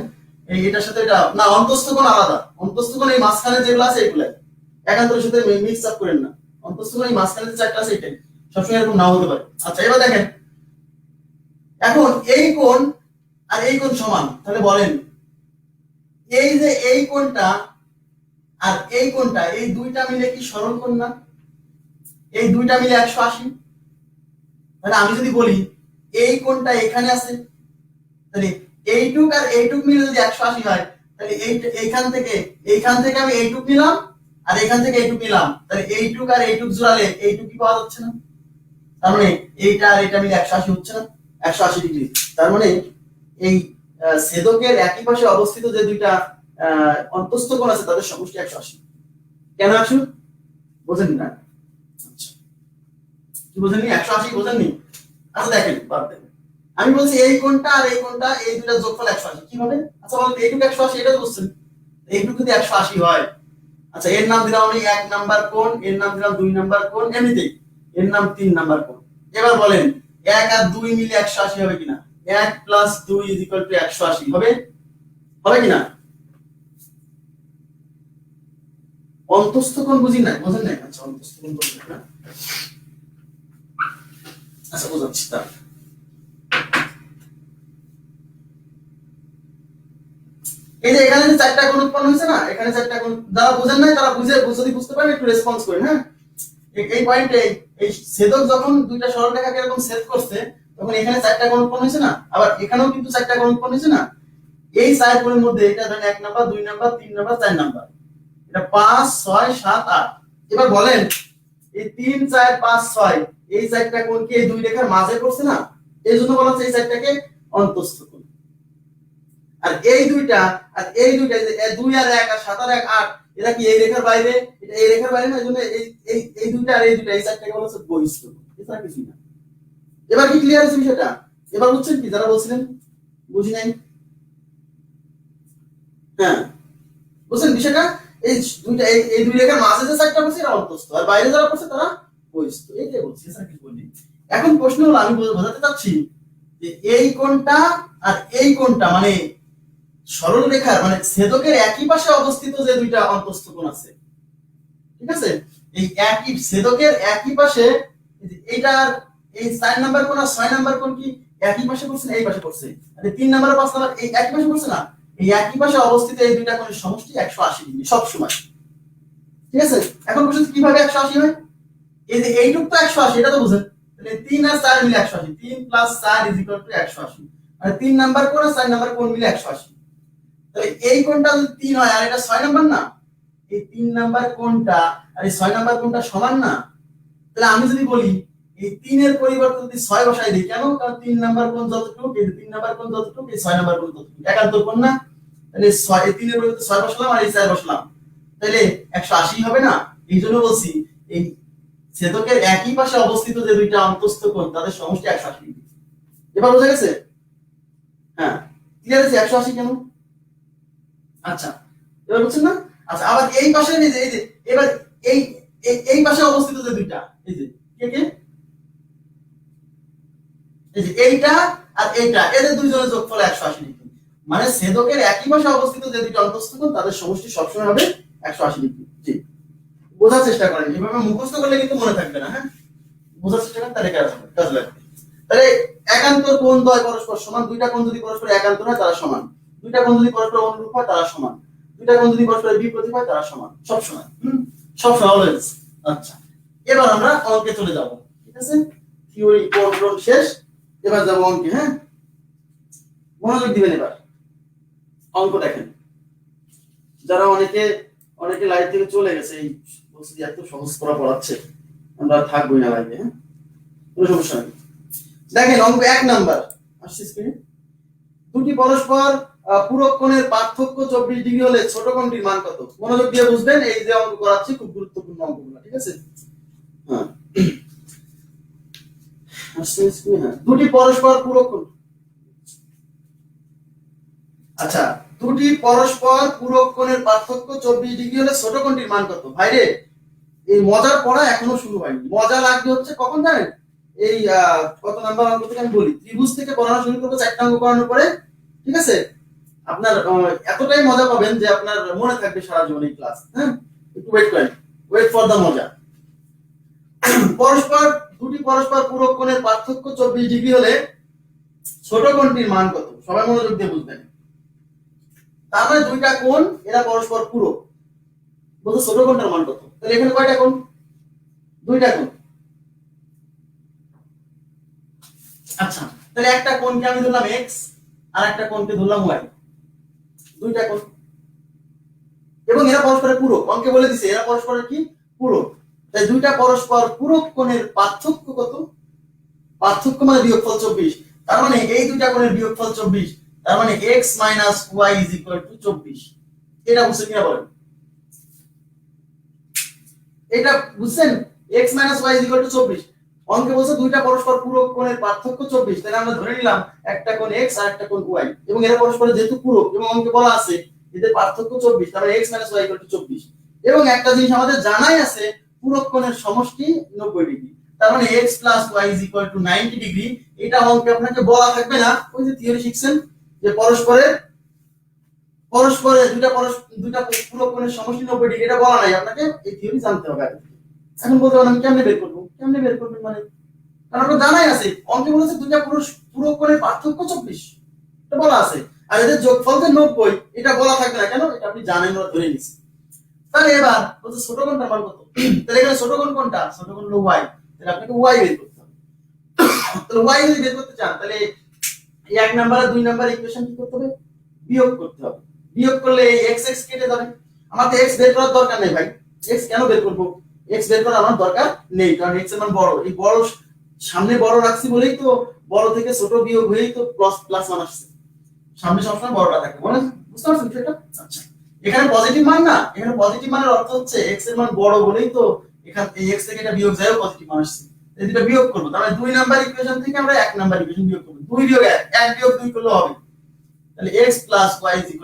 এই এটার সাথে এটা না, অন্তস্থ কোণ আলাদা। অন্তস্থ কোণ এই মাঝখানে যেগুলো আছে এগুলা, একান্তরের সাথে মিক্স আপ করেন না। অন্তস্থ কোণ এই মাঝখানে যে চারটা আছে এটাই, সবসময় এরকম নাও হতে পারে। আচ্ছা, এবার দেখেন এখন এই কোণ আর এই কোণ সমান, তাহলে বলেন এই যে এই কোণটা আর এই কোণটা, এই দুইটা মিলে কি সরল কোণ না? এই দুইটা মিলে 180। তাহলে আমি যদি বলি এই কোণটা এখানে আছে, তাহলে এইটুক আর এইটুক মিলে যদি 180 হয়, তাহলে এইখান থেকে আমি এইটুক নিলাম আর এখান থেকে এইটুক নিলাম, তাহলে এইটুক আর এইটুক জোড়ালে এইটুক কি পাওয়া যাচ্ছে না? তার মানে এইটা আর এটা মিলে 180 হচ্ছে না? 180 ডিগ্রি। তার মানে এই ছেদকের একই পাশে অবস্থিত যে দুইটা অন্তস্থ কোণ আছে তাদের সমষ্টি 180। কেন আসুন বোঝেন না? আচ্ছা, কি বোঝেননি? 180 বোঝেননি? আচ্ছা দেখেন, আমি বলছি এই কোণটা আর এই কোণটা, এই দুইটা যোগফল 180 কিভাবে? আচ্ছা বলেন, এইটুকু 180 এটা বুঝছেন? এইটুকু যদি 180 হয়, আচ্ছা এর নাম দিলাম আমি 1 নাম্বার কোণ, এর নাম দিলাম 2 নাম্বার কোণ, এমনিতেই এর নাম 3 নাম্বার কোণ। এবার বলেন 1 আর 2 মিলে 180 হবে কিনা? 1 + 2 = 180 হবে? হবে কিনা? অন্তস্থ কোণ বুঝি না, বোঝেন না? আচ্ছা, অন্তস্থ কোণ বুঝেন না? আচ্ছা, বোঝাচ্ছি। তা এই যে এখানে যে চারটা কোণ উৎপন্ন হয়েছে না, এখানে চারটা কোণ, যারা বুঝেন নাই তারা যদি বুঝতে পারেন একটু রেসপন্স করেন। হ্যাঁ, এই পয়েন্টে এই ছেদক যখন দুইটা সরলরেখাকে এরকম ছেদ করছে, তখন এখানে 4টা কোণ উৎপন্ন হয়েছে না, আবার এখানেও কিন্তু 4টা কোণ উৎপন্ন হয়েছে না। এই 4 কোণের মধ্যে এটা ধরেন 1 নাম্বার 2 নাম্বার 3 নাম্বার 4 নাম্বার, এটা 5 6 7 8। এবার বলেন এই 3 4 5 6 এই 4টা কোণ কি এই দুই রেখার মাঝে পড়ছে না, এই জন্য বলা হচ্ছে এই 4টাকে অন্তঃস্থ কোণ। আর এই দুইটা এই 2 আর 1 আর 7 আর 1 8 এরা কি এই রেখার বাইরে, এটা এই রেখার বাইরে না, এজন্য এই দুইটা আর এই দুইটা এই 4টাকে বলা হচ্ছে বহিঃস্থ কোণ, এটা কিছু না। এবার কি ক্লিয়ার হচ্ছে বিষয়টা? এবার বুঝছেন কি যারা বলছিলেন বুঝি নাই? হ্যাঁ বুঝছেন বিষয়টা? এই দুইটা এই দুই রেখার মাঝে যে 4টা পড়ছে এরা অন্তঃস্থ, আর বাইরে যারা পড়ছে তারা বহিঃস্থ, এইটাই বলছি, স্যার কিছু বলিনি। এখন প্রশ্ন হলো আমি বোঝাতে চাচ্ছি যে এই কোণটা আর এই কোণটা মানে সরল রেখার মানে ছেদকের একই পাশে অবস্থিত যে দুইটা অন্তঃস্থ কোণ আছে, ঠিক আছে, এই একই ছেদকের একই পাশে এইটার এই 4 নাম্বার কোণ আর 6 নাম্বার কোণ কি একই পাশে পড়ছে না, এই পাশে পড়ছে, আর 3 নাম্বার আর 5 নাম্বার এই একই পাশে পড়ছে না, এই একই পাশে অবস্থিত এই দুইটা কোণের সমষ্টি 180 ডিগ্রি সব সময়, ঠিক আছে। এখন প্রশ্ন কিভাবে 180 হয়? এই যে এইটুক তো 180, এটা তো বুঝেন, তাহলে 3 আর 4 মিলে 180, 3 + 4 = 180, মানে 3 নাম্বার কোণ আর 4 নাম্বার কোণ মিলে 180। তাহলে এই কোণটা যদি 3 হয় আর এটা 6 নাম্বার না, এই 3 নাম্বার কোণটা আর এই 6 নাম্বার কোণটা সমান না, তাহলে আমি যদি বলি এই 3 এর পরিবর্তে যদি 6 বসাই দিই, কেন? কারণ 3 নাম্বার কোণ যতটুকু এই 3 নাম্বার কোণ যতটুকু এই 6 নাম্বার কোণ ততটুকু, একান্তর কোণ না, তাহলে 6 এই 3 এর পরিবর্তে 6 বসালাম আর এই 4 বসালাম, তাহলে 180 হবে না। এইজন্য বলছি এই ছেদকের একই পাশে অবস্থিত যে দুইটা অন্তঃস্থ কোণ তাদের সমষ্টি 180 ডিগ্রি। এবার বোঝা গেছে? হ্যাঁ ক্লিয়ার আছে 180 কেন? আচ্ছা এবার বুঝছেন না? আচ্ছা আবার এই পাশে এই যে এবার এই এই পাশে অবস্থিত যে দুইটা এই যে কে কে এই যে এইটা আর এইটা, এদের দুইজনের যোগফল 180 ডিগ্রি, মানে ছেদকের একই পাশে অবস্থিত যে দুইটা অন্তঃস্থ কোণ তাদের সমষ্টি সবসময় হবে 180 ডিগ্রি। জি বোঝার চেষ্টা করেন, এভাবে মুখস্থ করলে কিন্তু মনে থাকবে না। হ্যাঁ বোঝার চেষ্টা করেন, তাহলে কাজ লাগবে। তাহলে একান্তর কোণ দ্বয় পরস্পর সমান, দুইটা কোণ যদি পরস্পর একান্তর হয় তারা সমান, দুইটা কোণ যদি পরস্পর অনুরূপ হয় তারা সমান, দুইটা কোণ যদি পরস্পর বিপরীত হয় তারা সমান, সব সময় সব সময় অলওয়েজ। আচ্ছা এবার আমরা অঙ্কে চলে যাব, ঠিক আছে, থিওরি কোণ শেষ, এবার যাব অঙ্কে। হ্যাঁ মনোযোগ দিবেন, এবার অঙ্ক দেখেন। যারা অনেকে লাইভ থেকে চলে গেছে, এই বলছি যে এত সহজ করা পড়াচ্ছে আমরা থাকবোই না লাইভে। হ্যাঁ কোনো সমস্যা নেই। দেখেন অঙ্ক 1 নাম্বার আসছে স্ক্রিনে, দুটি পরস্পর পূরক কোণের পার্থক্য 24 ডিগ্রি হলে ছোট কোণটির মান কত? মনোযোগ দিয়ে বুঝবেন, এই যে অঙ্ক করাচ্ছি খুব গুরুত্বপূর্ণ অঙ্কগুলো, ঠিক আছে। হ্যাঁ আসছে স্ক্রিনে, হ্যাঁ দুটি পরস্পর পূরক কোণ, আচ্ছা দুটি পরস্পর পূরক কোণের পার্থক্য 24 ডিগ্রি হলে ছোট কোণটির মান কত? ভাইরে এই মজার পড়া এখনো শুরু হয়নি, মজা লাগবে হচ্ছে কখন জানেন? এই কত নাম্বার অঙ্ক থেকে আমি বলি, ত্রিভুজ থেকে পড়ানো শুরু করবো 4টা অঙ্ক করানোর পরে, ঠিক আছে। আপনার এতটাই মজা পাবেন যে আপনার মনে থাকবে সারা জীবন এই ক্লাস। হ্যাঁ একটু ওয়েট করেন, ওয়েট ফর দা মজা। দুটি পরস্পর পূরক কোণের পার্থক্য 24 ডিগ্রি হলে ছোট কোণটির মান কত? সবাই মনোযোগ দিয়ে বুঝবেন। তার মানে দুইটা কোণ এরা পরস্পর পূরক, বলতে ছোট কোণটার মান কত? তাহলে এখানে কয়টা কোণ? দুইটা কোণ। আচ্ছা তাহলে একটা কোণকে আমি ধরলাম x আর একটা কোণকে ধরলাম y, দুইটা কোণ এবং এরা পরস্পরের পূরক, অঙ্কে বলে দিছে এরা পরস্পরের কি পূরক। তাই দুইটা পরস্পর পূরক কোণের পার্থক্য কত? পার্থক্য মানে বিয়োগফল 24, তার মানে এই দুইটা কোণের বিয়োগফল 24, তার মানে x - y = 24। এটা বুঝছেন কিনা বলেন? এটা বুঝছেন x - y = 24, অঙ্কে বলছে দুইটা পরস্পর পূরক কোণের পার্থক্য 24, তাহলে আমরা ধরে নিলাম একটা কোণ x আর একটা কোণ y, এবং এরা পরস্পর যেহেতু পূরক এবং অঙ্কে বলা আছে এদের পার্থক্য 24, তাহলে x - y = 24। এবং একটা জিনিস আমাদের জানাই আছে পূরক কোণের সমষ্টি 90 ডিগ্রি, তার মানে x + y = 90 ডিগ্রি। এটা অঙ্কে আপনাকে বলা থাকবে না, ওই যে থিওরি শিখছেন যে পরস্পরে দুইটা পূরক কোণের সমষ্টি 90 ডিগ্রি, এটা বলা নাই আপনাকে, এই থিওরি জানতে হবে আগে। এখন বলতে পারেন আমি কেমনে বের করব? কেমনে বের করবেন মানে, কারণ আপনার জানাই আছে অঙ্কে বলেছে দুইটা পূরক কোণের পার্থক্য 24, এটা বলা আছে, আর এদের যোগফল যে 90 এটা বলা থাকবে না, কেন? এটা আপনি জানেন, আমরা ধরে নিছি। তাহলে এবার বলতে ছোট কোণটার মান কত? তাহলে এখানে ছোট কোণ কোনটা? ছোট কোণ হলো y, তাহলে আপনাকে y বের করতে হবে। তাহলে y যদি বের করতে চান তাহলে এই 1 নাম্বার আর 2 নাম্বার ইকুয়েশন কি করতে হবে, বিয়োগ করতে হবে। বিয়োগ করলে এই x x কেটে যাবে। আমার তো x বের করার দরকার নেই ভাই, x কেন বের করব, x বের করার আমার দরকার নেই, কারণ x এর মান বড়। এই বড় সামনে বড় রাখছি বলেই তো বড় থেকে ছোট বিয়োগ হয়েই তো প্লাস মান আসছে। সামনে সবসময় বড়টা থাকে, মনে বুঝতে পারছেন বিষয়টা? আচ্ছা, এখানে পজিটিভ মান না, এখানে পজিটিভ মানের অর্থ হচ্ছে x এর মান বড় বলেই তো এখানে এই x থেকে এটা বিয়োগ যায়ও পজিটিভ মান আসছে। এই দুটো বিয়োগ করব, তাহলে 2 নাম্বার ইকুয়েশন থেকে আমরা 1 নাম্বার ইকুয়েশন বিয়োগ করব। 2 বিয়োগ 1, 1 বিয়োগ 2 করলে হবে। তাহলে x y 90,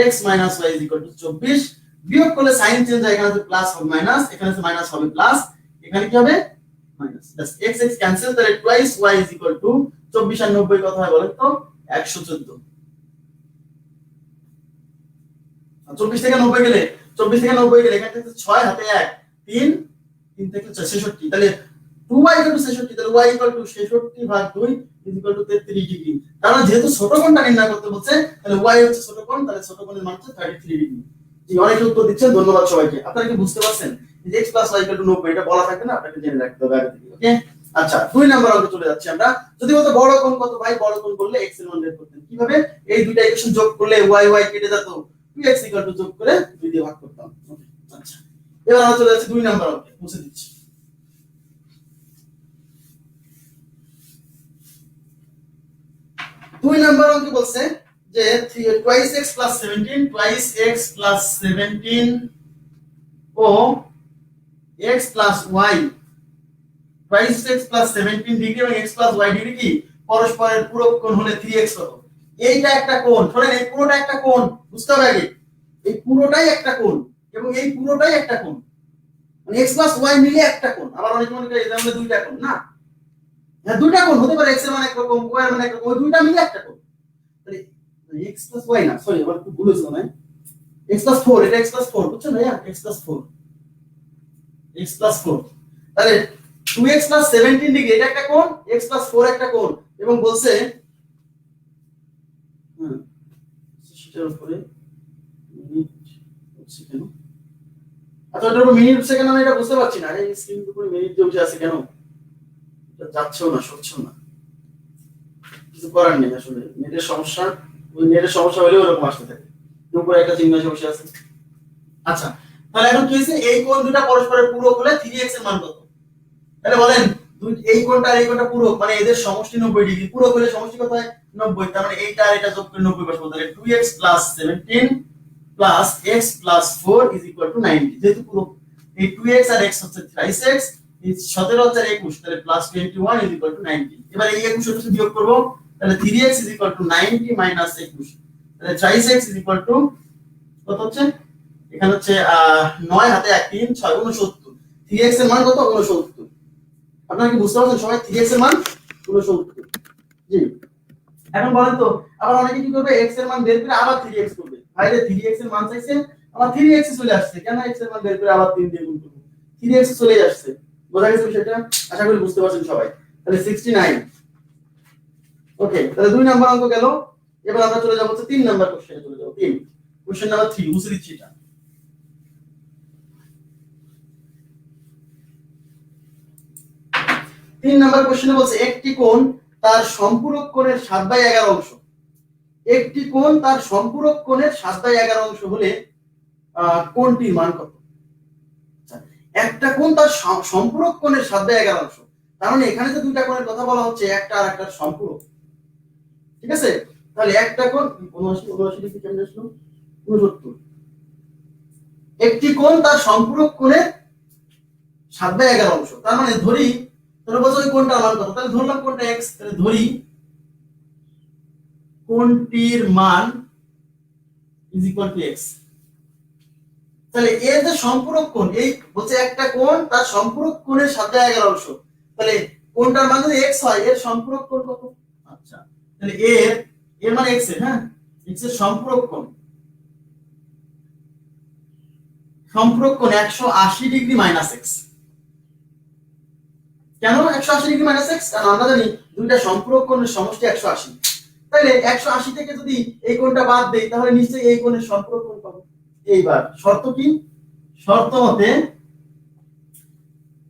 x y 24। বিয়োগ করলে সাইন চেঞ্জ হয়, এখানে প্লাস হবে মাইনাস, এখানে মাইনাস হবে প্লাস, এখানে কি হবে মাইনাস। বাস x x ক্যান্সেল, তাহলে টুয়াইস y 24 আর 90 কত হয় বলেন তো 114। 24 থেকে 90 গেলে, 24 থেকে 90 গেলে এখানে থেকে 6 হাতে 1 3 3 থেকে 66, তাহলে 2y 66, তাহলে y 66 ভাগ 2 33 ডিগ্রি। কারণ যেহেতু ছোট কোণটা নির্ণয় করতে বলছে, তাহলে y হচ্ছে ছোট কোণ, তাহলে ছোট কোণের মান হচ্ছে 33 ডিগ্রি। জি, অনেকে উত্তর দিচ্ছেন, ধন্যবাদ সবাইকে। আপনারা কি বুঝতে পারছেন যে x y 90 এটা বলা থাকে না, আপনাকে জেনে রাখতে হবে আগে থেকে। ওকে, আচ্ছা 2 নাম্বার অঙ্কে চলে যাচ্ছি আমরা। যদি বলতো বড় কোণ কত ভাই, বড় কোণ বললে x এর মান বের করতেন কিভাবে, এই দুইটা ইকুয়েশন যোগ করলে y কেটে যেত, 2x যোগ করে 2 দিয়ে ভাগ করতাম। ওকে, আচ্ছা এবার আমরা চলে যাচ্ছি 2 নাম্বার অঙ্কে, মুছে দিচ্ছি। 2 নাম্বার অঙ্কে বলছে যে twice x plus 17, twice x plus 17 ও x plus y, twice x plus 17 degree এবং x plus y ডিগ্রি কি পরস্পরের পূরক কোণ হলে 3x কত। এইটা একটা কোণ, শুনেন এই পুরোটা একটা কোণ, বুঝতে হবে আগে এই পুরোটাই একটা কোণ এবং এই পুরোটাই একটা কোণ, মানে x plus y মিলে একটা কোণ। আবার অনেকে মনে করে এটা হলো দুইটা কোণ, না, হ্যাঁ দুইটা কোণ হতে পারে, x এর মান একরকম y এর মান একরকম, ওই দুইটা মিলে একটা কোণ। তাহলে x plus y না, সরি আবার একটু ভুল হয়েছিল না, x plus 4, এটা x plus 4 বুঝছেন ভাইয়া, x plus 4, x plus 4, তাহলে 2x plus 17 ডিগ্রি এটা একটা কোণ, x plus 4 একটা কোণ, এবং বলছে সেটার উপরে মিনিট সেকেন্ড। আচ্ছা ওটার উপর মিনিট সেকেন্ড আমি এটা বুঝতে পারছি না, এই স্ক্রিনের উপরে মিনিট যে উঠে আছে কেন, এটা যাচ্ছেও না সরছেও না, কিছু করার নেই আসলে, নেটের সমস্যা, ওই নেটের সমস্যা হলেও এরকম আসতে থাকে, উপরে একটা চিহ্ন সমস্যা আছে। আচ্ছা তাহলে এখন কি হয়েছে, এই কোণ দুটো পরস্পরের পূরক হলে 3x এর মান কত, তাহলে বলেন এই কোণটা আর এই কোণটা পূরক, মানে এদের সমষ্টি 90 ডিগ্রি, পূরক হলে সমষ্টি কত হয় 90, তার মানে এইটা আর এটা যোগ করে 90 বসাবো, তাহলে 2x plus 17 plus x plus 4 is equal to 90। যেহেতু পূরক, এই 2x আর x হচ্ছে 3x, এই 17 হচ্ছে 21, তাহলে plus 21 is equal to 90। এবার এই 21 হচ্ছে বিয়োগ করব, তাহলে 3x is equal to 90 minus 21, তাহলে 3x is equal to কত হচ্ছে, এখানে হচ্ছে 9 হাতে 1 3 6 69, 3x এর মান কত 69। আপনারা কি বুঝতে পারছেন সবাই, 3x এর মান 69। জি, এখন বলেন তো আবার অনেকে কি করবে, x এর মান বের করে আবার 3x করবে, ভাই রে 3x এর মান চাইছে, আবার 3x চলে আসছে, কেন x এর মান বের করে আবার 3 দিয়ে গুণ করব, 3x চলে আসছে, বোঝা গেছে বিষয়টা, আশা করি বুঝতে পারছেন সবাই। তাহলে 69। ওকে, তাহলে 2 নাম্বার অঙ্ক গেল। এবার আমরা চলে যাব হচ্ছে 3 নাম্বার কোশ্চেনে চলে যাব। 3 কোশ্চেন নাম্বার 3 মুছে দিচ্ছি এটা। 3 নাম্বার কোশ্চেনে বলছে একটি কোণ তার সম্পূরক কোণের 7/11 অংশ, একটি কোণ তার সম্পূরক কোণের 7/11 অংশ হলে কোণটির মান কত। একটা কোণ তার সম্পূরক কোণের 7/11 অংশ, তার মানে এখানে যে দুইটা কোণের কথা বলা হচ্ছে, একটা আর একটা সম্পূরক, ঠিক আছে। তাহলে একটা কোণ 79 ডিগ্রি কেমন আসলো 69, একটি কোণ তার সম্পূরক কোণের 7/11 অংশ, তার মানে ধরি, তাহলে বলছো ওই কোণটার মান কত, তাহলে ধরলাম কোণটা x, তাহলে ধরি কোণটির মান is equal to x। তাহলে এর যে সম্পূরক কোণ, এই বলছে একটা কোণ তার সম্পূরক কোণের 7/11 অংশ, তাহলে কোণটার মান যদি x হয়, এর সম্পূরক কোণ কত। আচ্ছা তাহলে এর মানে x এর, হ্যাঁ x এর সম্পূরক কোণ 180 ডিগ্রি মাইনাস x। কেন 180 ডিগ্রি মাইনাস x, কারণ আমরা জানি দুইটা সম্পূরক কোণের সমষ্টি 180, তাহলে 180 থেকে যদি এই কোণটা বাদ দেই, তাহলে নিশ্চয়ই এই কোণের সম্পূরক কোণ পাবো। এইবার শর্ত কি, শর্ত মতে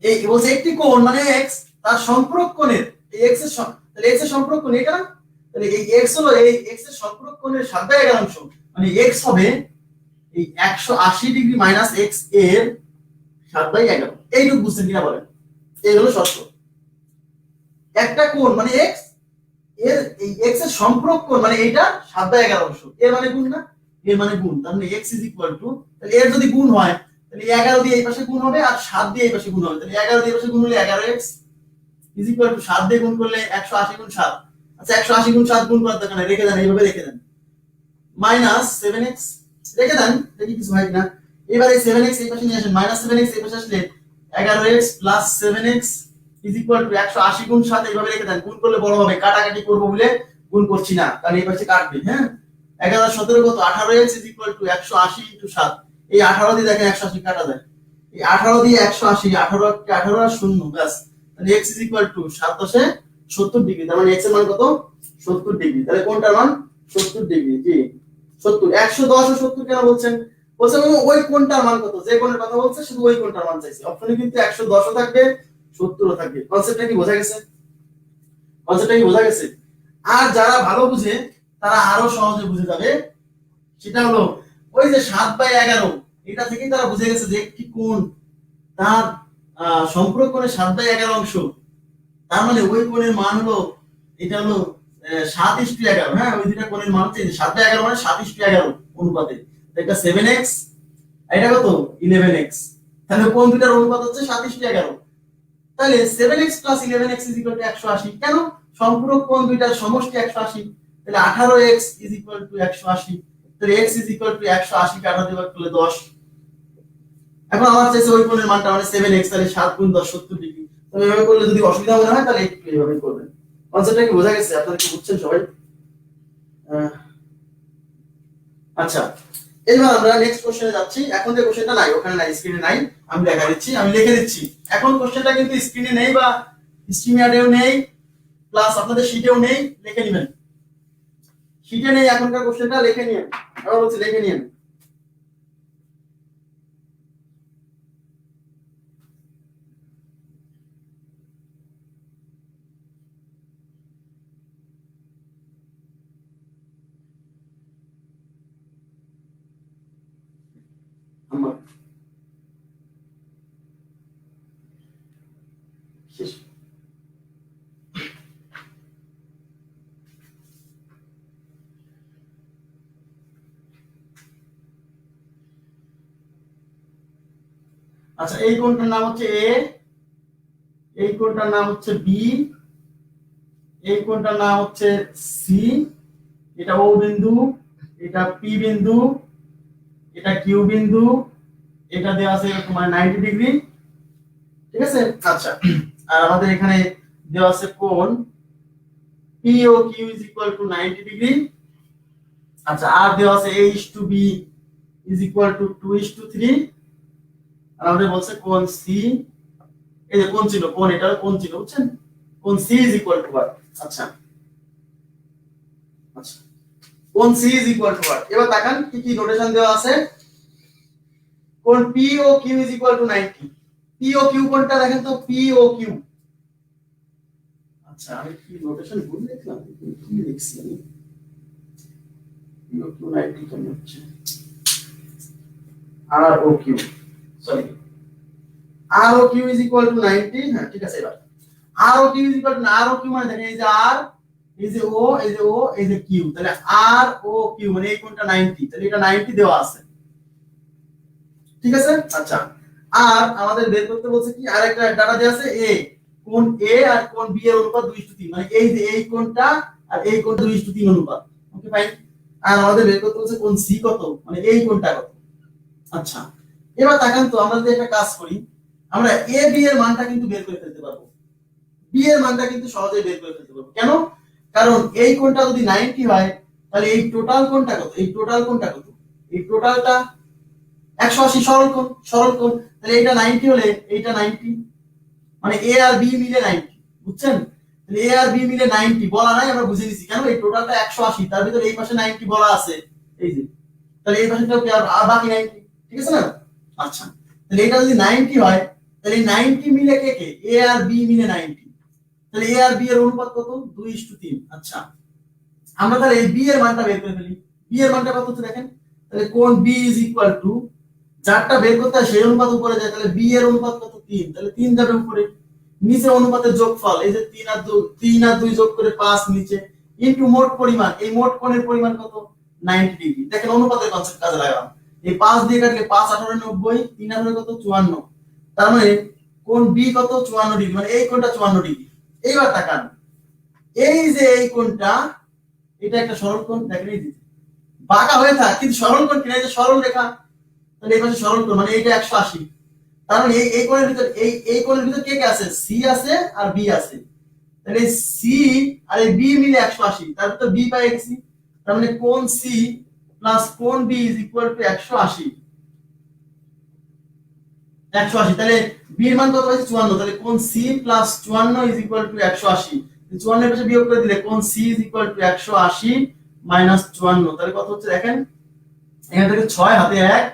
এই বলছে একটি কোণ মানে x তার সম্পূরক কোণের এই x এর তাহলে x এর সম্পূরক কোণ এটা না, তাহলে এই x হলো এই x এর সম্পূরক কোণের 7/11 মানে x হবে এই 180 ডিগ্রি মাইনাস x এর 7/11। এইটুকু বুঝছেন কিনা বলেন? এই হলো শর্ত। একটা কোণ মানে x এর এই x এর সম্পূরক কোণ মানে এইটা 7/11 এর মানে গুণ না, এর মানে গুণ। তার মানে x তাহলে এর যদি গুণ হয় তাহলে 11 দিয়ে এই পাশে গুণ হবে আর 7 দিয়ে এই পাশে গুণ হবে, তাহলে 11 দিয়ে এই পাশে গুণ হলে 11x 7 দিয়ে গুণ করলে 180 গুণ 7। আচ্ছা 180 গুণ 7 গুণ করার দরকার নাই, রেখে দেন, এইভাবে রেখে দেন। মাইনাস 7x রেখে দেন, দেখি কিছু হয় কিনা। এবারে 7x এই পাশে নিয়ে আসেন, মাইনাস 7x এই পাশে আসলে 11x প্লাস 7x 180 গুণ 7 এইভাবে রেখে দেন। গুণ করলে বড় হবে, কাটাকাটি করব বলে গুণ করছি না, কারণ এই পাশে কাটবে। হ্যাঁ 11 17 কত 18x 180 ইনটু 7। এই 18 দিয়ে দেখেন 180 কাটা যায়, এই 18 দিয়ে 180 18 কে 18 আর 0 ব্যাস। তাহলে x 7 দশে 70 ডিগ্রি, তার মানে x এর মান কত 70 ডিগ্রি। তাহলে কোনটার মান 70 ডিগ্রি। জি 70 110 ও 70 কেন বলছেন? বলছেন ওই কোনটার মান কত, যে কোণের কথা বলছে শুধু ওই কোণটার মান চাইছি। অপশনে কিন্তু 110 ও থাকবে 70 ও থাকবে। কনসেপ্টটা কি বোঝা গেছে? কনসেপ্টটা কি বোঝা গেছে? আর যারা ভালো বুঝে তারা আরো সহজে বুঝে যাবে। সেটা হলো ওই যে 7/11 এটা থেকেই তারা বুঝে গেছে যে একটি কোণ তার সম্পূরক কোণের 7/11, তার মানে ওই কোণের মান হলো এটা হলো 7:11। হ্যাঁ ওই দুইটা কোণের মান হচ্ছে 7/11 মানে 7:11 অনুপাতে। এটা 7x এটা কত 11x, তাহলে কোণ দুইটার অনুপাত হচ্ছে 7:11। তাহলে 7x + 11x = 180। কেন? সম্পূরক কোণ দুইটার সমষ্টি 180। তাহলে 18x = 180। তাহলে x = 180 কে 18 দিয়ে ভাগ করলে 10। এখন আমার চাইছে ওই কোণের মানটা মানে 7x, তাহলে 7 × 10 70 ডিগ্রি। তবে এভাবে করলে যদি অসুবিধা মনে হয় তাহলে একটু এইভাবে করবেন। কনসেপ্টটা কি বোঝা গেছে? আপনারা কি বুঝছেন সবাই? আচ্ছা এবার আমরা নেক্সট কোশ্চেনে যাচ্ছি। এখন যে কোশ্চেনটা নাই ওখানে নাই, স্ক্রিনে নাই, আমি দেখা দিচ্ছি, আমি লিখে দিচ্ছি। এখন কোশ্চেনটা কিন্তু স্ক্রিনে নেই বা স্ক্রিনেও নেই, প্লাস আপনাদের শীটেও নেই, লিখে নেবেন। শীটে নেই এখনকার কোশ্চেনটা, লিখে নিন। আবার বলছি লিখে নিন। শেষ। আচ্ছা এই কোণটার নাম হচ্ছে এ, এই কোণটার নাম হচ্ছে বি, এই কোণটার নাম হচ্ছে সি, এটা ও বিন্দু, এটা পি বিন্দু, এটা কিউ বিন্দু, এটা দেওয়া আছে তোমার 90 ডিগ্রি। ঠিক আছে? আচ্ছা আর আমাদের এখানে দেওয়া আছে কোণ পি ও কিউ = 90 ডিগ্রি। আচ্ছা আর দেওয়া আছে a to b = 2:3। আর আমাদের বলছে কোণ সি, এই যে কোণ ছিল, কোণ এটা কোণ ছিল, বুঝছেন? কোণ সি = what? আচ্ছা আচ্ছা কোণ সি = what? এবার তাকান কি কি নোটেশন দেওয়া আছে। কোণ P O Q = 90। P O Q কোণটা দেখেন তো, পি ও কিউ। আচ্ছা আমি কি নোটেশন ভুল লিখলাম, কি লিখছি আমি? পি ও কিউ 90 কেন হচ্ছে আর ও কিউ, সরি আর ও কিউ = 90। হ্যাঁ ঠিক আছে। এবার আর O Q R O Q মানে দেখেন এই যে আর, এই যে ও, এই যে ও, এই যে কিউ, তাহলে আর ও কিউ মানে এই কোণটা 90, তাহলে এটা 90 দেওয়া আছে। ঠিক আছে? আচ্ছা আর আমাদের বের করতে বলছে কি আরেকটা ডাটা দেওয়া আছে এ, কোণ এ আর কোণ বি এর অনুপাত 2:3, মানে এই যে এই কোণটা আর এই কোণটা 2:3 অনুপাত। Okay fine. আর আমাদের বের করতে বলছে কোণ সি কত, মানে এই কোণটা কত। আচ্ছা এবার তাকান তো, আমরা যদি একটা কাজ করি, আমরা এ বি এর মানটা কিন্তু বের করে ফেলতে পারবো। বি এর মানটা কিন্তু সহজেই বের করে ফেলতে পারবো। কেন? কারণ এই কোণটা যদি 90 হয় তাহলে এই টোটাল কোণটা কত, এই টোটাল কোণটা কত, এই টোটালটা 180 সরল কোণ, সরল কোণ। তাহলে এটা 90 হলে এইটা 90, মানে এ আর বি মিলে 90, বুঝছেন? তাহলে এ আর বি মিলে 90 বলা নাই, আমরা বুঝে নিছি। কেন? এই টোটালটা 180, তার ভিতরে এই পাশে 90 বলা আছে, এই যে, তাহলে এই পাশেটাও কি আর বাকি 90। ঠিক আছে না? আচ্ছা তাহলে এটা যদি 90 হয় তাহলে 90 মিলে কে কে, এ আর বি মিলে 90, তাহলে এ আর বি এর অনুপাত কত 2:3। আচ্ছা আমরা তাহলে এই বি এর মানটা বের করে ফেলি। বি এর মানটা কত হচ্ছে দেখেন, তাহলে কোণ বি ইজ ইকুয়াল টু, যারটা বের করতে হয় সেই অনুপাত উপরে যায়, তাহলে বি এর অনুপাত কত 3, তাহলে 3 যাবে উপরে, নিচে অনুপাতের যোগফল এই যে 3 আর 2 যোগ করে 5 নিচে, ইনটু মোট পরিমাণ, এই মোট কোণের পরিমাণ কত 90 ডিগ্রি। দেখেন অনুপাতের কনসেপ্ট কাজে লাগালাম, এই 5 দিয়ে কাটলে 5 18 90, 3 18 কত 54, তার মানে কোণ বি কত 54 ডিগ্রি, মানে এই কোণটা 54 ডিগ্রি। এইবার তাকান, এই যে এই কোণটা, এটা একটা সরল কোণ, দেখেন এই যে বাঁকা হয়ে থাকে কিন্তু সরল কোণ কিনা, এই যে সরল রেখা, তাহলে এই পাশে সরল কোণ মানে এইটা 180। তার মানে এই কোণের ভিতর এই কোণের ভিতর কে কে আছে, সি আছে আর বি আছে, তাহলে সি আর এই বি মিলে 180, তার ভিতর বি পাই গেছি, তার মানে কোণ সি প্লাস কোণ বি ইজ ইকুয়াল টু 180। তাহলে বি এর মান কত পাইছি 54, তাহলে কোণ C plus 54 is equal to 180, 54 এর পাশে বিয়োগ করে দিলে কোণ C is equal to 180 minus 54, তাহলে কত হচ্ছে দেখেন, এখান থেকে 6 হাতে 1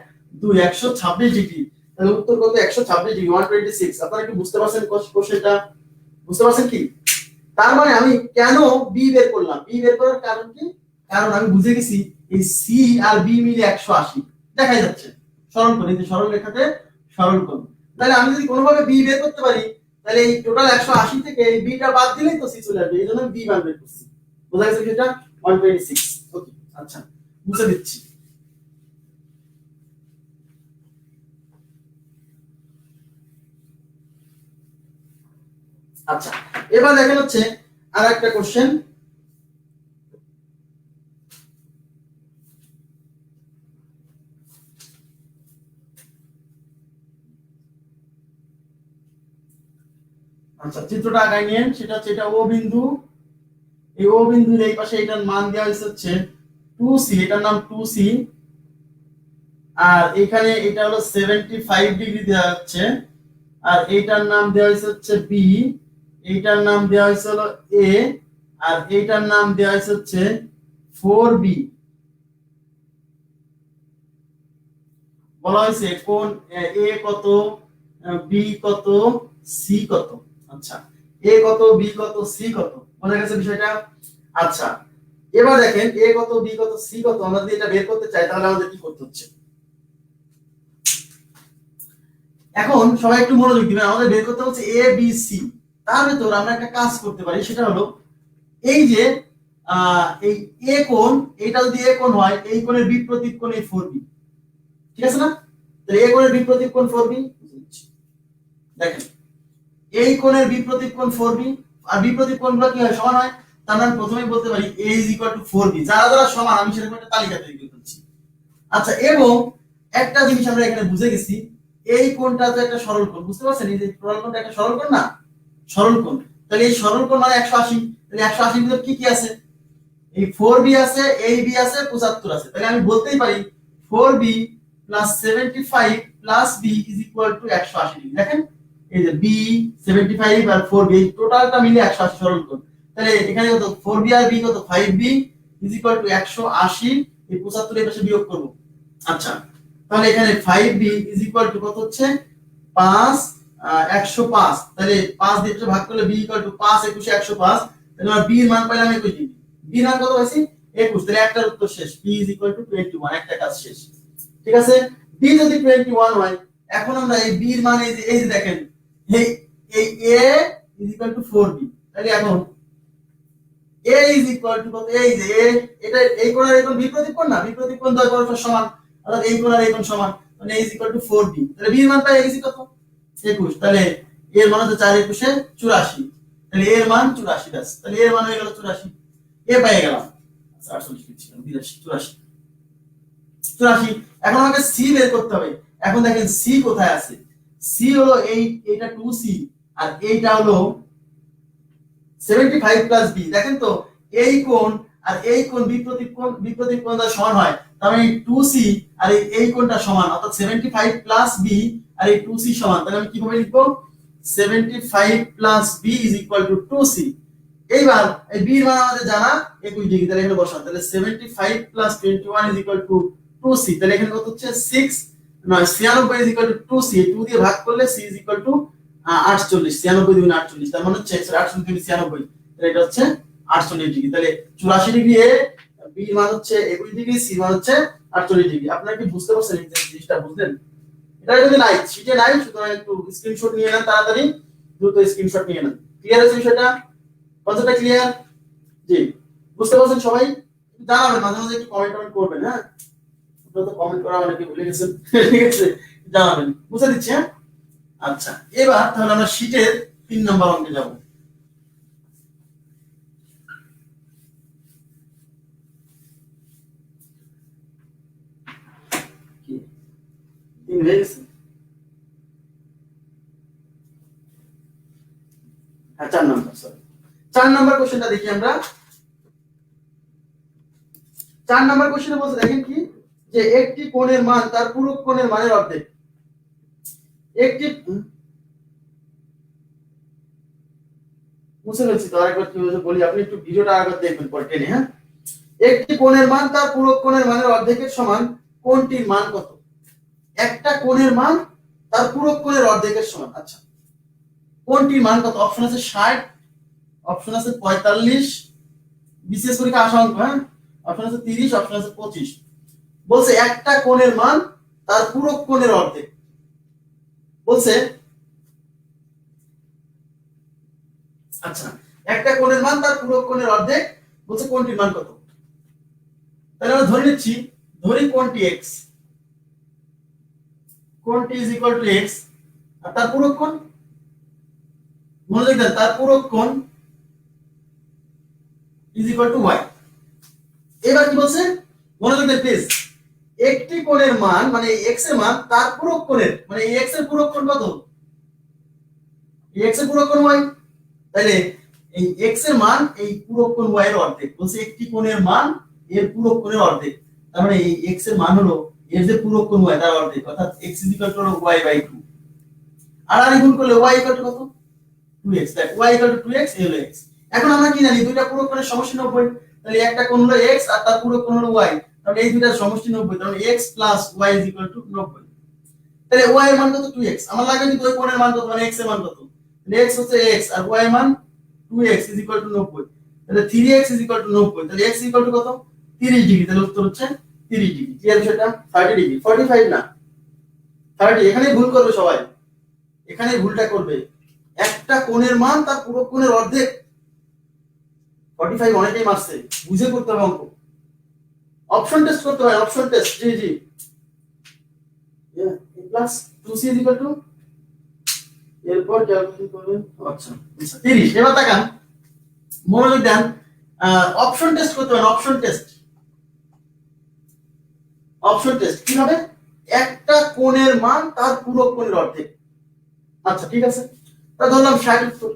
2 126 ডিগ্রি, তাহলে উত্তর কত 126 ডিগ্রি 126। আপনারা কি বুঝতে পারছেন কোশ্চেনটা, বুঝতে পারছেন কি? তার মানে আমি কেন বি বের করলাম, বি বের করার কারণ কি, কারণ আমি বুঝে গেছি এই সি আর বি মিলে 180 দেখাই যাচ্ছে, সরল কোণ, এই যে সরল রেখাতে সরল কোণ। তাহলে আমি যদি কোনোভাবে বি বের করতে পারি, তাহলে এই টোটাল 180 থেকে এই বিটা বাদ দিলেই তো সি চলে আসবে, এই জন্য বি মান বের করছি। বোঝা গেছে সেটা 126। ওকে আচ্ছা বুঝে দিচ্ছি। আচ্ছা এবার দেখেন হচ্ছে আর একটা কোশ্চেন, আচ্ছা চিত্রটা আগায় নিয়েন, সেটা হচ্ছে এটা ও বিন্দু, এই ও বিন্দুর এই পাশে এটার মান দেওয়া হচ্ছে 2c, এটার নাম 2c, আর এখানে এটা হলো 75 ডিগ্রি দেওয়া হচ্ছে, আর এইটার নাম দেওয়া হচ্ছে b, এইটার নাম দেওয়া হলো a, আর এইটার নাম দেওয়া হচ্ছে 4b। বলা হয়েছে কোণ a কত, b কত, c কত। আচ্ছা a কত, b কত, c কত, বোঝা গেছে বিষয়টা। আচ্ছা এবার দেখেন a কত, b কত, c কত, আমরা যদি এটা বের করতে চাই তাহলে আমাদের কি করতে হচ্ছে। এখন সবাই একটু মনোযোগ দিবেন, আমাদের বের করতে হচ্ছে a b c। তার ভিতর আমরা একটা কাজ করতে পারি, সেটা হলো এই যে এই a কোণ, এটা যদি a কোণ হয়, এই কোণের বিপরীত কোণ এই 4b, ঠিক আছে না? তাহলে a কোণের বিপরীত কোণ 4b, দেখেন এই কোণের বিপরীত কোণ 4b, আর বিপরীত কোণগুলো কি হয়, সমান হয়, তার মানে প্রথমেই বলতে পারি a is equal to 4b, যারা যারা সমান আমি সেরকম একটা তালিকা তৈরি করছি। আচ্ছা এবং একটা জিনিস আমরা এখানে বুঝে গেছি, এই কোণটা তো একটা সরল কোণ, বুঝতে পারছেন, এই যে সরল কোণটা একটা সরল কোণ না, সরল কোণ, তাহলে এই সরল কোণ মানে 180, তাহলে 180 এর ভিতর কি কি আছে, এই 4b আছে, এই b আছে, 75 আছে, তাহলে আমি বলতেই পারি 4b plus 75 plus b is equal to 180 degree. দেখেন এই যে b 75 আর 4b এই টোটালটা মিলে 180 সরল কোণ, তাহলে এখানে কত 4b আর b কত 5b ইজ ইকুয়াল টু 180, এই 75 এর পাশে বিয়োগ করব। আচ্ছা তাহলে এখানে 5b ইজ ইকুয়াল টু কত হচ্ছে 5 105, তাহলে 5 দিয়ে ভাগ করলে b ইকুয়াল টু 5 21 105, তাহলে আমরা b এর মান পাইলাম 21 ডিগ্রি। b এর মান কত হইছে 21, তাহলে একটার উত্তর শেষ, b ইজ ইকুয়াল টু 21, একটা কাজ শেষ। ঠিক আছে, b যদি 21 হয়, এখন আমরা এই b এর মান এই যে দেখেন এই এই a is equal two 4b, তাহলে এখন a ইজ ইকুয়াল টু কত, এই যে a, এটা এই কোণ আর এই কোণ বিপরীত কোণ না, বিপরীত কোণ দ্বয় পরস্পর সমান, অর্থাৎ এই কোণ আর এই কোণ সমান, মানে a is equal two 4b, তাহলে b এর মান পাই গেছি কত 21, তাহলে a এর মান হচ্ছে 4 21 84, তাহলে a এর মান 84 ব্যাস, তাহলে a এর মান হয়ে গেল 84, a পেয়ে গেলাম। আচ্ছা 48 লিখছি 82 84। এখন আমাকে c বের করতে হবে। এখন দেখেন c কোথায় আছে, c হলো এইটা 2c, আর এইটা হলো 75 প্লাস b, দেখেন তো এই কোণ আর এই কোণ বিপরীত কোণ দ্বারা সমান হয়, তার মানে 2c আর এই কোণটা সমান, অর্থাৎ 75 প্লাস b আর এই 2c সমান, তাহলে আমি কিভাবে লিখব 75 plus b is equal two 2c। এইবার এই b এর মান আমাদের জানা 21 ডিগ্রি, তাহলে এখানে বসান, তাহলে 75 plus 21 is equal two 2c, তাহলে এখানে কত হচ্ছে 6 96 ইজ ইকুয়াল টু 2c, 2 দিয়ে ভাগ করলে c ইজ ইকুয়াল টু 48, 96 দুগুণ 48, তার মানে হচ্ছে 48 দুগুণ 96, তাহলে এটা হচ্ছে 48 ডিগ্রি। তাহলে 84 ডিগ্রি এ, বি মান হচ্ছে 21 ডিগ্রি, সি মান হচ্ছে 48 ডিগ্রি। আপনারা কি বুঝতে পারছেন এই জিনিসটা? বুঝলেন? এটা যদি নাই, শিটে নাই, সুতরাং একটু স্ক্রিনশট নিয়ে নেন, তাড়াতাড়ি দ্রুত স্ক্রিনশট নিয়ে নেন। ক্লিয়ার আছে বিষয়টা? কতটা ক্লিয়ার? জি, বুঝতে পারছেন সবাই? জানাবেন, মাঝে মাঝে একটু কমেন্ট করবেন। হ্যাঁ, আপনারা তো কমেন্ট করা অনেকে ভুলে গেছেন। ঠিক আছে, জানাবেন, বুঝে দিচ্ছি। হ্যাঁ, আচ্ছা, এবার তাহলে আমরা শীটের 3 নম্বর অঙ্কে যাব। তিন হয়ে গেছে? হ্যাঁ, 4 নম্বর, সরি। 4 নম্বর কোশ্চেনটা দেখি আমরা। 4 নম্বর কোশ্চেনে বলছে, দেখেন কি, যে একটি কোণের মান তার পূরক কোণের মানের অর্ধেক। একটি মুছে ফেলছি তো, আরেকবার কি বলি, আপনি একটু ভিডিওটা আরেকবার দেখবেন পরে টেনে। হ্যাঁ, একটি কোণের মান তার পূরক কোণের মানের অর্ধেকের সমান, কোণটির মান কত? একটা কোণের মান তার পূরক কোণের অর্ধেকের সমান। আচ্ছা, কোণটির মান কত? অপশন আছে 60, অপশন আছে 45, বিশেষ পরীক্ষা আসা অঙ্ক। হ্যাঁ, অপশন আছে 30, অপশন আছে 25। বলছে একটা কোণের মান তার পূরক কোণের অর্ধেক। বলছে আচ্ছা, একটা কোণের মান তার পূরক কোণের অর্ধেক, বলছে কোণটির মান কত? তাহলে আমরা ধরে নিচ্ছি, ধরি কোণটি x, কোণটি ইজ ইকুয়াল টু x, আর তার পূরক কোণ, মনোযোগ দেন, তার পূরক কোণ ইজ ইকুয়াল টু y। এবার কি বলছে? মনোযোগ দেন প্লিজ। একটি কোণের মান মানে x এর মান তার পূরক কোণের, মানে এই x এর পূরক কোণ কত? এই x এর পূরক কোণ y। তাহলে এই x এর মান এই পূরক কোণ y এর অর্ধেক। বলছে একটি কোণের মান এর পূরক কোণের অর্ধেক, তার মানে এই x এর মান হলো এর যে পূরক কোণ y তার অর্ধেক, অর্থাৎ x = y/2। আর গুণ করলে y = কত? 2x। দেখ, y = 2x, এই হলো x। এখন আমরা কি জানি, দুইটা পূরক কোণের সমষ্টি 90। তাহলে একটা কোণ হলো x আর তার পূরক কোণ হলো y, তাহলে এই দুইটার সমষ্টি 90, তাহলে x + y = 90। তাহলে y এর মান কত? 2x। আমার লাগবে কিন্তু ওই কোণের মান কত, মানে x এর মান কত? তাহলে x হচ্ছে x আর y এর মান 2x = 90। তাহলে 3x = 90। তাহলে x = কত? 30 ডিগ্রি। তাহলে উত্তর হচ্ছে 30 ডিগ্রি। ক্লিয়ার বিষয়টা? 30 ডিগ্রি, 45 না, 30। এখানে ভুল করবে সবাই, এখানে ভুলটা করবে। একটা কোণের মান তার পূরক কোণের অর্ধেক। 45 অনেকেই মারছে, বুঝে করতে হবে অঙ্ক। অপশন টেস্ট করতে হয়, অপশন টেস্ট। জি জি, প্লাস 2c = এরপর ক্যালকুলেট করবেন। আচ্ছা, 30। এবার তাকান, মনোযোগ দেন, অপশন টেস্ট করতে হবে, অপশন টেস্ট। অপশন টেস্ট কি হবে? একটা কোণের মান তার পূরক কোণের অর্ধেক। আচ্ছা, ঠিক আছে, তা ধরলাম 60 উত্তর।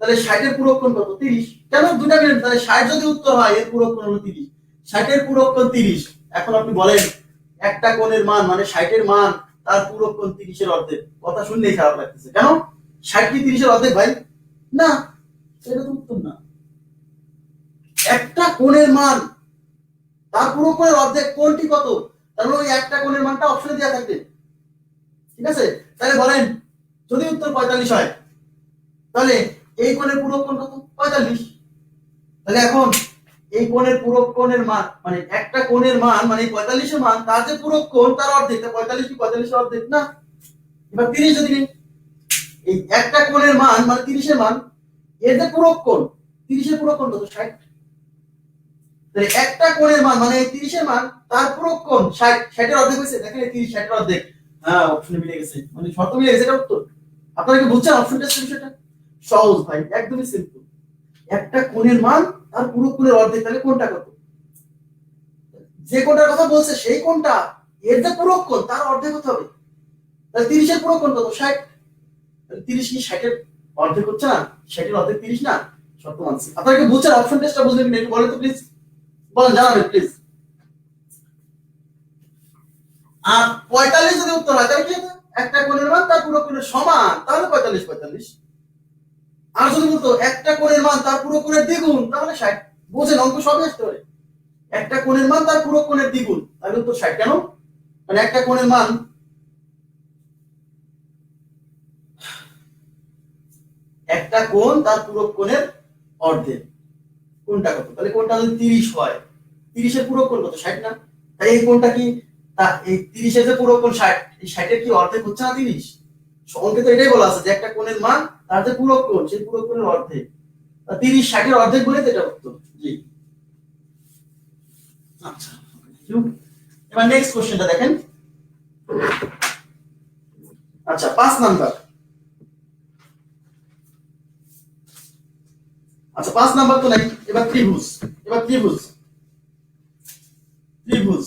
তাহলে 60 এর পূরক কোণ কত? 30। কেন দুটা মিনিট, তাহলে 60 যদি উত্তর হয়, এর পূরক কোণ হলো 30। 60 এর পূরক কোণ 30। এখন আপনি বলেন, একটা কোণের মান মানে 60 এর মান তার পূরক কোণ 30 এর অর্ধেক। কথা শুনলেই খারাপ লাগতেছে। কেন? 60 কি 30 এর অর্ধেক ভাই? না, এটা তো উত্তর না। একটা কোণের মান তার পূরক কোণের অর্ধেক, কোণটি কত? তার মানে ওই একটা কোণের মানটা অপশনে দেওয়া থাকবে। ঠিক আছে, তাহলে বলেন, যদি উত্তর 45 হয়, তাহলে এই কোণের পূরক কোণ কত? 45। তাহলে এখন এই কোণের পূরক কোণের মান মানে একটা কোণের মান মানে 45 এর মান, তার যে পূরক কোণ তার অর্ধেক। 45 কি 45 এর অর্ধেক না? এবার 30 যদি নিই, এই একটা কোণের মান মানে 30 এর মান, এর যে পূরক কোণ, 30 এর পূরক কোণ কত? 60। তাহলে একটা কোণের মান মানে 30 এর মান, তার পূরক কোণ 60। 60 এর অর্ধেক হইছে, দেখেন 30 60 এর অর্ধেক। হ্যাঁ, অপশনে মিলে গেছে, মানে শর্ত মিলে গেছে, এটা উত্তর। আপনারা কি বুঝছেন অপশন টেস্টের বিষয়টা? সহজ ভাই, একদমই সিম্পল। একটা কোণের মান তার পূরক কোণের অর্ধেক, তাহলে কোণটা কত? যে কোণটার কথা বলছে সেই কোণটা, এর যে পূরক কোণ তার অর্ধেক হতে হবে। তাহলে 30 এর পূরক কোণ কত? 60। তাহলে 30 কি 60 এর অর্ধেক হচ্ছে না? 60 এর অর্ধেক 30 না? শর্ত মানছি। আপনারা কি বুঝছেন অপশন টেস্টটা? বুঝলেন কিনা একটু বলেন তো প্লিজ, বলেন, জানাবেন প্লিজ। আর 45 যদি উত্তর হয়, তাহলে কি হবে? একটা কোণের মান তার পূরক কোণের সমান, তাহলে 45 45। আর যদি বলতো একটা কোণের মান তার পূরক কোণের দ্বিগুণ, তাহলে 60। বুঝেন, অঙ্ক সবই আসতে পারে। একটা কোণের মান তার পূরক কোণের দ্বিগুণ, তাহলে উত্তর 60। কেন? মানে একটা কোণের মান একটা কোণ তার পূরক কোণের অর্ধেক। কোণটা কত? তাহলে কোণটা যদি 30 হয়, 30 এর পূরক কোণ কত? 60 না? তাই এই কোণটা কি, এই 30 এর যে পূরক কোণ 60, এই 60 এর কি অর্ধেক হচ্ছে না 30? অঙ্কে তো এটাই বলা আছে যে একটা কোণের মান তার যে পূরক কোণ সেই পূরক কোণের অর্ধেক। 30 60 এর অর্ধেক বলে তো এটা উত্তর। জি আচ্ছা, এবার নেক্সট কোশ্চেনটা দেখেন। আচ্ছা 5 নাম্বার। আচ্ছা 5 নাম্বার তো নাই, এবার ত্রিভুজ। এবার ত্রিভুজ, ত্রিভুজ।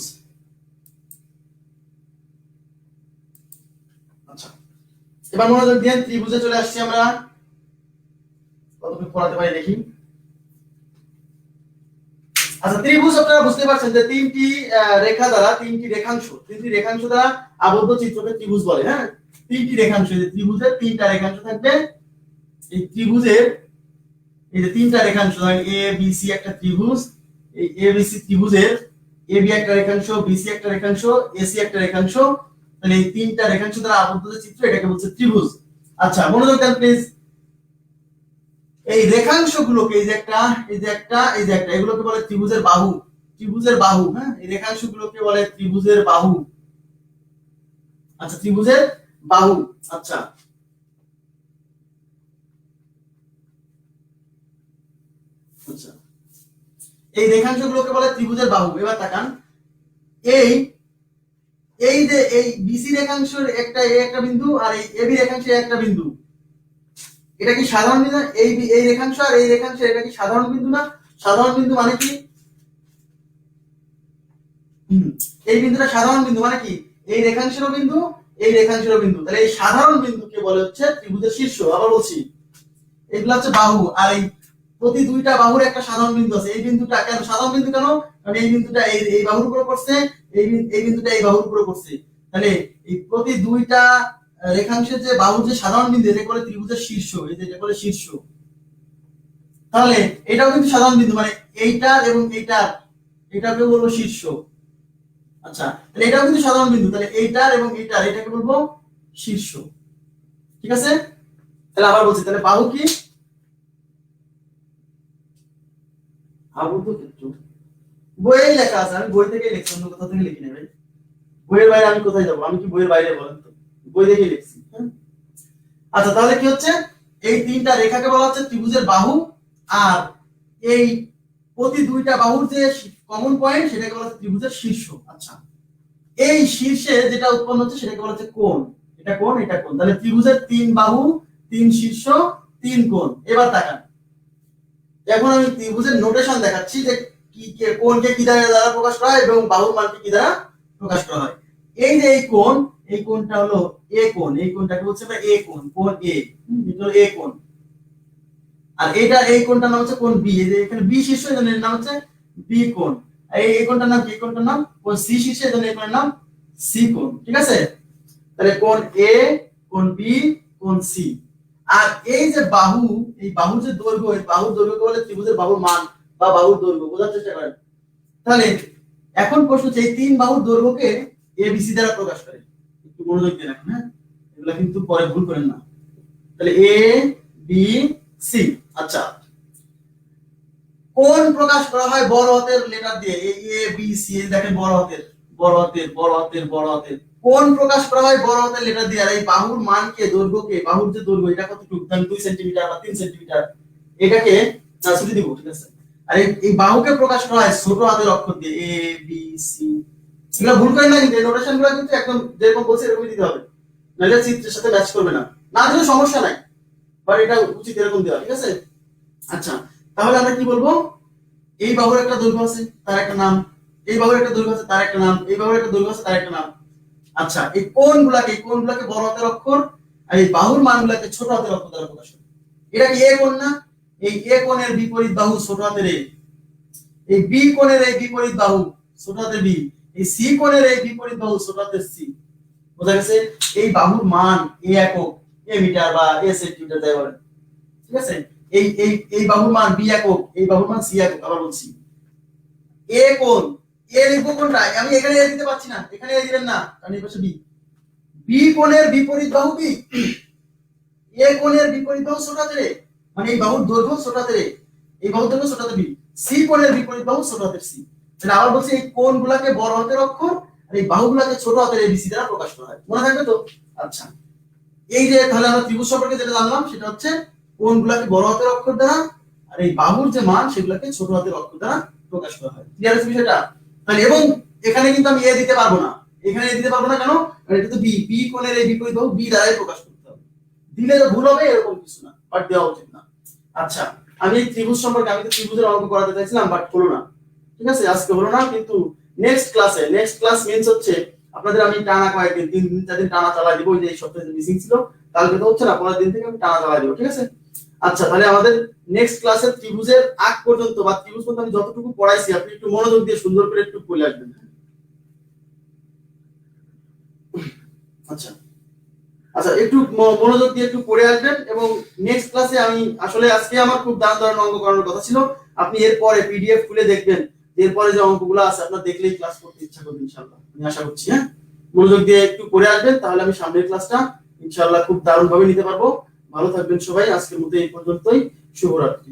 আচ্ছা এবার মনোযোগ দিন, ত্রিভুজে চলে আসছি আমরা। কতটুকু পড়াতে পারি দেখি। আচ্ছা ত্রিভুজ আপনারা বুঝতে পারছেন যে তিনটি রেখা দ্বারা, তিনটি রেখাংশ দ্বারা আবদ্ধ চিত্রকে ত্রিভুজ বলে। হ্যাঁ, তিনটি রেখাংশ, যে ত্রিভুজের তিনটা রেখাংশ থাকবে। এই ত্রিভুজের এই যে তিনটা রেখাংশ, এ বি সি একটা ত্রিভুজ, এই এ বি সি ত্রিভুজের এ বি একটা রেখাংশ, বি সি একটা রেখাংশ, এ সি একটা রেখাংশ, তাহলে এই তিনটা রেখাংশ দ্বারা আবদ্ধ যে চিত্র এটাকে বলছে ত্রিভুজ। আচ্ছা মনোযোগ দেন প্লিজ। এই রেখাংশগুলোকে, এই যে একটা, এই যে একটা, এই যে একটা, এগুলোকে বলে ত্রিভুজের বাহু। ত্রিভুজের বাহু, হ্যাঁ, এই রেখাংশগুলোকে বলে ত্রিভুজের বাহু। আচ্ছা ত্রিভুজের বাহু। আচ্ছা আচ্ছা এই রেখাংশগুলোকে বলে ত্রিভুজের বাহু। এবার তাকান, এই এই যে এই বিসি রেখাংশের একটা এ একটা বিন্দু আর এই এবি রেখাংশের একটা বিন্দু, এটা কি সাধারণ বিন্দু? এই রেখাংশ আর এই রেখাংশ, এটা কি সাধারণ বিন্দু না? সাধারণ বিন্দু মানে কি? এই বিন্দুটা সাধারণ বিন্দু মানে কি? এই রেখাংশেরও বিন্দু, এই রেখাংশেরও বিন্দু, তাহলে এই সাধারণ বিন্দুকে বলে হচ্ছে ত্রিভুজের শীর্ষ। আবার বলছি, এগুলো হচ্ছে বাহু, আর এই প্রতি দুইটা বাহুর একটা সাধারণ বিন্দু আছে। এই বিন্দুটা কেন সাধারণ বিন্দু? কেন? কারণ এই বিন্দুটা এই বাহুর উপরে পড়ছে, এই বিন্দুটা এই বাহুর উপরে পড়ছে। তাহলে এই প্রতি দুইটা রেখাংশের যে বাহুর যে সাধারণ বিন্দু, এটাকে বলে ত্রিভুজের শীর্ষ। এই যে এটা বলে শীর্ষ। তাহলে এটাও কিন্তু সাধারণ বিন্দু, মানে এইটার এবং এইটার, এটাকে বলবো শীর্ষ। আচ্ছা তাহলে এটাও কিন্তু সাধারণ বিন্দু, তাহলে এইটার এবং এইটার, এটাকে বলবো শীর্ষ। ঠিক আছে? তাহলে আবার বলছি, তাহলে বাহু কি? আবদ্ধ ক্ষেত্র। বইয়ে লেখা আছে, আমি বই থেকেই লিখছি, অন্য কোথা থেকে লিখি না ভাই। বইয়ের বাইরে আমি কোথায় যাবো? আমি কি বইয়ের বাইরে বলেন তো? বই দেখেই লিখছি। আচ্ছা তাহলে কি হচ্ছে, এই তিনটা রেখাকে বলা হচ্ছে ত্রিভুজের বাহু, আর এই প্রতি দুইটা বাহুর যে কমন পয়েন্ট সেটাকে বলা হচ্ছে ত্রিভুজের শীর্ষ। আচ্ছা এই শীর্ষে যেটা উৎপন্ন হচ্ছে সেটাকে বলা হচ্ছে কোণ। এটা কোণ, এটা কোণ। তাহলে ত্রিভুজের তিন বাহু, তিন শীর্ষ, তিন কোণ। এবার তাকান, এখন আমি ত্রিভুজের নোটেশন দেখাচ্ছি যে কি কোণকে কি দ্বারা প্রকাশ করা হয় এবং বাহুর মানকে কি দ্বারা প্রকাশ করা হয়। এই যে এই কোণ, এই কোণটা হলো এ কোণ, এই কোণটাকে বলছে আমরা এ কোণ, কোণ এ, এটা হলো এ কোণ। আর এটা এই কোণটার নাম হচ্ছে কোণ বি। এই যে এখানে বি শীর্ষ, এজন্য এর নাম হচ্ছে বি কোণ। এই কোণটার নাম কি? এই কোণটার নাম কোণ সি শীর্ষ, এজন্য এই কোণের নাম সি কোণ। ঠিক আছে? তাহলে কোণ এ, কোণ বি, কোণ সি। আর এই যে বাহু, এই বাহুর যে দৈর্ঘ্য, এই বাহুর দৈর্ঘ্যকে বলে ত্রিভুজের বাহুর মান বা বাহুর দৈর্ঘ্য। বোঝার চেষ্টা করেন। তাহলে এখন প্রশ্ন হচ্ছে, এই তিন বাহুর দৈর্ঘ্যকে এ বি সি দ্বারা প্রকাশ করে। একটু মনোযোগ দিয়ে রাখুন, হ্যাঁ, এগুলা কিন্তু পরে ভুল করেন না। তাহলে এ বি সি। আচ্ছা কোণ প্রকাশ করা হয় বড় হাতের লেটার দিয়ে, এ বি সি। দেখেন বড় হাতের, বড় হাতের, বড় হাতের, বড় হাতের। কোণ প্রকাশ করা হয় বড় হাতের লেটার দিয়ে। আর এই বাহুর মানকে, দৈর্ঘ্যকে, বাহুর যে দৈর্ঘ্য এটা কতটুকু, ধরেন 2 সেন্টিমিটার বা 3 সেন্টিমিটার, এটাকে ছুটি দিব। ঠিক আছে? আর এই বাহুকে প্রকাশ করা হয় ছোট হাতের অক্ষর দিয়ে, এ বি সি। এগুলো ভুল করেন না, কিন্তু এই নোটেশন গুলো কিন্তু একদম যেরকম বলছি এরকমই দিতে হবে, নাহলে চিত্রের সাথে ম্যাচ করবে না। না দিলে সমস্যা নাই, বাট এটা উচিত এরকম দেওয়া। ঠিক আছে? আচ্ছা তাহলে আমরা কি বলবো, এই বাহুর একটা দৈর্ঘ্য আছে, তার একটা নাম, এই বাহুর একটা দৈর্ঘ্য আছে, তার একটা নাম, এই বাহুর একটা দৈর্ঘ্য আছে, তার একটা নাম। আচ্ছা এই কোণগুলাকে বড় হাতের অক্ষর আর এই বাহুর মানগুলাকে ছোট হাতের অক্ষর দ্বারা প্রকাশ করে। এটা কি এ কোণ না? এই এ কোণের বিপরীত বাহু ছোট হাতের এ, এই বি কোণের এই বিপরীত বাহু ছোট হাতের বি, এই সি কোণের এই বিপরীত বাহু ছোট হাতের সি। বোঝা গেছে? এই বাহুর মান এ একক, এ মিটার বা এ সেন্টিমিটার যাই বলেন। ঠিক আছে? এই বাহুর মান বি একক, এই বাহুর মান সি একক। আবার বলছি, এ কোণ, এ লিখবো কোনটা? আমি এখানে এ দিতে পারছি না, এখানে এ দিবেন না, কারণ এই পাশে বি। বি কোণের বিপরীত বাহু বি, এ কোণের বিপরীত বাহু ছোট হাতের এ, মানে এই বাহুর দৈর্ঘ্য ছোট হাতের এ, এই বাহুর দৈর্ঘ্য ছোট হাতের বি। সি কোণের বিপরীত বাহু ছোট হাতের সি। তাহলে আবার বলছি এই কোণগুলোকে বড় হাতের অক্ষর আর এই বাহুগুলোকে ছোট হাতের এবিসি দ্বারা প্রকাশ করা হয়। মনে থাকবে তো? আচ্ছা, এই যে তাহলে আমরা ত্রিভুজ সম্পর্কে যেটা জানলাম সেটা হচ্ছে কোণগুলোকে বড় হাতের অক্ষর দ্বারা আর এই বাহুর যে মান সেগুলোকে ছোট হাতের অক্ষর দ্বারা প্রকাশ করা হয়। ক্লিয়ার আছে বিষয়টা? তাহলে এবং এখানে কিন্তু আমি এ দিতে পারবো না, এখানে এ দিতে পারবো না কেন? কারণ এটা তো বি, বি কোণের এই বিপরীত বাহু বি দ্বারাই প্রকাশ করতে হবে। দিলে তো ভুল হবে এরকম কিছু না, বাট দেওয়া উচিত না। আচ্ছা, আমি এই ত্রিভুজ সম্পর্কে আমি তো ত্রিভুজের অঙ্ক করাতে চাইছিলাম বাট হলো না, ঠিক আছে, আজকে হলো না, কিন্তু নেক্সট ক্লাস মিন্স হচ্ছে আপনাদের আমি টানা কয়েকদিন 3-4 দিন টানা চালাই দিব। যে এই সপ্তাহে মিসিং ছিল কালকে তো হচ্ছে না, পরের দিন থেকে আমি টানা চালাই দিব, ঠিক আছে? আচ্ছা, তাহলে আমাদের নেক্সট ক্লাসে ত্রিভুজের আগ পর্যন্ত বা ত্রিভুজ পর্যন্ত আমি যতটুকু পড়াইছি আপনি একটু মনোযোগ দিয়ে সুন্দর করে একটু পড়ে আসবেন। আচ্ছা আচ্ছা, একটু মনোযোগ দিয়ে একটু পড়ে আসবেন এবং নেক্সট ক্লাসে আমি আসলে আজকে আমার খুব দারুণ দারুণ অঙ্ক করানোর কথা ছিল। আপনি এরপরে পিডিএফ খুলে দেখবেন, এরপরে যে অঙ্কগুলো আছে আপনার দেখলেই ক্লাস করতে ইচ্ছা করবে ইনশাআল্লাহ, আমি আশা করছি। হ্যাঁ, মনোযোগ দিয়ে একটু পড়ে আসবেন, তাহলে আমি সামনের ক্লাসটা ইনশাআল্লাহ খুব দারুণ ভাবে নিতে পারবো। ভালো থাকবেন সবাই, আজকের মতো এই পর্যন্তই। শুভরাত্রি।